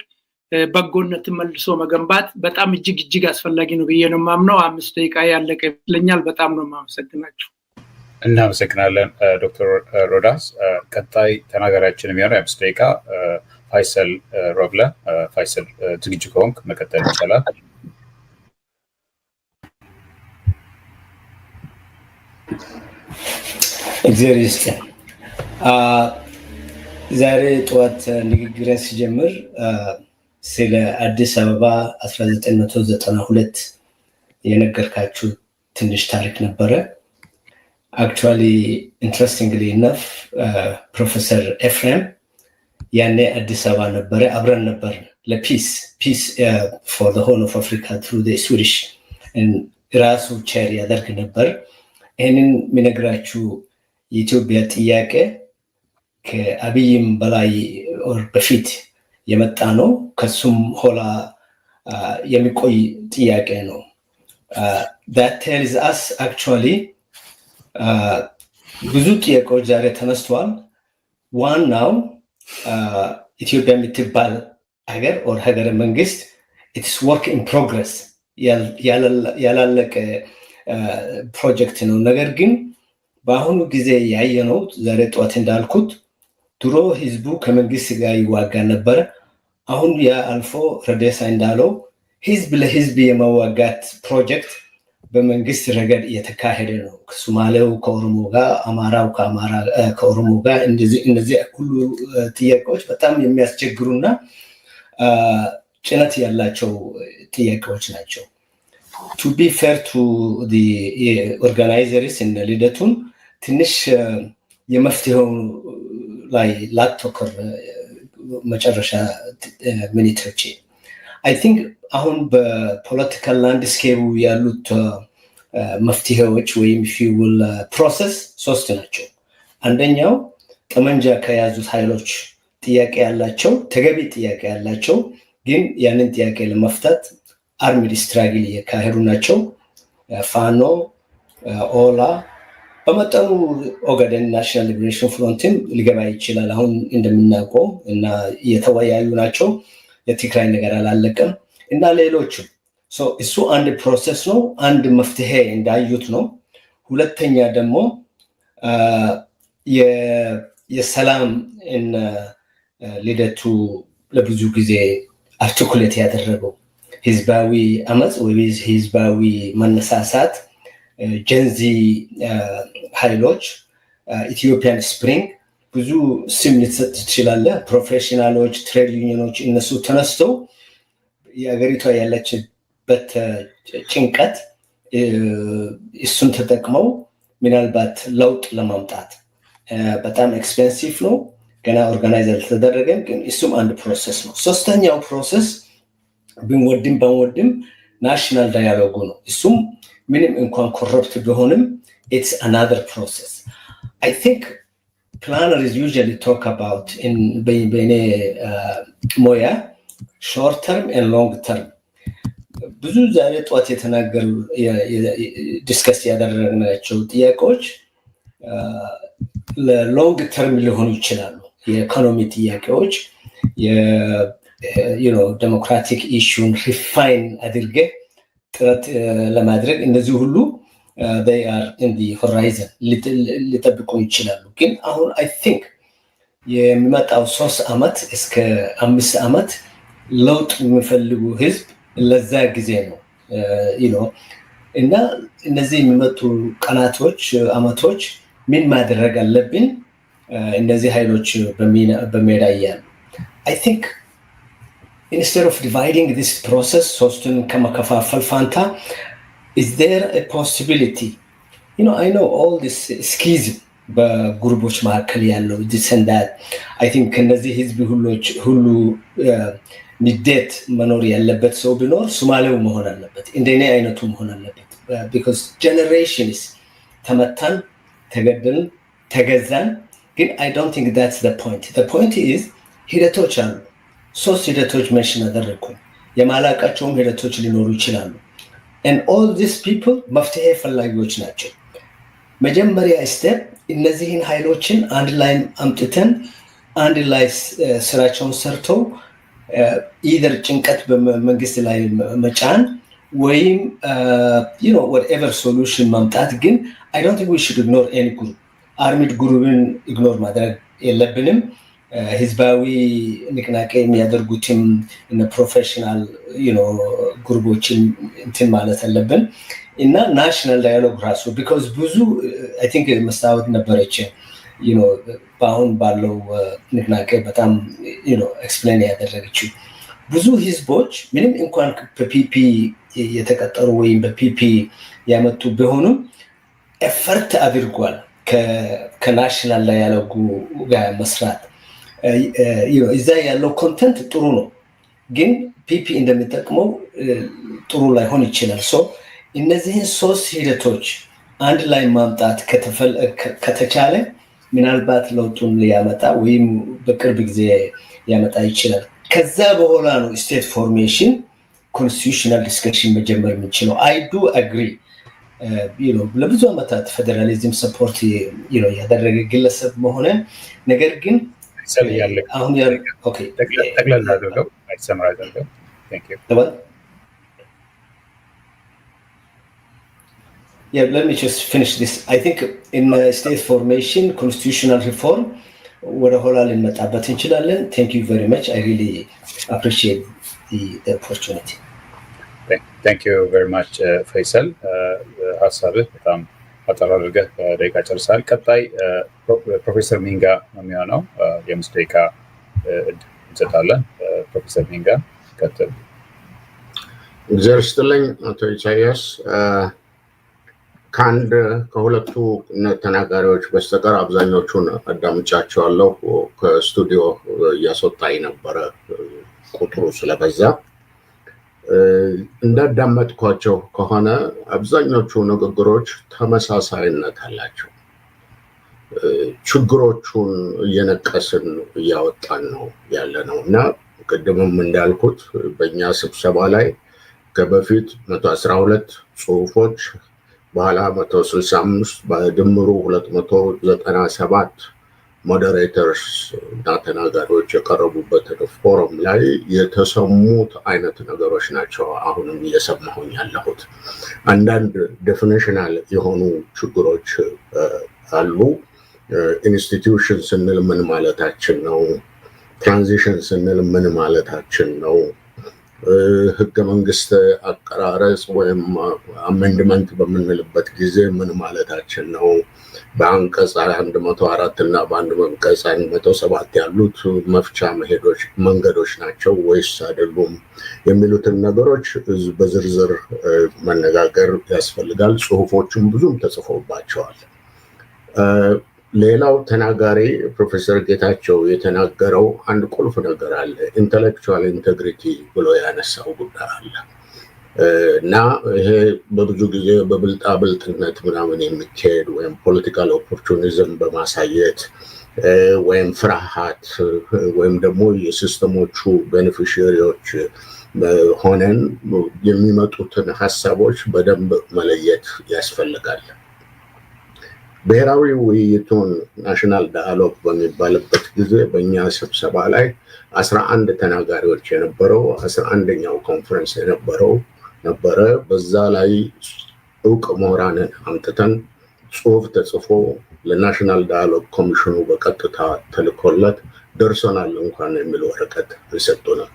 Speaker 11: በጎነትን መልሶ መገንባት በጣም እጅግ አስፈላጊ ነው ብዬ ነው ማምነው 5 ደቂቃ ያለቀ ይመስለኛል በጣም ነው ማመሰግናችሁ
Speaker 1: እናመሰግናለን ዶክተር ሮዳስ ቀጣይ ተናጋሪያችን የሚሆነው 5 ደቂቃ ፋይሰል ሮብለ ፋይሰል ዝግጁ ከሆንክ መቀጠል ይችላል
Speaker 12: እግዚአብሔር ይስጥልን ዛሬ ጠዋት ንግግሬን ሲጀምር ስለ አዲስ አበባ 1992 የነገርካችሁ ትንሽ ታሪክ ነበረ actually interestingly enough professor Ephraim ያኔ አዲስ አበባ ነበረ አብረን ነበር ለፒስ for the whole of Africa through the Swedish and ራሱ ቸር ያደርግ ነበር ይሄንን ምነግራችሁ የኢትዮጵያ ጥያቄ ከአብይም በላይ or በፊት የመጣ ነው ከሱም ሆላ የሚቆይ ጥያቄ ነው that tells us actually ብዙ ጥያቄዎች ዛሬ ተነስተዋል ዋናው ኢትዮጵያ የምትባል ሀገር or ሀገረ መንግስት it's work in progress ያላለቀ ፕሮጀክት ነው ነገር ግን በአሁኑ ጊዜ ያየነው ዛሬ ጠዋት እንዳልኩት ድሮ ህዝቡ ከመንግስት ጋር ይዋጋ ነበር አሁን ያ አልፎ ረደሳ እንዳለው ህዝብ ለህዝብ የመዋጋት ፕሮጀክት በመንግስት ረገድ እየተካሄደ ነው ከሶማሌው ከኦሮሞ ጋር አማራው ከኦሮሞ ጋር እነዚህ ሁሉ ጥያቄዎች በጣም የሚያስቸግሩና ጭነት ያላቸው ጥያቄዎች ናቸው to be fair to the organizers in ልደቱን ትንሽ የመፍትሄው ላይ ላተኮር መጨረሻ ሚኒትሮች I think አሁን በፖለቲካል ላንድስኬፕ ያሉት መፍትሄዎች ወይም if you will process ሶስት ናቸው አንደኛው ጠመንጃ ከያዙት ኃይሎች ጥያቄ ያላቸው ተገቢ ጥያቄ ያላቸው ግን ያንን ጥያቄ ለመፍታት አርሚድ ስትራግል የካሄዱ ናቸው ፋኖ ኦላ በመጠኑ ኦጋዴን ናሽናል ሊበሬሽን ፍሮንትም ሊገባ ይችላል አሁን እንደምናውቀው እና የተወያዩ ናቸው የትግራይ ነገር አላለቀም እና ሌሎች ሶ እሱ አንድ ፕሮሰስ ነው አንድ መፍትሄ እንዳዩት ነው ሁለተኛ ደግሞ የሰላም እና ልደቱ ለብዙ ጊዜ አርቲኩሌት ያደረገው ህዝባዊ አመጽ ወይ ህዝባዊ መነሳሳት ጀንዚ ኃይሎች ኢትዮጵያን ስፕሪንግ ብዙ ስም ሊሰጥ ይችላል ፕሮፌሽናሎች ትሬድ ዩኒየኖች እነሱ ተነስተው የሀገሪቷ ያለችበት ጭንቀት እሱን ተጠቅመው ምናልባት ለውጥ ለማምጣት በጣም ኤክስፔንሲቭ ነው ገና ኦርጋናይዘር ተደረገን ግን እሱም አንድ ፕሮሰስ ነው ሶስተኛው ፕሮሰስ ብንወድም ናሽናል ዳያሎግ ነው እሱም ምንም እንኳን ኮረፕት ቢሆንም it's another process I think planners usually talk about in moya short term and long term ብዙ ዛሬ ጧት የተናገሩ ዲስከስ ያደረግናቸው ጥያቄዎች ለሎንግ ተርም ሊሆኑ ይችላሉ የኢኮኖሚ ጥያቄዎች democratic issue refine አድርገ ጥረት ለማድረግ እነዚህ ሁሉ they are in the horizon ሊጠብቁ ይችላሉ። ግን አሁን I think የሚመጣው 3 ዓመት እስከ 5 ዓመት ለውጥ የሚፈልጉ ህዝብ ለዛ ጊዜ ነው እና እነዚህ የሚመጡ ቀናቶች አመቶች ምን ማድረግ አለብን እነዚህ ኃይሎች በሜዳ ያሉ I think instead of dividing this process ሶስቱን ከመከፋፈል ፋንታ is there a possibility I know all this schism በግሩፖች መካከል ያለው this and that I think እነዚህ ህዝብ ሁሉ ንዴት መኖር ያለበት ሰው ቢኖር ሶማሌው መሆን አለበት እንደኔ አይነቱ መሆን አለበት because generations ተመታን ተገደልን ተገዛን ግን I don't think that's the point is ሂደቶች አሉ ሶስት ሂደቶች mention አደረኩኝ የማላቃቸውም ሂደቶች ሊኖሩ ይችላሉ and all these people መፍትሄ ፈላጊዎች ናቸው መጀመሪያ ስቴፕ እነዚህን ኃይሎችን አንድ ላይ አምጥተን አንድ ላይ ስራቸውን ሰርተው either ጭንቀት በመንግስት ላይ መጫን ወይም whatever solution ማምጣት ግን I don't think we should ignore any group armed groupን ignore ማድረግ የለብንም ህዝባዊ ንቅናቄ የሚያደርጉትም እና ፕሮፌሽናል ግሩፖችን እንትን ማለት አለብን እና ናሽናል ዳያሎግ ራሱ because ብዙ I think መስታወት ነበረች በአሁን ባለው ንቅናቄ በጣም ኤክስፕሌን ያደረገችው ብዙ ህዝቦች ምንም እንኳን በፒፒ የተቀጠሩ ወይም በፒፒ ያመጡ ቢሆኑ ኤፈርት አድርጓል ከናሽናል ዳያሎግ ጋር መስራት እዛ ያለው ኮንተንት ጥሩ ነው ግን ፒፒ እንደሚጠቅመው ጥሩ ላይሆን ይችላል ሶ እነዚህን ሶስት ሂደቶች አንድ ላይ ማምጣት ከተቻለ ምናልባት ለውጡን ሊያመጣ ወይም በቅርብ ጊዜ ያመጣ ይችላል ከዛ በኋላ ነው ስቴት ፎርሜሽን ኮንስቲቱሽናል ዲስከሽን መጀመር የሚችለው I do agree ለብዙ ዓመታት ፌደራሊዝም ሰፖርት ያደረገ ግለሰብ መሆነ ነገር ግን አሁን ኦኬ
Speaker 1: ጠቅላላ አድርገው አይሰማራ አድርገው thank you
Speaker 12: Yeah, let me just finish this. I think in state formation, constitutional reform, where Holal in Matabat inchalaለን. Thank you very much. I really appreciate the opportunity.
Speaker 1: Thank you very much, Faisal. ሀሳብህ በጣም አጠር አድርገህ ደቂቃ ጨርሰሃል። ቀጣይ ፕሮፌሰር ሚንጋ ነው የሚሆነው። የ5 ደቂቃ እንሰጣለን። ፕሮፌሰር ሚንጋ ቀጥል።
Speaker 13: እግዚአብሔር ይስጥልኝ አቶ ኢሳያስ። ከሁለቱ ተናጋሪዎች በስተቀር አብዛኞቹን አዳምጫቸዋለሁ ከስቱዲዮ እያስወጣኝ ነበረ ቁጥሩ ስለበዛ እንዳዳመጥኳቸው ከሆነ አብዛኞቹ ንግግሮች ተመሳሳይነት አላቸው ችግሮቹን እየነቀስን እያወጣን ነው ያለነው እና ቅድምም እንዳልኩት በእኛ ስብሰባ ላይ ከበፊት 112 ጽሁፎች በኋላ 165 በድምሩ 297 ሞዴሬተርስ እና ተናጋሪዎች የቀረቡበት ፎረም ላይ የተሰሙት አይነት ነገሮች ናቸው አሁንም እየሰማሁኝ ያለሁት አንዳንድ ዴፊኒሽናል የሆኑ ችግሮች አሉ ኢንስቲትዩሽን ስንል ምን ማለታችን ነው ትራንዚሽን ስንል ምን ማለታችን ነው ህገ መንግስት አቀራረጽ ወይም አሜንድመንት በምንልበት ጊዜ ምን ማለታችን ነው በአንቀጽ 104 እና በአንቀጽ 107 ያሉት መፍቻ መንገዶች ናቸው ወይስ አይደሉም የሚሉትን ነገሮች በዝርዝር መነጋገር ያስፈልጋል ጽሁፎችም ብዙም ተጽፎባቸዋል ሌላው ተናጋሪ ፕሮፌሰር ጌታቸው የተናገረው አንድ ቁልፍ ነገር አለ ኢንተሌክቹዋል ኢንቴግሪቲ ብሎ ያነሳው ጉዳይ አለ እና ይሄ በብዙ ጊዜ በብልጣብልጥነት ምናምን የሚካሄድ ወይም ፖለቲካል ኦፖርቹኒዝም በማሳየት ወይም ፍርሃት ወይም ደግሞ የሲስተሞቹ ቤኔፊሺሪዎች ሆነን የሚመጡትን ሀሳቦች በደንብ መለየት ያስፈልጋል ብሔራዊ ውይይቱን ናሽናል ዳያሎግ በሚባልበት ጊዜ በእኛ ስብሰባ ላይ 11 ተናጋሪዎች የነበረው 11ኛው ኮንፈረንስ የነበረው ነበረ በዛ ላይ እውቅ ምሁራንን አምጥተን ጽሁፍ ተጽፎ ለናሽናል ዳያሎግ ኮሚሽኑ በቀጥታ ተልኮለት ደርሶናል እንኳን የሚል ወረቀት ሰጥቶናል።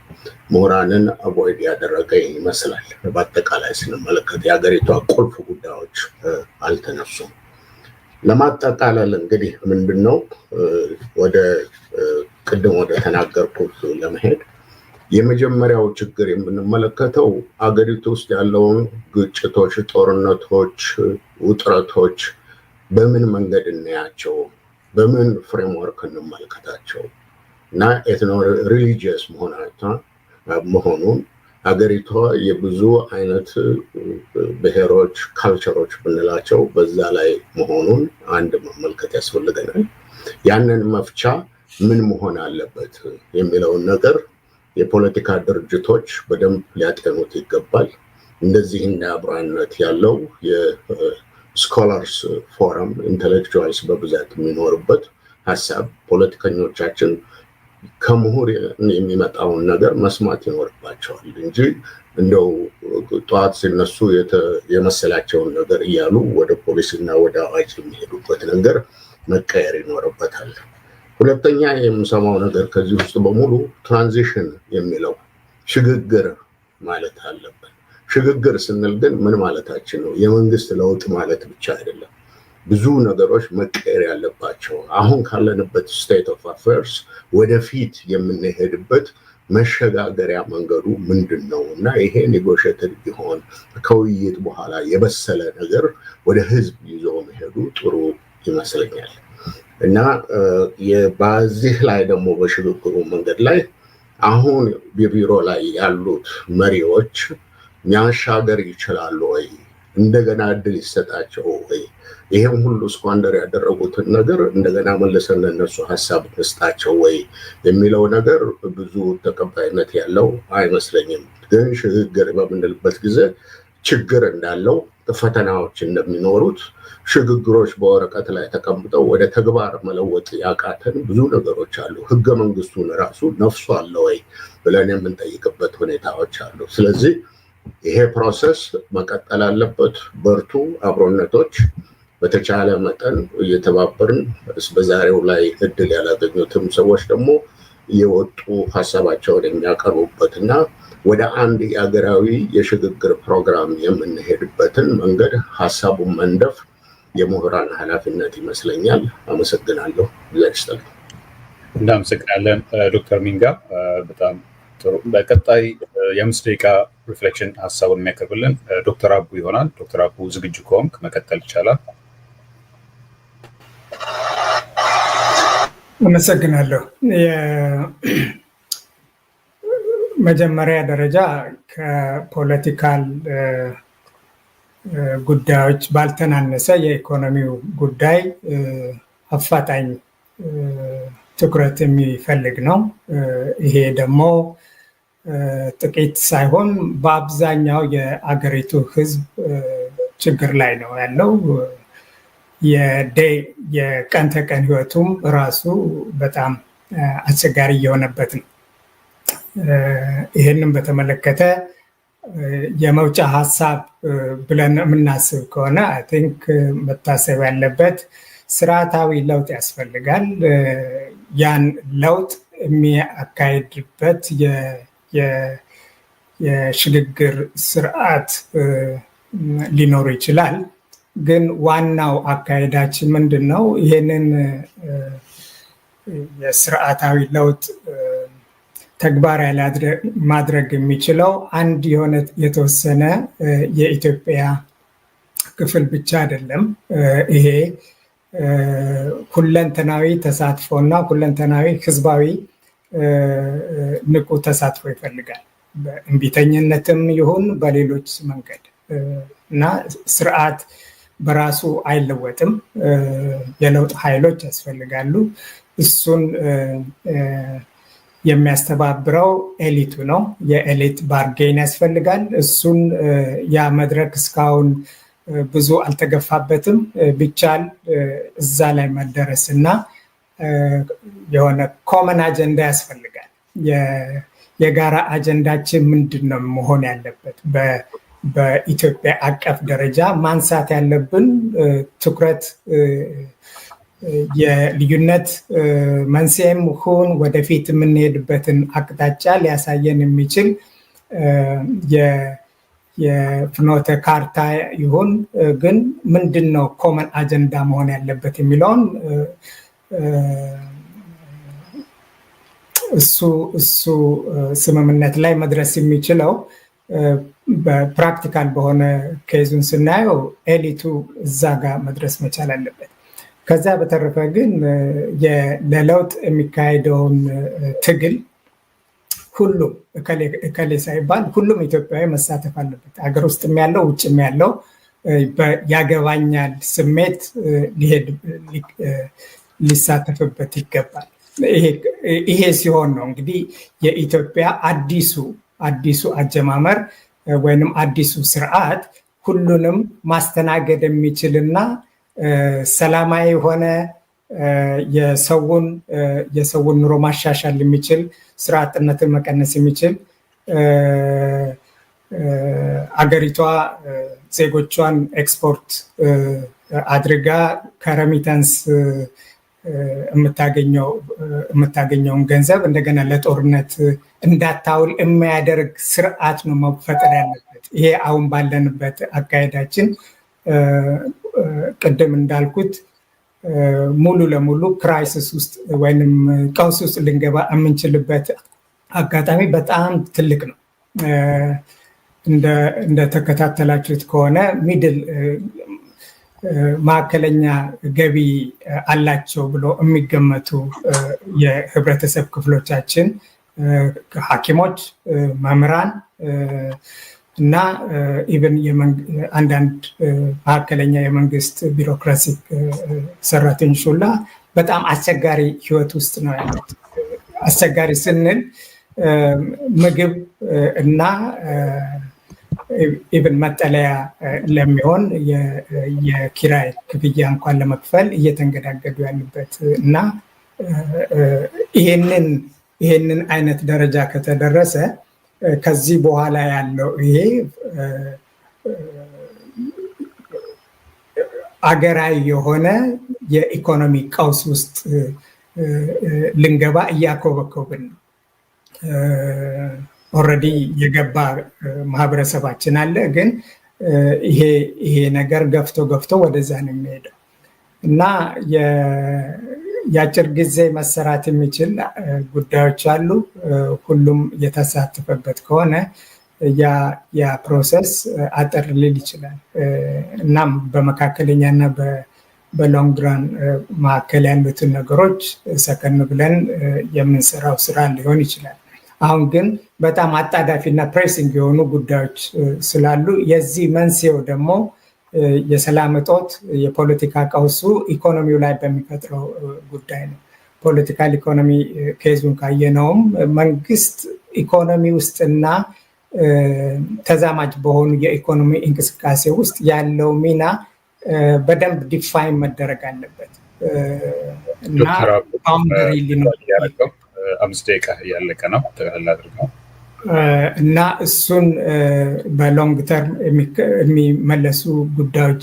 Speaker 13: ምሁራንን አቮይድ ያደረገ ይመስላል። በአጠቃላይ ስንመለከት የሀገሪቷ ቁልፍ ጉዳዮች አልተነሱም። ለማጠቃለል እንግዲህ ምንድነው ወደ ቅድም ወደ ተናገርኩት ለመሄድ የመጀመሪያው ችግር የምንመለከተው አገሪቱ ውስጥ ያለውን ግጭቶች፣ ጦርነቶች፣ ውጥረቶች በምን መንገድ እናያቸው፣ በምን ፍሬምወርክ እንመልከታቸው እና ኤትኖ ሪሊጂየስ መሆኑን ሀገሪቷ የብዙ አይነት ብሔሮች ካልቸሮች ብንላቸው በዛ ላይ መሆኑን አንድ መመልከት ያስፈልገናል። ያንን መፍቻ ምን መሆን አለበት የሚለውን ነገር የፖለቲካ ድርጅቶች በደንብ ሊያጤኑት ይገባል። እንደዚህ እንደ አብሮነት ያለው የስኮላርስ ፎረም ኢንተሌክቹዋልስ በብዛት የሚኖርበት ሀሳብ ፖለቲከኞቻችን ከምሁር የሚመጣውን ነገር መስማት ይኖርባቸዋል እንጂ እንደው ጠዋት ሲነሱ የመሰላቸውን ነገር እያሉ ወደ ፖሊስና ወደ አዋጅ የሚሄዱበት ነገር መቀየር ይኖርበታል። ሁለተኛ የምሰማው ነገር ከዚህ ውስጥ በሙሉ ትራንዚሽን የሚለው ሽግግር ማለት አለበት። ሽግግር ስንል ግን ምን ማለታችን ነው? የመንግስት ለውጥ ማለት ብቻ አይደለም። ብዙ ነገሮች መቀየር ያለባቸው አሁን ካለንበት ስቴት ኦፍ አፌርስ ወደፊት የምንሄድበት መሸጋገሪያ መንገዱ ምንድን ነው እና ይሄ ኔጎሽየትድ ቢሆን ከውይይት በኋላ የበሰለ ነገር ወደ ህዝብ ይዞ መሄዱ ጥሩ ይመስለኛል። እና በዚህ ላይ ደግሞ በሽግግሩ መንገድ ላይ አሁን የቢሮ ላይ ያሉት መሪዎች ማሻገር ይችላሉ ወይ? እንደገና እድል ይሰጣቸው ወይ? ይሄን ሁሉ ስኳንደር ያደረጉትን ነገር እንደገና መልሰን ለነሱ ሀሳብ መስጣቸው ወይ የሚለው ነገር ብዙ ተቀባይነት ያለው አይመስለኝም። ግን ሽግግር በምንልበት ጊዜ ችግር እንዳለው ፈተናዎች እንደሚኖሩት ሽግግሮች በወረቀት ላይ ተቀምጠው ወደ ተግባር መለወጥ ያቃተን ብዙ ነገሮች አሉ። ህገ መንግስቱን ራሱ ነፍሱ አለ ወይ ብለን የምንጠይቅበት ሁኔታዎች አሉ። ስለዚህ ይሄ ፕሮሰስ መቀጠል አለበት። በርቱ አብሮነቶች፣ በተቻለ መጠን እየተባበርን በዛሬው ላይ እድል ያላገኙትም ሰዎች ደግሞ የወጡ ሀሳባቸውን የሚያቀርቡበትና ወደ አንድ የሀገራዊ የሽግግር ፕሮግራም የምንሄድበትን መንገድ ሀሳቡን መንደፍ የምሁራን ኃላፊነት ይመስለኛል። አመሰግናለሁ። ይስጥልኝ።
Speaker 1: እናመሰግናለን ዶክተር ሚንጋ በጣም ጥሩ። በቀጣይ የአምስት ደቂቃ ሪፍሌክሽን ሀሳቡን የሚያቀርብልን ዶክተር አቡ ይሆናል። ዶክተር አቡ ዝግጁ ከሆንክ መቀጠል ይቻላል።
Speaker 2: አመሰግናለሁ። መጀመሪያ ደረጃ ከፖለቲካል ጉዳዮች ባልተናነሰ የኢኮኖሚው ጉዳይ አፋጣኝ ትኩረት የሚፈልግ ነው። ይሄ ደግሞ ጥቂት ሳይሆን በአብዛኛው የአገሪቱ ህዝብ ችግር ላይ ነው ያለው። የቀን ተቀን ህይወቱም ራሱ በጣም አስቸጋሪ እየሆነበት ነው። ይህንን በተመለከተ የመውጫ ሀሳብ ብለን የምናስብ ከሆነ አይ ቲንክ መታሰብ ያለበት ስርዓታዊ ለውጥ ያስፈልጋል። ያን ለውጥ የሚያካሄድበት የሽግግር ስርዓት ሊኖር ይችላል። ግን ዋናው አካሄዳችን ምንድን ነው? ይህንን የስርዓታዊ ለውጥ ተግባራዊ ማድረግ የሚችለው አንድ የሆነ የተወሰነ የኢትዮጵያ ክፍል ብቻ አይደለም። ይሄ ሁለንተናዊ ተሳትፎና ሁለንተናዊ ህዝባዊ ንቁ ተሳትፎ ይፈልጋል። በእንቢተኝነትም ይሁን በሌሎች መንገድ እና ስርዓት በራሱ አይለወጥም። የለውጥ ኃይሎች ያስፈልጋሉ። እሱን የሚያስተባብረው ኤሊቱ ነው። የኤሊት ባርጌን ያስፈልጋል። እሱን ያ መድረክ እስካሁን ብዙ አልተገፋበትም። ቢቻል እዛ ላይ መደረስ እና የሆነ ኮመን አጀንዳ ያስፈልጋል። የጋራ አጀንዳችን ምንድን ነው መሆን ያለበት? በኢትዮጵያ አቀፍ ደረጃ ማንሳት ያለብን ትኩረት የልዩነት መንስኤም ሁን ወደፊት የምንሄድበትን አቅጣጫ ሊያሳየን የሚችል የፍኖተ ካርታ ይሁን ግን ምንድነው ኮመን አጀንዳ መሆን ያለበት የሚለውን እሱ ስምምነት ላይ መድረስ የሚችለው በፕራክቲካል በሆነ ኬዙን ስናየው ኤሊቱ እዛ ጋር መድረስ መቻል አለበት። ከዛ በተረፈ ግን ለለውጥ የሚካሄደውን ትግል ሁሉም እከሌ ሳይባል ሁሉም ኢትዮጵያዊ መሳተፍ አለበት። ሀገር ውስጥም ያለው ውጭም ያለው ያገባኛል ስሜት ሊሳተፍበት ይገባል። ይሄ ሲሆን ነው እንግዲህ የኢትዮጵያ አዲሱ አጀማመር ወይንም አዲሱ ስርዓት ሁሉንም ማስተናገድ የሚችልና ሰላማዊ የሆነ የሰውን ኑሮ ማሻሻል የሚችል ስራ አጥነትን መቀነስ የሚችል አገሪቷ ዜጎቿን ኤክስፖርት አድርጋ ከረሚታንስ የምታገኘውን ገንዘብ እንደገና ለጦርነት እንዳታውል የሚያደርግ ስርዓት ነው መፈጠር ያለበት። ይሄ አሁን ባለንበት አካሄዳችን ቅድም እንዳልኩት ሙሉ ለሙሉ ክራይሲስ ውስጥ ወይንም ቀውስ ውስጥ ልንገባ የምንችልበት አጋጣሚ በጣም ትልቅ ነው። እንደተከታተላችሁት ከሆነ ሚድል ማዕከለኛ ገቢ አላቸው ብሎ የሚገመቱ የህብረተሰብ ክፍሎቻችን ሐኪሞች፣ መምህራን እና ኢቨን አንዳንድ መካከለኛ የመንግስት ቢሮክራሲ ሰራተኞች ሁላ በጣም አስቸጋሪ ህይወት ውስጥ ነው ያሉት። አስቸጋሪ ስንል ምግብ እና ኢቨን መጠለያ ለሚሆን የኪራይ ክፍያ እንኳን ለመክፈል እየተንገዳገዱ ያሉበት እና ይሄንን አይነት ደረጃ ከተደረሰ ከዚህ በኋላ ያለው ይሄ አገራዊ የሆነ የኢኮኖሚ ቀውስ ውስጥ ልንገባ እያኮበኮብን ነው። ኦልሬዲ የገባ ማህበረሰባችን አለ፣ ግን ይሄ ነገር ገፍቶ ወደዛ ነው የሚሄደው እና የአጭር ጊዜ መሰራት የሚችል ጉዳዮች አሉ። ሁሉም የተሳተፈበት ከሆነ ያ ፕሮሰስ አጠር ሊል ይችላል። እናም በመካከለኛና በሎንግ ራን መካከል ያሉትን ነገሮች ሰከን ብለን የምንሰራው ስራ ሊሆን ይችላል። አሁን ግን በጣም አጣዳፊና ፕሬሲንግ የሆኑ ጉዳዮች ስላሉ የዚህ መንስኤው ደግሞ የሰላም እጦት፣ የፖለቲካ ቀውሱ ኢኮኖሚው ላይ በሚፈጥረው ጉዳይ ነው። ፖለቲካል ኢኮኖሚ ኬዙን ካየነውም መንግስት ኢኮኖሚ ውስጥና ተዛማጅ በሆኑ የኢኮኖሚ እንቅስቃሴ ውስጥ ያለው ሚና በደንብ ዲፋይን መደረግ አለበት እና ባውንደሪ ሊኖር
Speaker 1: 5 ደቂቃ እያለቀ ነው። ጠቅላላ አድርገው
Speaker 2: እና እሱን በሎንግ ተርም የሚመለሱ ጉዳዮች